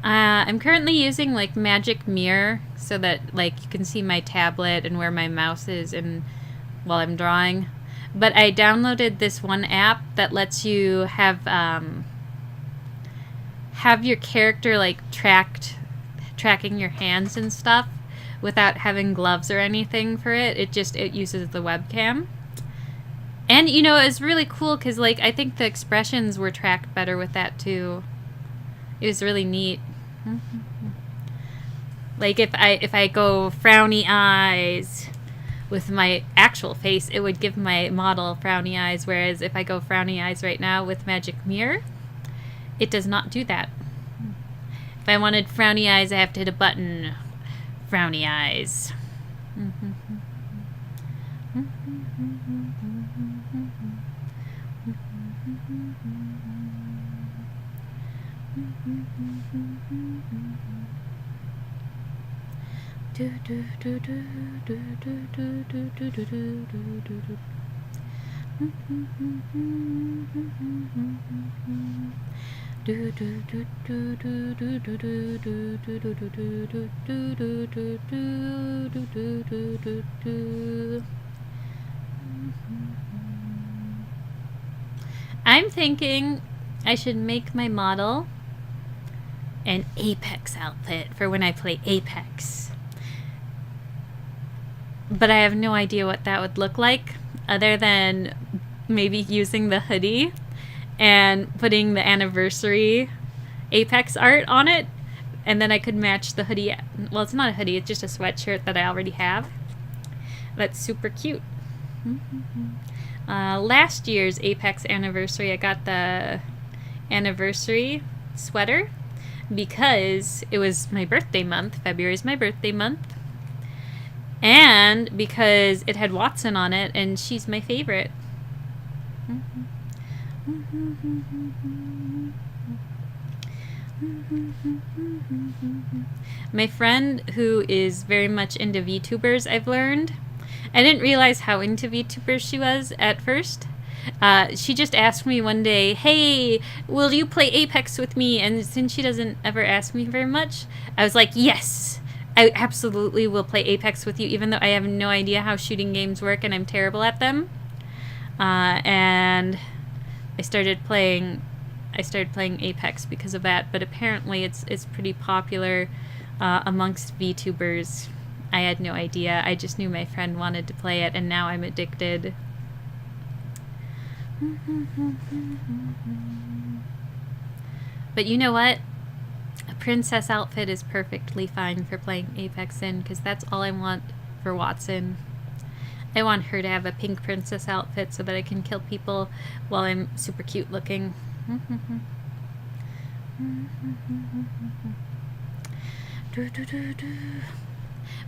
I'm currently using like Magic Mirror so that like you can see my tablet and where my mouse is and while I'm drawing. But I downloaded this one app that lets you have your character like tracking your hands and stuff without having gloves or anything for it. It uses the webcam. And, you know, it's really cool because, like, I think the expressions were tracked better with that, too. It was really neat. Like, if I go frowny eyes with my actual face, it would give my model frowny eyes, whereas if I go frowny eyes right now with Magic Mirror, it does not do that. If I wanted frowny eyes, I have to hit a button. Frowny eyes. I'm thinking I should make my model an Apex outfit for when I play Apex. But I have no idea what that would look like other than maybe using the hoodie and putting the anniversary Apex art on it, and then I could match the hoodie. Well, it's not a hoodie, it's just a sweatshirt that I already have. That's super cute. Last year's Apex anniversary, I got the anniversary sweater because it was my birthday month. February is my birthday month. And because it had Watson on it, and she's my favorite. My friend who is very much into VTubers, I've learned. I didn't realize how into VTubers she was at first. She just asked me one day, hey, will you play Apex with me? And since she doesn't ever ask me very much, I was like, yes, I absolutely will play Apex with you, even though I have no idea how shooting games work and I'm terrible at them. And I started playing Apex because of that, but apparently it's pretty popular amongst VTubers. I had no idea. I just knew my friend wanted to play it, and now I'm addicted. But you know what? A princess outfit is perfectly fine for playing Apex in, because that's all I want for Watson. I want her to have a pink princess outfit so that I can kill people while I'm super cute looking.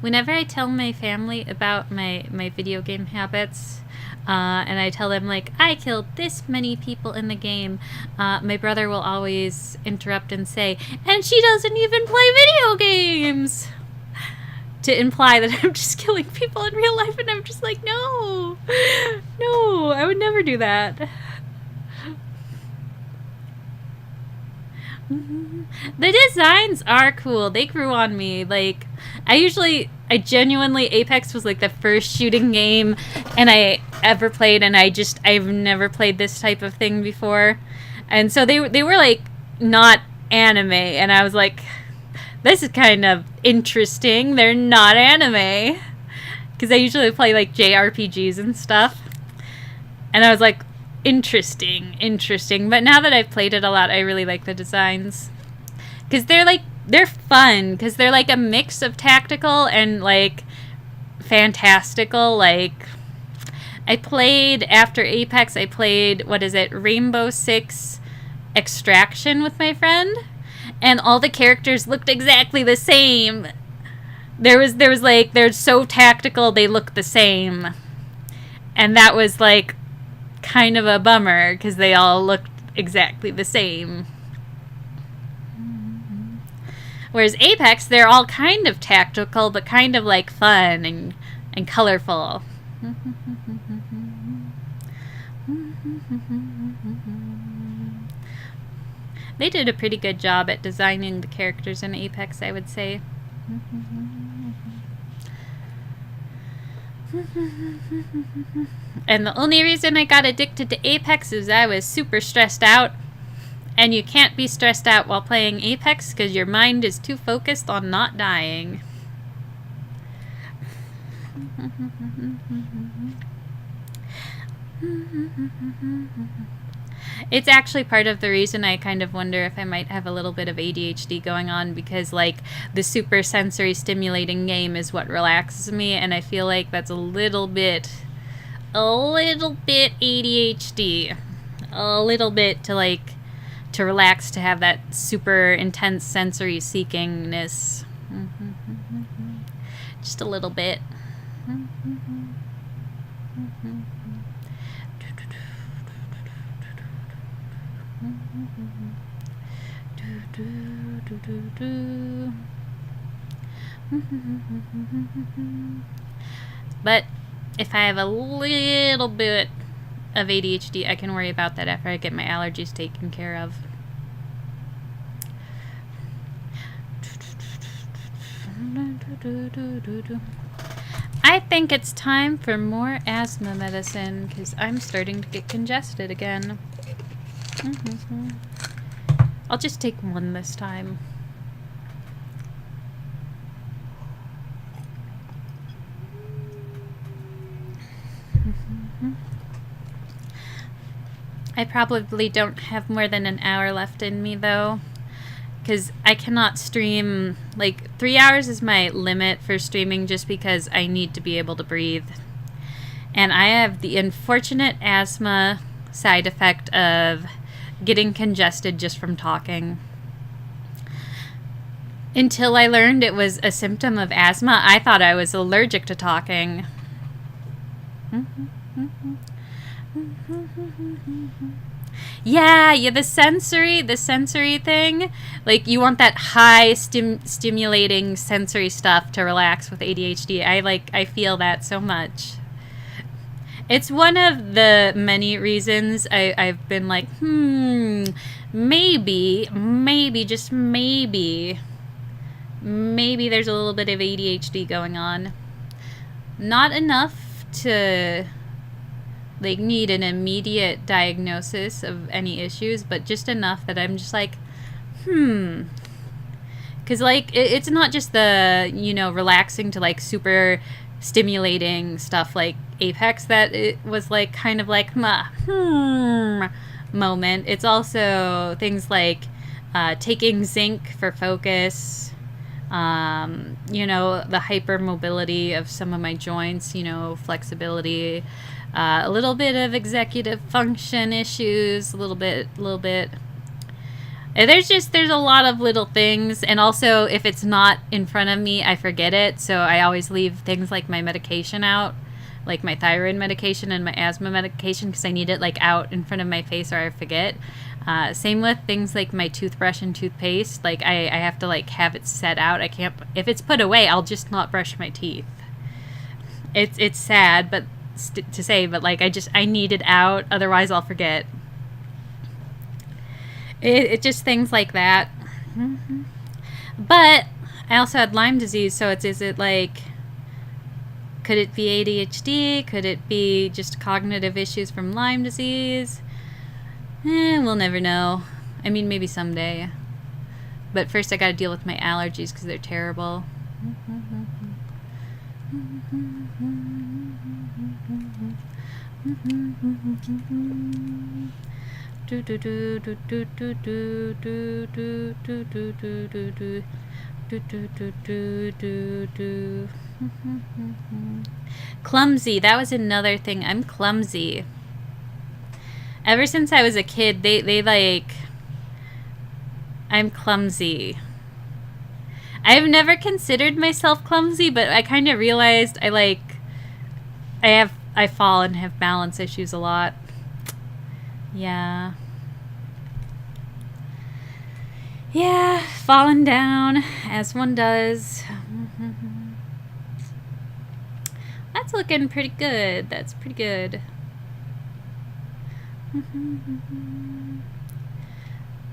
Whenever I tell my family about my video game habits, and I tell them, like, I killed this many people in the game, my brother will always interrupt and say, and she doesn't even play video games! To imply that I'm just killing people in real life, and I'm just like, no, I would never do that. The designs are cool. They grew on me. Like, I genuinely, Apex was like the first shooting game and I ever played, and I've never played this type of thing before. And so they were like not anime, and I was like, this is kind of interesting. They're not anime. Because I usually play like JRPGs and stuff. And I was like, interesting. But now that I've played it a lot, I really like the designs. Because they're fun. Because they're like a mix of tactical and like fantastical. Like, after Apex, I played, Rainbow Six Extraction with my friend. And all the characters looked exactly the same. They're so tactical, they look the same. And that was like kind of a bummer because they all looked exactly the same. Whereas Apex, they're all kind of tactical, but kind of like fun and colorful. They did a pretty good job at designing the characters in Apex, I would say. And the only reason I got addicted to Apex is I was super stressed out. And you can't be stressed out while playing Apex because your mind is too focused on not dying. It's actually part of the reason I kind of wonder if I might have a little bit of ADHD going on, because like the super sensory stimulating game is what relaxes me, and I feel like that's a little bit ADHD. A little bit to relax, to have that super intense sensory seekingness. Just a little bit. But if I have a little bit of ADHD, I can worry about that after I get my allergies taken care of. I think it's time for more asthma medicine because I'm starting to get congested again. I'll just take one this time. I probably don't have more than an hour left in me though, because I cannot stream, like 3 hours is my limit for streaming just because I need to be able to breathe. And I have the unfortunate asthma side effect of getting congested just from talking. Until I learned it was a symptom of asthma, I thought I was allergic to talking. Yeah, the sensory thing. Like, you want that high stimulating sensory stuff to relax with ADHD. I feel that so much. It's one of the many reasons I've been like, maybe, just maybe there's a little bit of ADHD going on. Not enough to like need an immediate diagnosis of any issues, but just enough that I'm just like, because like it's not just the relaxing to like super stimulating stuff like Apex that it was like kind of like moment. It's also things like taking zinc for focus, the hypermobility of some of my joints, flexibility, a little bit of executive function issues, a little bit. There's a lot of little things, and also if it's not in front of me, I forget it. So I always leave things like my medication out, like my thyroid medication and my asthma medication, because I need it like out in front of my face or I forget. Same with things like my toothbrush and toothpaste. Like I have to like have it set out. I can't, if it's put away, I'll just not brush my teeth. It's sad, but to say, but like I need it out, otherwise I'll forget. It just things like that. But I also had Lyme disease, so is it like, could it be ADHD? Could it be just cognitive issues from Lyme disease? We'll never know. I mean, maybe someday. But first I gotta deal with my allergies because they're terrible. Clumsy. That was another thing. I'm clumsy. Ever since I was a kid, they like, I'm clumsy. I've never considered myself clumsy, but I kind of realized I fall and have balance issues a lot. Yeah. Yeah, falling down as one does. That's looking pretty good. That's pretty good.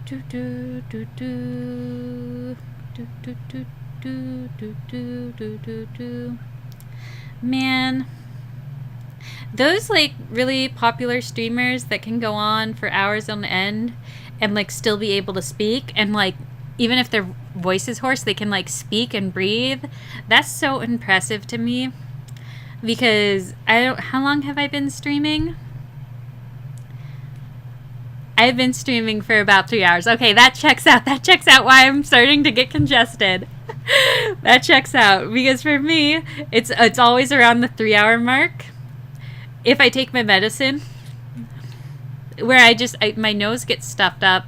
Do do do do do do do do do do do do. Man, those like really popular streamers that can go on for hours on end and like still be able to speak, and like even if their voice is hoarse, they can like speak and breathe. That's so impressive to me, because I don't. How long have I been streaming? I've been streaming for about 3 hours. Okay, that checks out. That checks out why I'm starting to get congested. That checks out, because for me, it's always around the 3 hour mark. If I take my medicine, where my nose gets stuffed up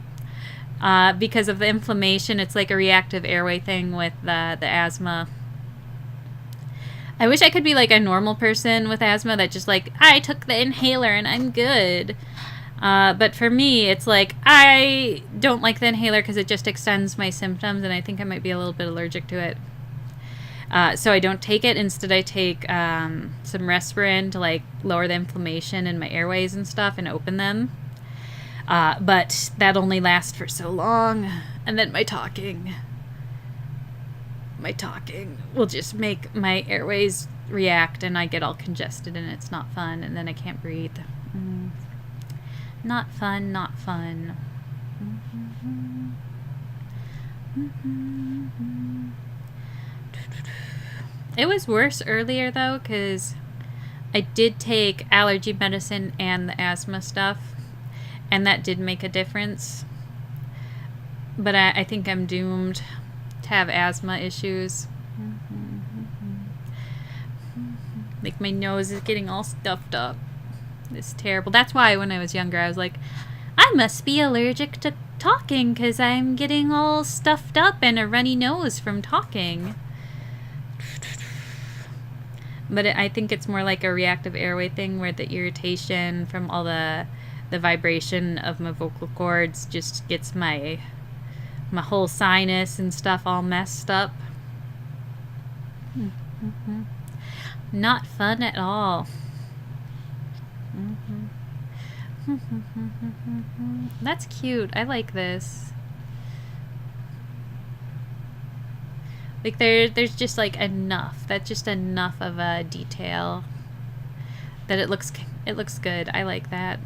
because of the inflammation. It's like a reactive airway thing with the asthma. I wish I could be like a normal person with asthma that just like, I took the inhaler and I'm good. But for me, it's like, I don't like the inhaler because it just extends my symptoms, and I think I might be a little bit allergic to it. So I don't take it. Instead, I take some Respirin to like lower the inflammation in my airways and stuff and open them. But that only lasts for so long, and then my talking will just make my airways react, and I get all congested, and it's not fun, and then I can't breathe. Not fun, not fun. It was worse earlier, though, because I did take allergy medicine and the asthma stuff, and that did make a difference. But I think I'm doomed to have asthma issues. Like, my nose is getting all stuffed up. It's terrible. That's why when I was younger, I was like, I must be allergic to talking because I'm getting all stuffed up and a runny nose from talking. But I think it's more like a reactive airway thing, where the irritation from all the vibration of my vocal cords just gets my whole sinus and stuff all messed up. Not fun at all. That's cute. I like this. Like there's just like enough. That's just enough of a detail that it looks good. I like that.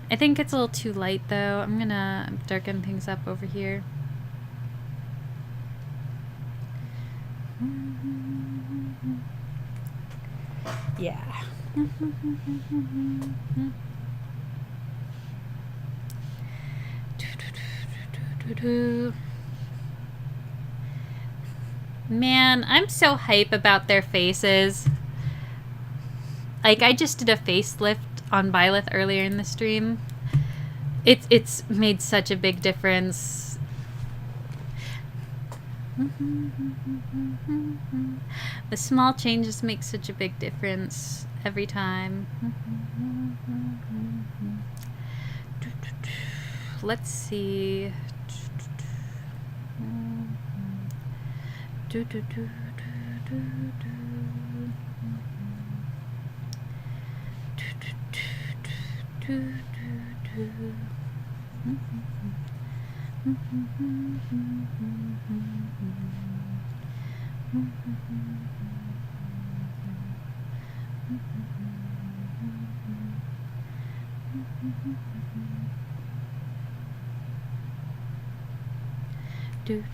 I think it's a little too light though. I'm gonna darken things up over here. Yeah. Man, I'm so hype about their faces. Like, I just did a facelift on Dimileth earlier in the stream. It's made such a big difference. The small changes make such a big difference every time. Let's see. Do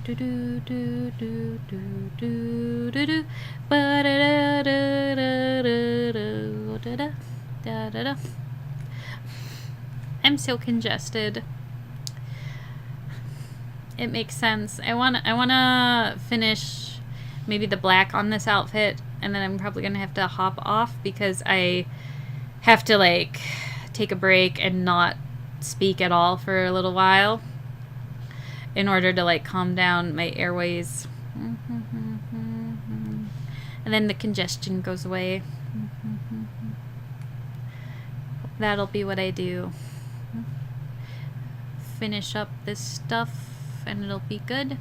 do do do do do do do do ba da da da da da da da da da. I'm so congested. It makes sense. I wanna finish maybe the black on this outfit, and then I'm probably gonna have to hop off because I have to like take a break and not speak at all for a little while in order to like calm down my airways. And then the congestion goes away. that'll be what I do. Finish up this stuff and it'll be good.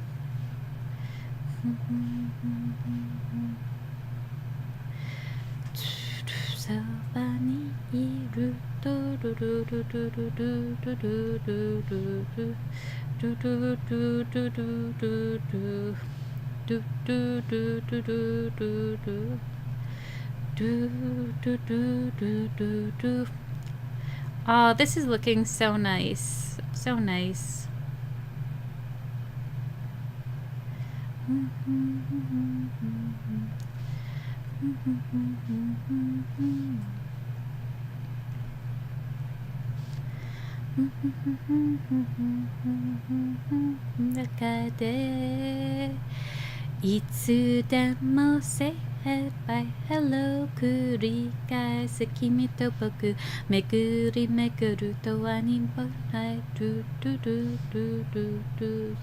Oh, this is looking so nice. So nice.いつでも say bye hello 繰り返す君と僕めぐりめぐるとはにもないドゥドゥドゥドゥドゥドゥ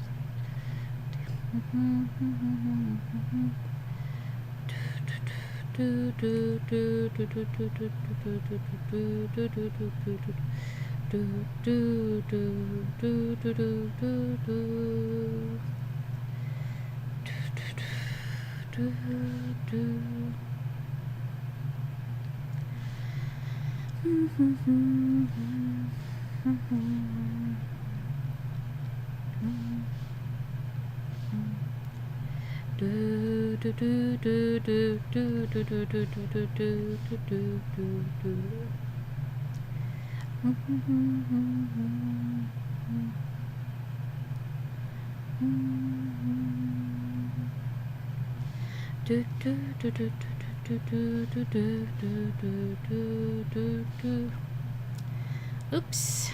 Oops.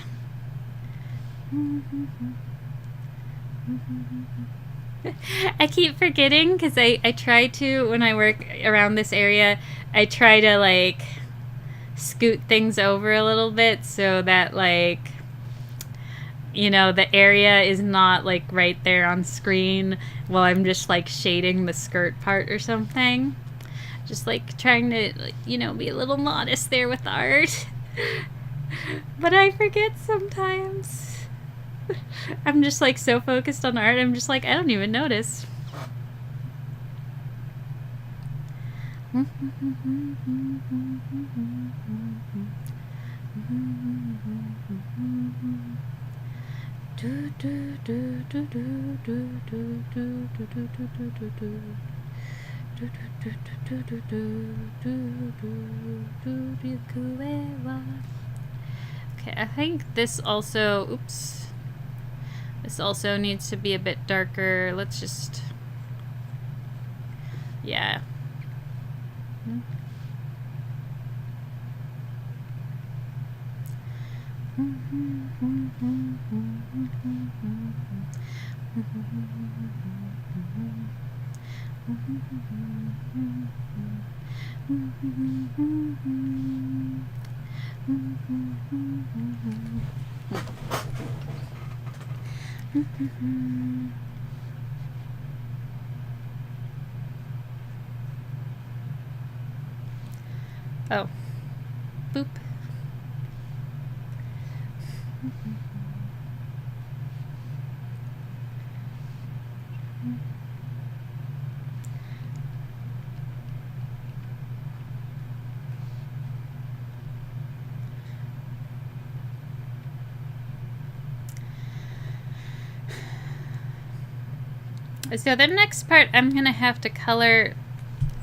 I keep forgetting because I try to, when I work around this area, I try to like scoot things over a little bit so that like, you know, the area is not like right there on screen while I'm just like shading the skirt part or something. Just like trying to, you know, be a little modest there with the art. But I forget sometimes. I'm just like so focused on art, I'm just like, I don't even notice. Okay, I think this also, oops. This also needs to be a bit darker. Let's just, yeah. Oh, boop. So the next part I'm gonna have to color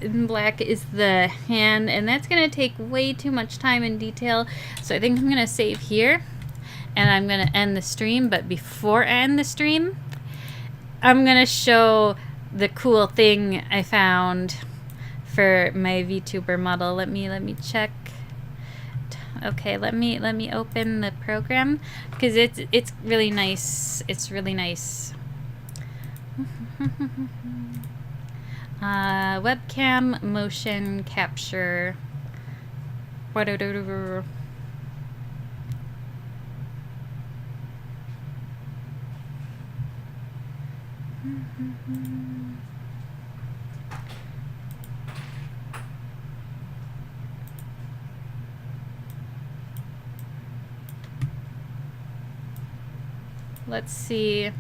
in black is the hand, and that's gonna take way too much time and detail, so I think I'm gonna save here and I'm gonna end the stream. But before I end the stream, I'm gonna show the cool thing I found for my VTuber model. Let me check. Okay, let me open the program because it's really nice. It's really nice. Webcam motion capture. Let's see.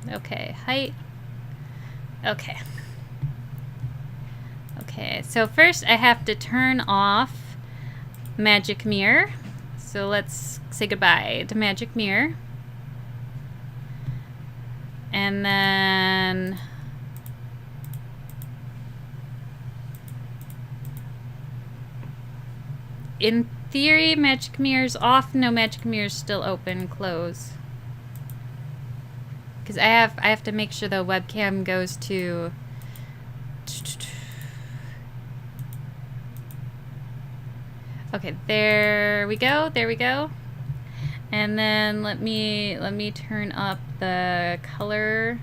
Okay, height. Okay. Okay, so first I have to turn off Magic Mirror. So let's say goodbye to Magic Mirror. And then in theory, Magic Mirror's off. No, Magic Mirror's still open. Close. Because I have to make sure the webcam goes to... Okay, there we go. There we go. And then let me turn up the color.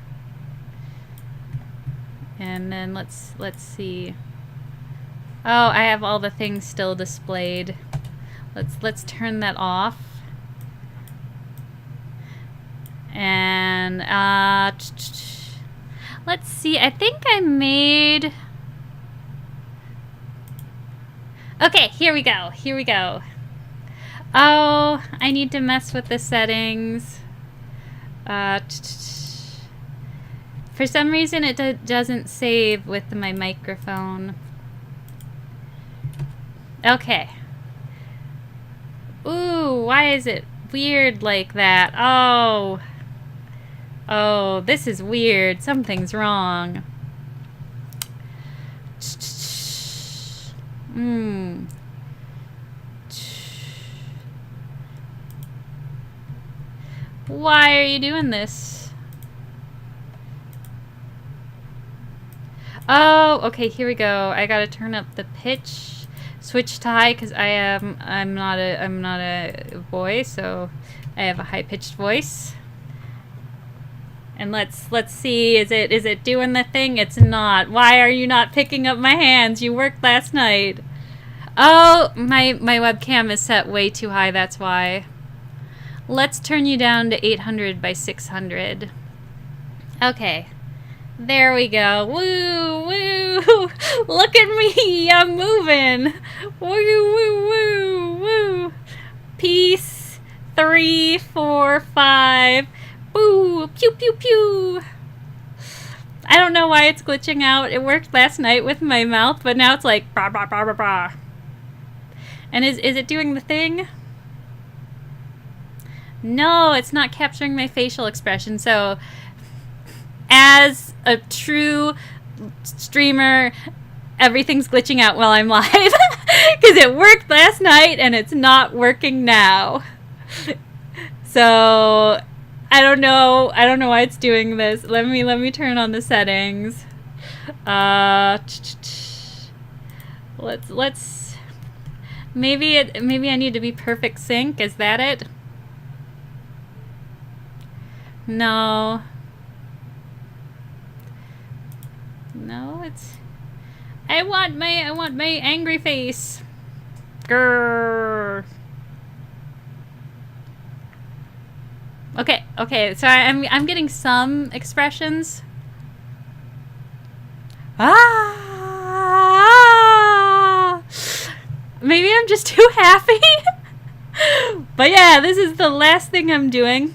And then let's see. Oh, I have all the things still displayed. Let's turn that off. And let's see. I think I made... Okay, here we go. Here we go. Oh, I need to mess with the settings. For some reason, it doesn't save with my microphone. Okay. Ooh, why is it weird like that? Oh. Oh, this is weird. Something's wrong. Why are you doing this? Oh, okay, here we go. I gotta turn up the pitch, switch to high because I'm not a boy, so I have a high-pitched voice. And let's see, is it doing the thing? It's not. Why are you not picking up my hands? You worked last night. Oh, my webcam is set way too high, that's why. Let's turn you down to 800 by 600. Okay. There we go. Woo, woo. Look at me. I'm moving. Woo, woo, woo, woo. Peace. 3, 4, 5. Boo! Pew, pew, pew! I don't know why it's glitching out. It worked last night with my mouth, but now it's like brah, brah, brah, brah, brah. And is it doing the thing? No, it's not capturing my facial expression. So, as a true streamer, everything's glitching out while I'm live. Because it worked last night and it's not working now. So... I don't know why it's doing this. Let me turn on the settings. Let's maybe I need to be perfect sync. Is that it? No. No, it's I want my angry face. Grrr. Okay, so I'm getting some expressions. Ah! Maybe I'm just too happy. But yeah, this is the last thing I'm doing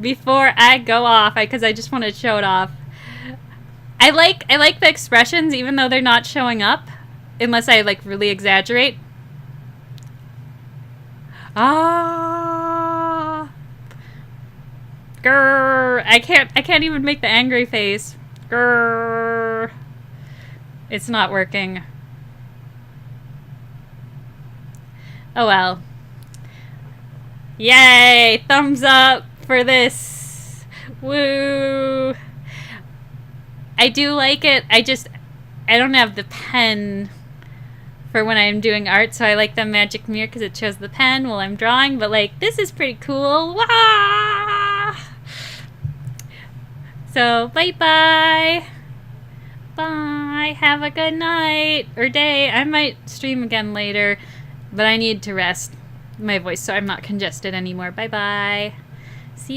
before I go off, because I just want to show it off. I like the expressions even though they're not showing up unless I like really exaggerate. Ah! Grrr! I can't even make the angry face. Grrr! It's not working. Oh well. Yay! Thumbs up for this. Woo! I do like it. I don't have the pen for when I'm doing art, so I like the magic mirror because it shows the pen while I'm drawing, but like this is pretty cool. Wah! So, bye-bye. Bye. Have a good night or day. I might stream again later, but I need to rest my voice so I'm not congested anymore. Bye-bye.